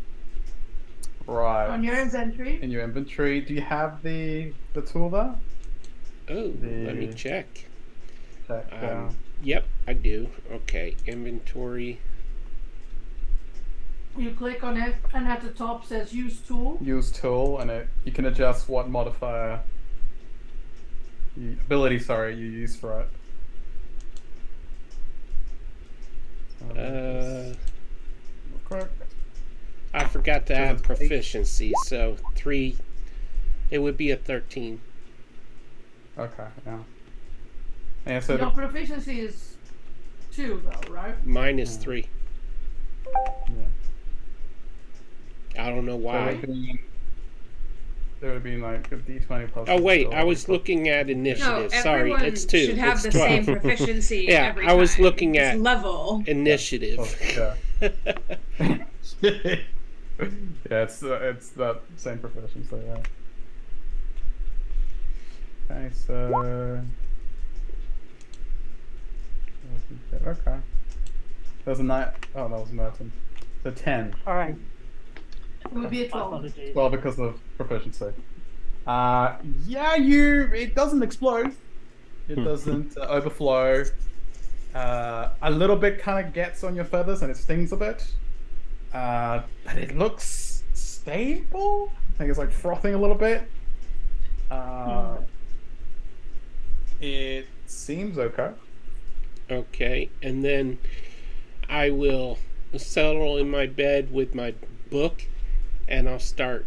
Right. On your inventory. In your inventory, do you have the tool there? Oh, let me check. Check. Yep, I do. Okay, inventory. You click on it, and at the top says use tool. Use tool, and you can adjust what modifier, ability, sorry, you use for it. Quick. I forgot to So add it's 8. proficiency, so 3. It would be a 13. Okay, yeah. And so Your proficiency is 2 though, right? Mine is Yeah. 3. Yeah. I don't know why. There would be like a D20 plus. Oh wait, I ability was plus- looking at No, initiative. Sorry, everyone it's 2. should have It's the 12. same proficiency. Yeah, every I was time. looking It's at- level. Initiative. Yeah. Yeah, it's that same profession, so yeah. Okay, so okay. There's a 9. Oh, that was Merton. So 10. All right. It would be a 12. Apologies. Well, because of proficiency. Yeah, it doesn't explode. It doesn't overflow. A little bit kind of gets on your feathers and it stings a bit. But it looks stable. I think it's like frothing a little bit. It seems okay. Okay, and then I will settle in my bed with my book, and I'll start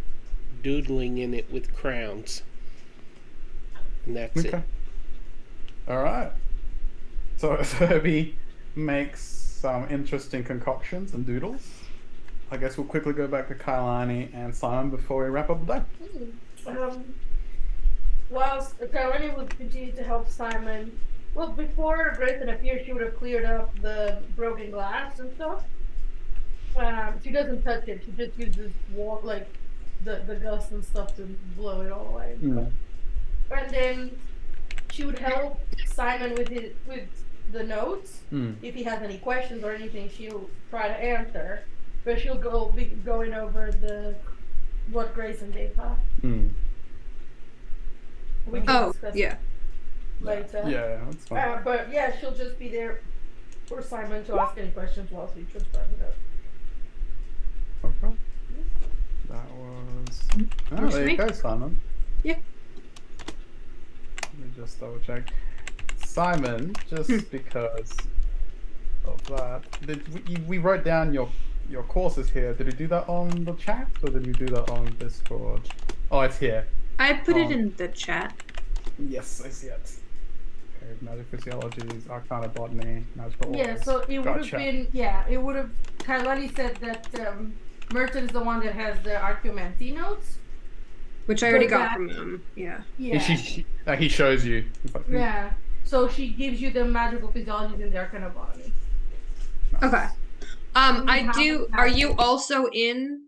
doodling in it with crowns. And that's Okay. it. All right. So Herbie makes some interesting concoctions and doodles. I guess we'll quickly go back to Kailani and Simon before we wrap up the day. Whilst Kailani would continue to help Simon, well, before Grayson appeared, she would have cleared up the broken glass and stuff. She doesn't touch it. She just uses the gust and stuff to blow it all away. Mm. And then she would help Simon with the notes. Mm. If he has any questions or anything, she'll try to answer. But she'll be going over what Grayson gave her. Mm. We can Oh, discuss it yeah. later. Yeah, that's fine. But yeah, she'll just be there for Simon to ask any questions while she transcribes it up. Okay. That was. Oh, Works there for you me. go, Simon. Yeah. Let me just double check. Simon, just because of that, we wrote down your courses here. Did you do that on the chat or did you do that on Discord? Oh, it's here. I put it in the chat. Yes, I see it. Okay, magic physiologies, arcana botany, magical Yeah, orders. so it would have Gotcha. been, it would have, Kailani said that Merton is the one that has the Archaeomancy notes. Which I already So got that- from him. Yeah. Yeah. He shows you. He's like, Yeah. So she gives you the magical physiologies and the arcana botany. nice. Okay. We I haven't do. had Are you it. also in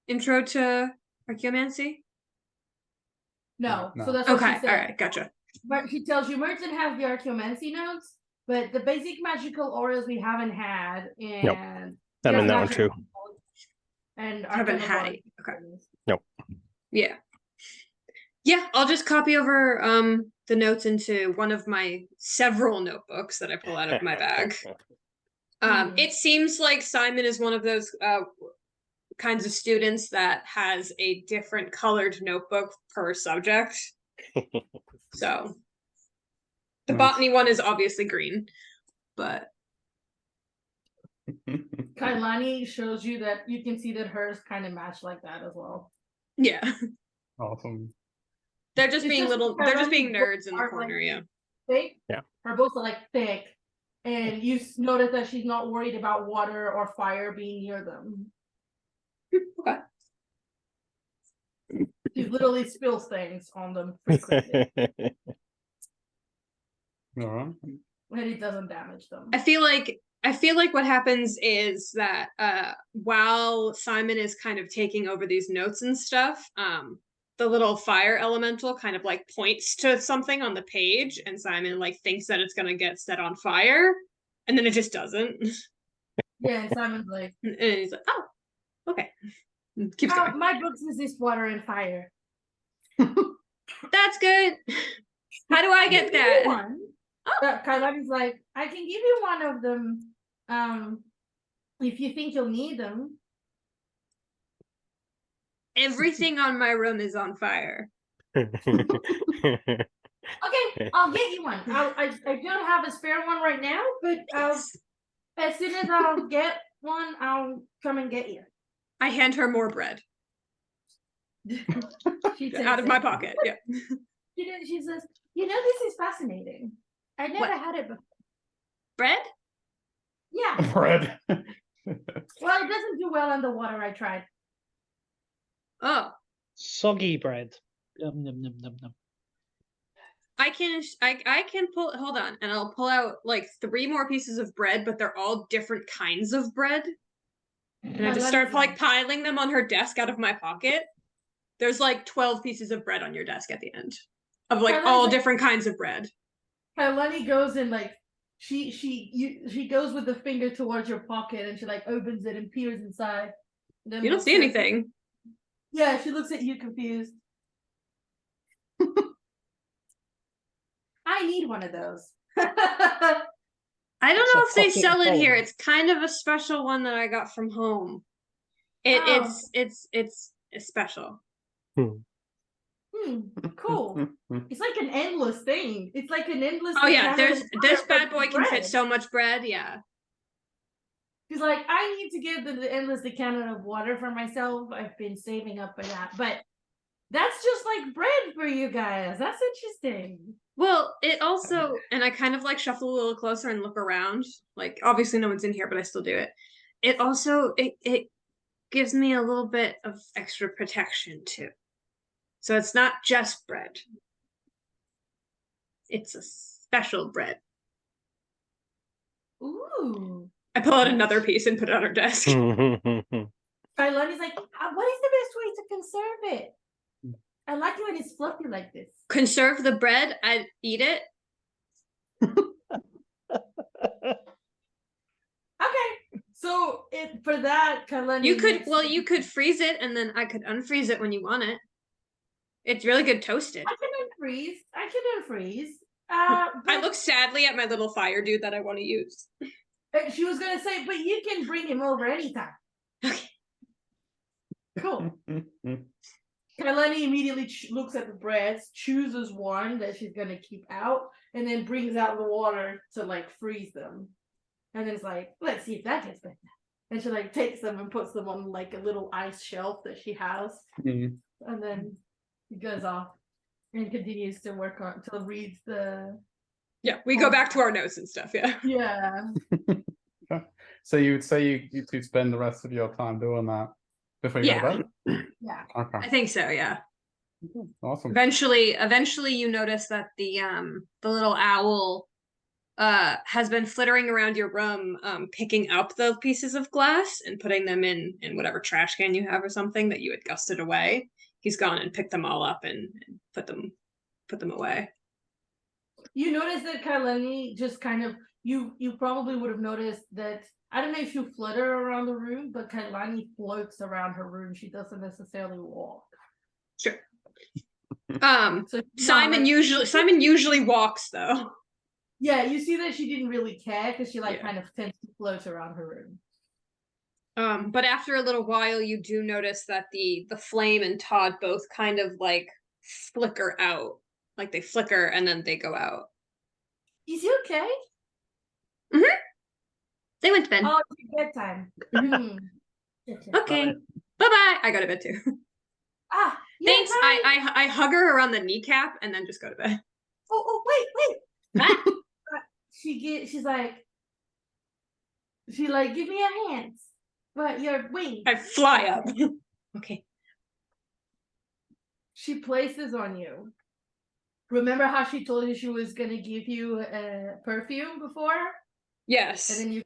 Intro to Archaeomancy? No. No. So that's what Okay. she said. All right. Gotcha. But she tells you Merton has the Archaeomancy notes, but the basic magical auras we haven't had, and I'm in just that one magical too. And Haven't arcana had botany. it. Okay. Yeah. Yeah, I'll just copy over the notes into one of my several notebooks that I pull out of my bag. It seems like Simon is one of those kinds of students that has a different colored notebook per subject. So the Nice. botany one is obviously green, but Kailani shows you that you can see that hers kind of match like that as well. yeah, Awesome. they're just It's being just little. They're just Kailani's being books nerds in the aren't, corner. like, Yeah. Thick. Yeah. Her books are like thick, and you notice that she's not worried about water or fire being near them. Okay. She literally spills things on them frequently, All right. and it doesn't damage them. I feel like what happens is that while Simon is kind of taking over these notes and stuff, the little fire elemental kind of like points to something on the page, and Simon like thinks that it's gonna get set on fire, and then it just doesn't. Yeah, and Simon's like, And he's like, "Oh, okay." And keeps going. my books resist water and fire. That's good. How do I get Give you that? one. Kailani's like, I can give you one of them, if you think you'll need them. Everything on my room is on fire. Okay, I'll get you one. I don't have a spare one right now, but as soon as I'll get one, I'll come and get you. I hand her more bread She out of takes my it. pocket. Yeah. She says, this is fascinating. I never What? had it before. Bread? Yeah. bread. Well, it doesn't do well underwater. I tried. Oh, Soggy bread. Yum, yum, yum, yum, yum. I can pull. Hold on, and I'll pull out like 3 more pieces of bread, but they're all different kinds of bread. And I just start like piling them on her desk out of my pocket. There's like 12 pieces of bread on your desk at the end of like all different kinds of bread. Lenny goes in like she goes with the finger towards your pocket and she like opens it and peers inside. Then You don't see anything. Yeah, she looks at you confused. I need one of those. I don't It's know a if they pocket sell it here. hole. It's kind of a special one that I got from home. It's special. Cool. It's like an endless thing. It's like an endless. Oh yeah, decanter of this water bad for boy can fit bread. so much bread. Yeah. He's like, I need to get the endless decanter of water for myself. I've been saving up for that, but that's just like bread for you guys. That's interesting. Well, it also, and I kind of like shuffle a little closer and look around. Like, obviously, no one's in here, but I still do it. It also it gives me a little bit of extra protection too. So it's not just bread. It's a special bread. Ooh. I pull out another piece and put it on her desk. Kailani's like, what is the best way to conserve it? I like it when it's fluffy like this. Conserve the bread. I'd eat it. Okay. So for that, Kailani. You could freeze it and then I could unfreeze it when you want it. It's really good toasted. I can unfreeze. I look sadly at my little fire dude that I want to use. She was gonna say, but you can bring him over anytime. Okay. Cool. Kailani immediately looks at the breads, chooses one that she's gonna keep out, and then brings out the water to like freeze them. And then it's like, let's see if that gets better. And she like takes them and puts them on like a little ice shelf that she has. Mm. And then he goes off and continues to work on to read the. Yeah, we go back to our notes and stuff. Yeah. Yeah. So you would say you two spend the rest of your time doing that before you go to bed? Yeah. Okay. I think so. Yeah. Awesome. Eventually, you notice that the little owl has been flittering around your room, picking up the pieces of glass and putting them in whatever trash can you have or something that you had gusted away. He's gone and picked them all up and put them away. You notice that Kailani just kind of you probably would have noticed that. I don't know if you flutter around the room, but Kailani floats around her room. She doesn't necessarily walk. Sure. So Simon usually walks though. Yeah, you see that she didn't really care because she kind of tends to float around her room. But after a little while, you do notice that the flame and Todd both kind of like flicker out. Like they flicker and then they go out. Is he okay? Mm-hmm. They went to bed. Oh, it's bedtime. Okay. Bye-bye. I go to bed too. Yeah, thanks. I hug her around the kneecap and then just go to bed. Oh, wait. She's like, give me your hands. But your wings. I fly up. Okay. She places on you. Remember how she told you she was gonna give you a perfume before? Yes. And then you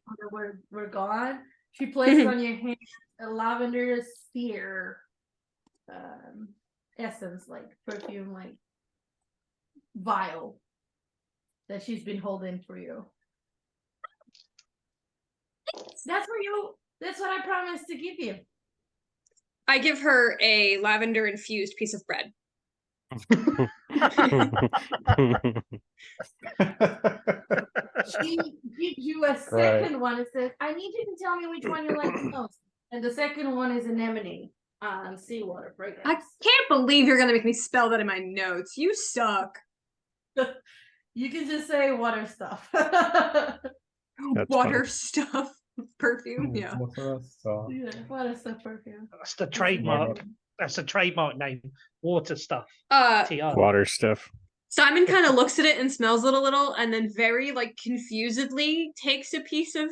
were gone. She places on your hand a lavender sphere essence, like perfume, like vial that she's been holding for you. That's what I promised to give you. I give her a lavender infused piece of bread. She gives you a second one. It says, I need you to tell me which one you like the most. And the second one is anemone seawater fragrance. I can't believe you're gonna make me spell that in my notes. You suck. You can just say water stuff. Water stuff. Perfume, yeah. Water stuff. Yeah, water stuff perfume. That's the trademark. That's a trademark name. Water stuff. Uh, TR. Water stuff. Simon kind of looks at it and smells it a little, and then very like confusedly takes a piece of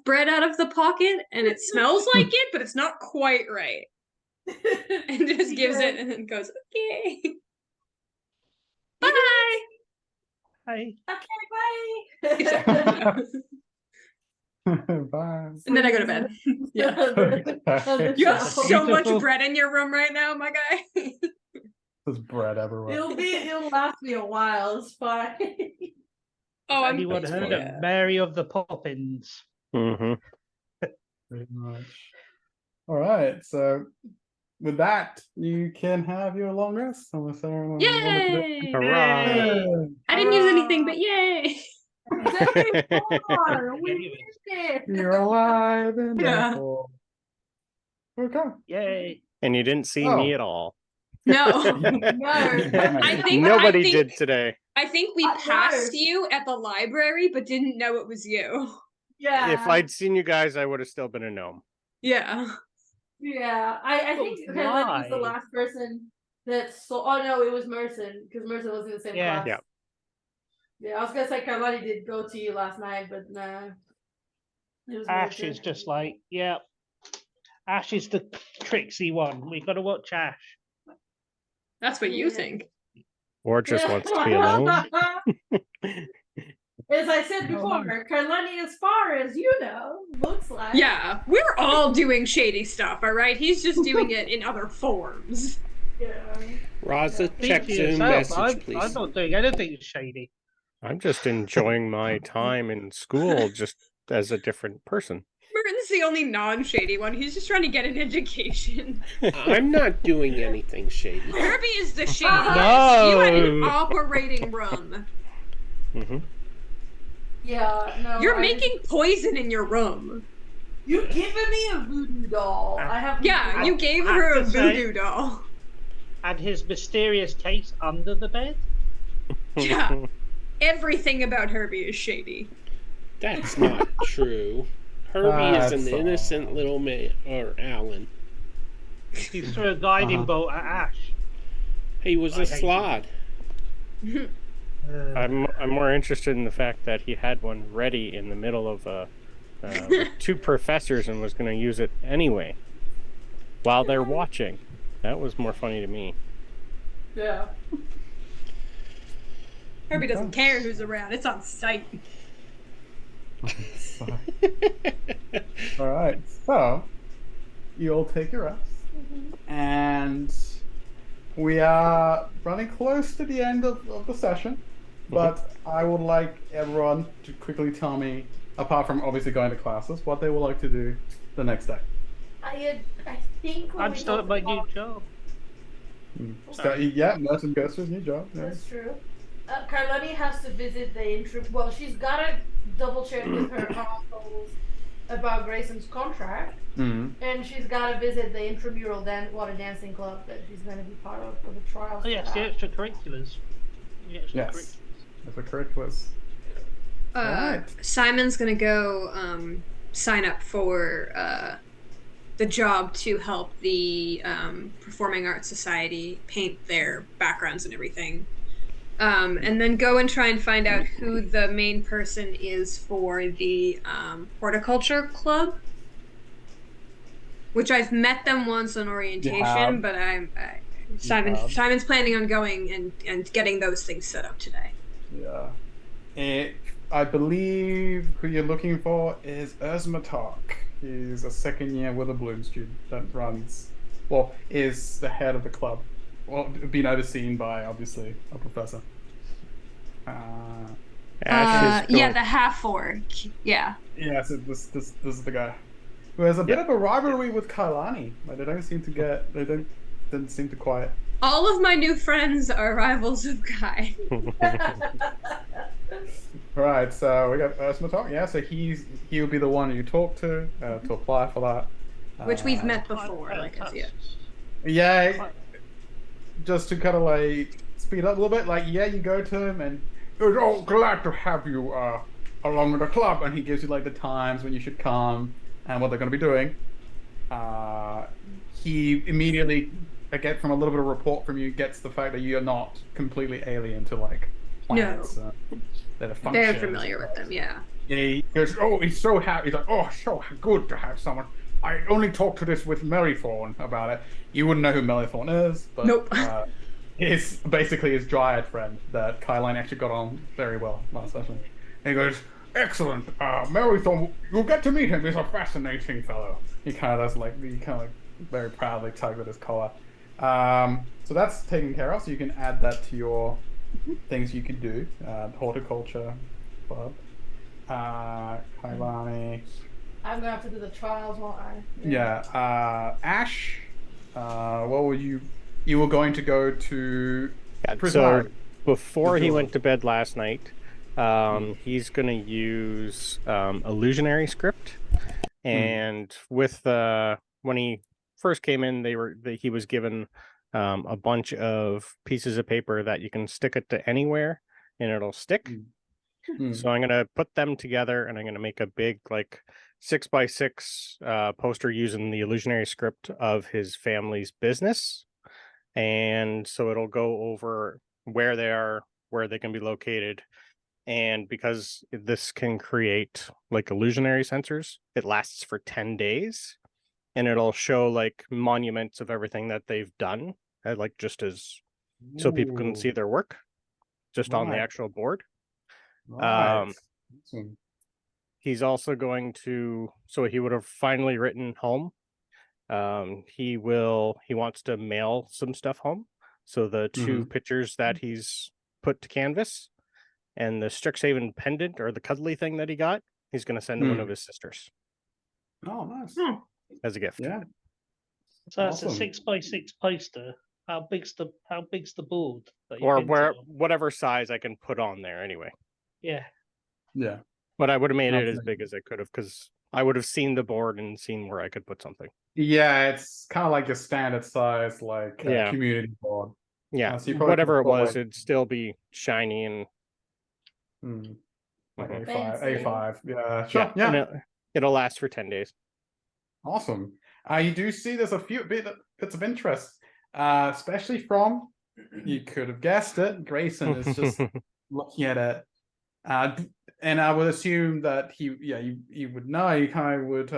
bread out of the pocket, and it smells like it, but it's not quite right. And just gives it and then goes, okay. Bye. Hey. Okay, bye. Bye. And then I go to bed. Yeah. Okay. You have so much Beautiful. bread in your room right now, my guy. There's bread everywhere. It'll last me a while. It's fine. Oh, I'm Anyone grateful, heard yeah. of Mary of the Poppins? Mm-hmm. Pretty much. All right. So with that, you can have your long rest. Unless anyone wanted to do- Yay! Hurrah! Yay! I didn't use anything, but yay! We did it. You're alive and Yeah. therefore. Okay. Yay. And you didn't see Oh. me at all. No. I think- Nobody I think- did today. I think we I passed know. you at the library, but didn't know it was you. Yeah. If I'd seen you guys, I would have still been a gnome. Yeah. Yeah, I think But Helen was the why? last person that saw. Oh no, it was Merson because Merson was in the same Yeah. class. Yeah. Yeah, I was gonna say Carlotti did go to you last night, but nah. It was Ash Merson. is just like, yeah. Ash is the tricksy one. We gotta watch Ash. That's what you Yeah. think. Or just wants to be alone. As I said before, Carlani, as far as you know, looks like. Yeah, we're all doing shady stuff, all right? He's just doing it in other forms. Yeah. Raza, Speak check for Zoom yourself. message, I'm please. not doing anything shady. I'm just enjoying my time in school just as a different person. Merton's the only non-shady one. He's just trying to get an education. I'm not doing anything shady. Kirby is the shadiest. You had an No. operating room. Mm-hmm. Yeah, no. You're making poison in your room. You giving me a voodoo doll. I have. Yeah, you gave I her a have to say- voodoo doll. And his mysterious case under the bed. Yeah. Everything about Herbie is shady. That's not true. Herbie is an That's innocent all. little man, or Alan. He threw a guiding Uh-huh. bolt at Ash. He was I a hate slod. I'm more interested in the fact that he had one ready in the middle of with two professors and was going to use it anyway while they're watching. That was more funny to me. Yeah. Herbie doesn't care who's around. It's on sight. All right. So you all take your rest, and we are running close to the end of the session. But I would like everyone to quickly tell me, apart from obviously going to classes, what they would like to do the next day. I think. when I'm we still at my talked new about- job. So, yeah, Merton goes to his new job. Yeah. That's true. Carlani has to visit the intro. Well, she's gotta double check with her consoles about Grayson's contract, Mhm. and she's gotta visit the intramural water dancing club that she's gonna be part of for the trials. Oh yes, for the that. extracurriculars. The Yes. extracurriculars. That's a correct was. Alright. Simon's gonna go sign up for the job to help the Performing Arts Society paint their backgrounds and everything. And then go and try and find out who the main person is for the horticulture club. Which I've met them once on orientation, have. but have. Simon's planning on going and getting those things set up today. Yeah. I believe who you're looking for is Erzmatark. He's a second year Witherbloom student that is the head of the club. Well, being overseen by, obviously, a professor. Ash is Yeah, going- the half-orc. Yeah. Yeah, so this is the guy. Who has a bit of a rivalry with Kailani. Like, didn't seem to quite. All of my new friends are rivals of Kai. Right, so we got Erzmatark. Yeah, so he'll be the one you talk to apply for that. Which we've Uh, met before, like I said. Yeah, just to kind of like speed up a little bit, like, yeah, you go to him and he's all glad to have you along with the club, and he gives you like the times when you should come and what they're going to be doing. He immediately I get from a little bit of report from you, gets the fact that you're not completely alien to like planets that are Very functions. familiar with them, yeah. Yeah, he goes, oh, he's so happy. He's like, oh, so good to have someone. I only talked to this with Merrythorn about it. You wouldn't know who Merrythorn is, but Nope. he's basically his dryad friend that Kyline actually got on very well last session. And he goes, excellent. Merrythorn, you'll get to meet him. He's a fascinating fellow. He kind of does very proudly tugs at his collar. So that's taken care of. So you can add that to your things you can do. Horticulture club. Kailani. I'm gonna have to do the trials, won't I? Yeah. Ash. What were you? You were going to go to. So before he went to bed last night, he's going to use illusionary script, and with when he first came in, he was given a bunch of pieces of paper that you can stick it to anywhere and it'll stick. So I'm going to put them together and I'm going to make a big 6x6 poster using the illusionary script of his family's business. And so it'll go over where they are, where they can be located. And because this can create illusionary sensors, it lasts for 10 days. And it'll show monuments of everything that they've done, just as so people can see their work just on the actual board. Right. He's also going to, so he would have finally written home. He wants to mail some stuff home. So the two pictures that he's put to canvas and the Strixhaven pendant or the cuddly thing that he got, he's going to send to one of his sisters. Oh, nice. As a gift. Yeah. So that's a 6x6 poster. How big's the board? Or whatever size I can put on there anyway. Yeah. Yeah. But I would have made it as big as I could have because I would have seen the board and seen where I could put something. Yeah, it's kind of like a standard size, community board. Yeah, so whatever it was, it'd still be shiny and A5. Yeah, sure. Yeah. And it'll last for 10 days. Awesome. You do see there's a few bits of interest, especially from, you could have guessed it, Grayson is just looking at it. And I would assume that he would know, he kind of would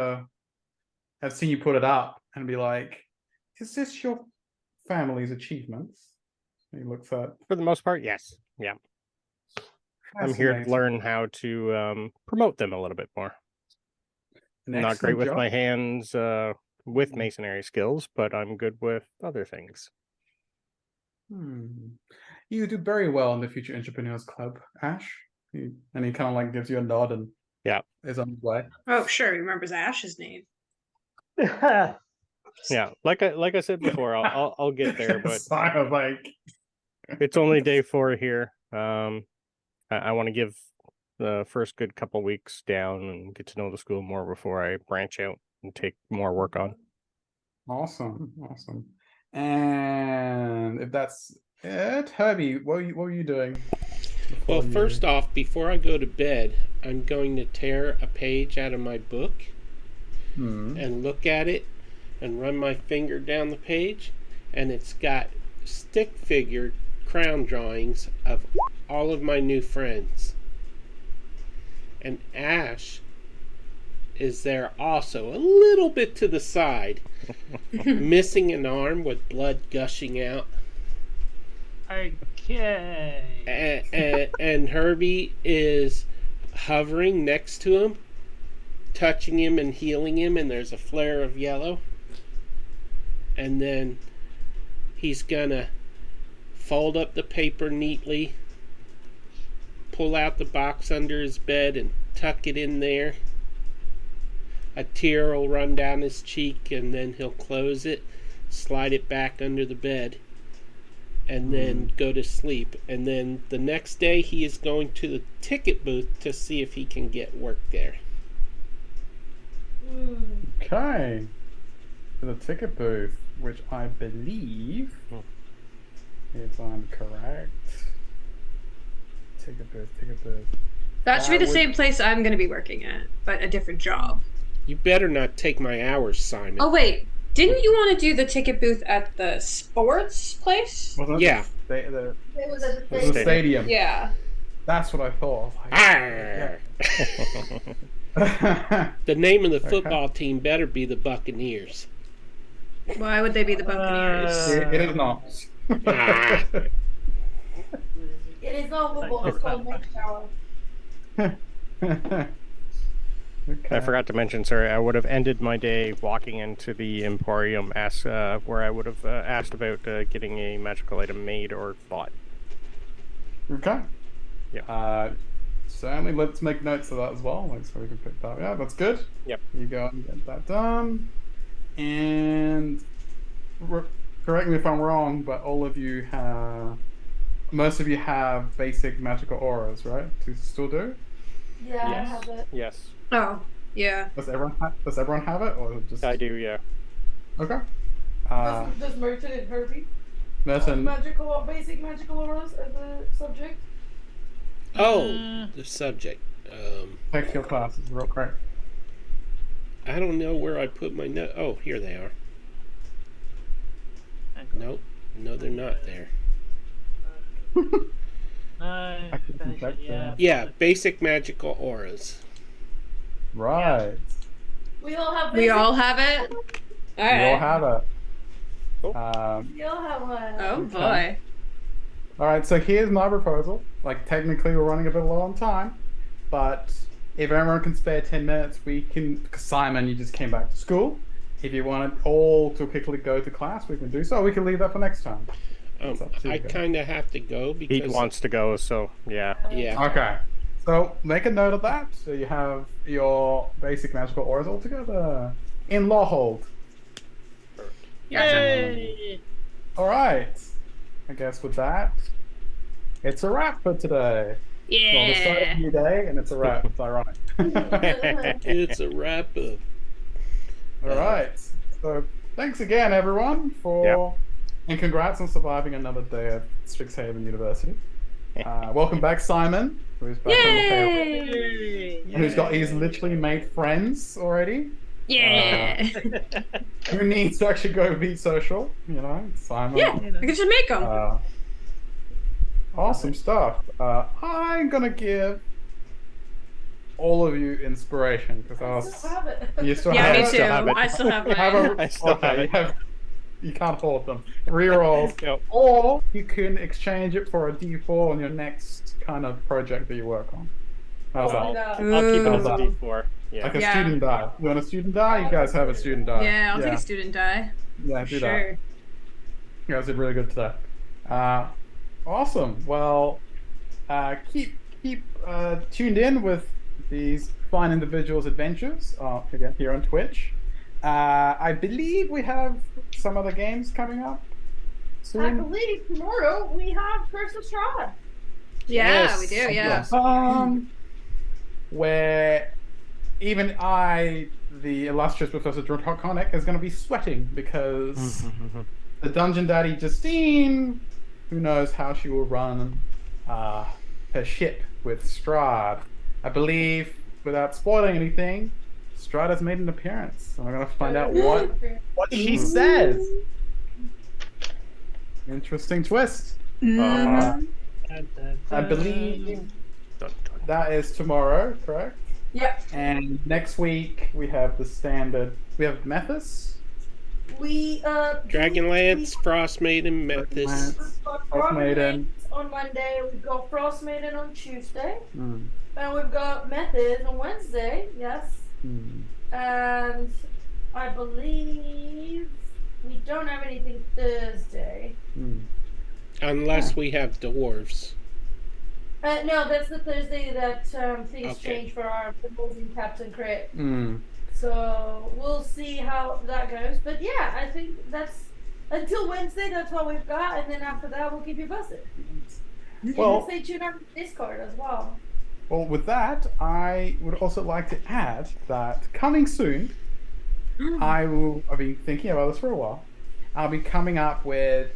have seen you put it up and be like, is this your family's achievements? He looks at. For the most part, yes. Yeah. I'm here to learn how to promote them a little bit more. I'm not great with my hands with masonry skills, but I'm good with other things. You do very well in the Future Entrepreneurs Club, Ash. And he kind of gives you a nod and is on his way. Oh, sure. He remembers Ash's name. Yeah, like I said before, I'll get there, but it's only day 4 here. I want to give the first good couple weeks down and get to know the school more before I branch out and take more work on. Awesome. And if that's it, Herbie, what were you doing? Well, first off, before I go to bed, I'm going to tear a page out of my book and look at it and run my finger down the page, and it's got stick figure crown drawings of all of my new friends. And Ash is there also, a little bit to the side, missing an arm with blood gushing out. Okay. And Herbie is hovering next to him, touching him and healing him, and there's a flare of yellow. And then he's gonna fold up the paper neatly, pull out the box under his bed and tuck it in there. A tear will run down his cheek, and then he'll close it, slide it back under the bed, and then go to sleep. And then the next day he is going to the ticket booth to see if he can get work there. Okay. To the ticket booth, which I believe, if I'm correct. Ticket booth. That should be the same place I'm going to be working at, but a different job. You better not take my hours, Simon. Oh, wait. Didn't you want to do the ticket booth at the sports place? Wasn't it Yeah. the It was at the the stadium. stadium? Yeah. That's what I thought. I was Arr! like, The name of the Okay. football team better be the Buccaneers. Why would they be the Buccaneers? It is not. Ah. It is not football. It's called Mike Shower. Okay. I forgot to mention, sorry, I would have ended my day walking into the Emporium, where I would have asked about getting a magical item made or bought. Okay. Yeah. Certainly, let's make notes of that as well, like so we can pick that up. Yeah, that's good. Yep. You go and get that done. And correct me if I'm wrong, but most of you have basic magical auras, right? To still do? Yeah, I Yes. have it. Yes, Oh, yeah. Does everyone have it, or just? I do. Yeah. Okay. Does Merton and Herbie Merton, basic magical auras as a subject? Oh, the subject. take your classes real quick. I don't know where I put my note. Oh, here they are. Nope. No, they're not there. No. I can check that. Yeah, basic magical auras. Right. We all have. We all have it? You all Alright. have it. Cool. We all have one. Oh Okay. boy. All right, so here's my proposal. Like, technically, we're running a bit low on time, but if everyone can spare 10 minutes, we can. Because Simon, you just came back to school. If you want it all to quickly go to class, we can do so. We can leave that for next time. It's up to you I guys. kind of have to go He because wants to go, so yeah. yeah. Okay, so make a note of that. So you have your basic magical auras all together in law hold. Yay! All right. I guess with that, it's a wrap for today. Well, the start of Yeah. a new day, and it's a wrap. It's ironic. It's a wrap up. All right. So thanks again, everyone, for and congrats on surviving another day at Strixhaven University. Welcome back, Simon, who's back on the table. Yay! He's literally made friends already. Yeah. Who needs to actually go be social? You know, Simon. Yeah. We can just make them. Awesome stuff. I'm gonna give all of you inspiration because I I was. still have it. You still Yeah, have me it? too. still have it. I still have You have mine. a, I still have okay, it. you can't hold them. Rerolls. Yep. Or you can exchange it for a D4 on your next kind of project that you work on. How's Oh, that? no. I'll keep it as a Ooh. D4. Yeah. Like a Yeah. student die. You want a student die? You guys have a student die. Yeah, I'll take a student die. Yeah, do that. Sure. You guys did really good today. Awesome. Well, keep tuned in with these fine individuals' adventures again here on Twitch. I believe we have some other games coming up soon. I believe tomorrow we have Curse of Strahd. Yeah, Yes. we do. Yeah. Where even I, the illustrious Professor Draconic, is going to be sweating because the Dungeon Daddy Justine, who knows how she will run her ship with Strahd. I believe, without spoiling anything, Strahd has made an appearance. And we're going to find out what she says. Interesting twist. Mhm. I believe that is tomorrow, correct? Yep. And next week we have the standard. We have Methus. We Dragonlance, Frost Maiden, Methus. We've got Frost Maiden. on Monday. We've got Frost Maiden on Tuesday, Hmm. and we've got Methods on Wednesday. Yes, Hmm. and I believe we don't have anything Thursday. Hmm. Unless we have dwarves. No, that's the Thursday that things Okay. change for our proposing Captain Crit. Hmm. So we'll see how that goes. But yeah, I think that's until Wednesday. That's what we've got, and then after that, we'll keep you posted. Well- And stay tuned on Discord as well. Well, with that, I would also like to add that coming soon, I've been thinking about this for a while. I'll be coming up with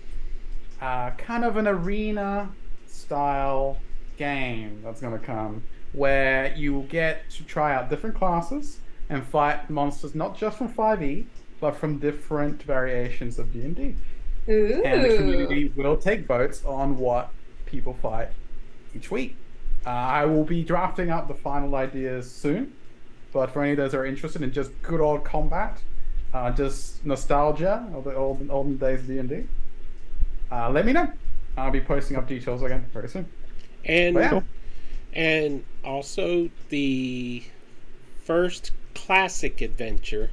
kind of an arena style game that's going to come where you will get to try out different classes and fight monsters not just from 5e, but from different variations of D&D. Ooh. And the community will take votes on what people fight each week. I will be drafting up the final ideas soon, but for any of those that are interested in just good old combat, just nostalgia of the olden days of D&D, let me know. I'll be posting up details again very soon. And But yeah. and also the first classic adventure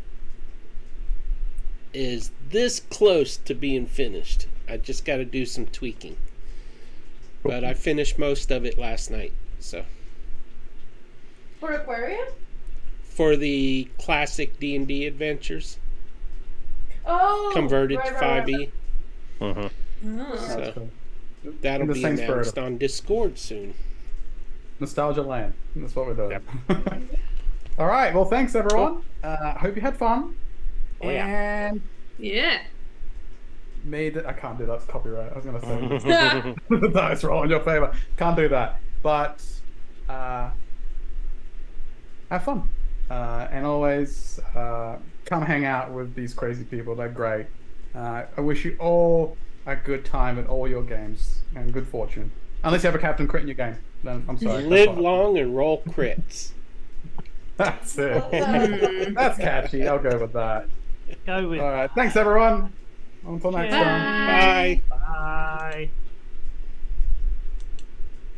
is this close to being finished. I just got to do some tweaking. But I finished most of it last night. So For Aquarium? for the classic D&D adventures, Oh, converted right, to right, 5e. Uh-huh. Oh. So That's cool. that'll In the be same spirit announced of on Discord soon. Nostalgia land. That's what we're doing. All right. Well, thanks everyone. Hope you had fun. Oh, yeah. And Yeah. I can't do that. It's copyright. I was gonna say the dice roll in your favor. Can't do that. But have fun. And always come hang out with these crazy people. They're great. I wish you all a good time at all your games and good fortune. Unless you have a Captain Crit in your game. Then I'm sorry. Live That's fine. long and roll crits. That's it. Mm. That's catchy. I'll go with that. Go with All right. Thanks everyone. Until next Cheers. time. Bye.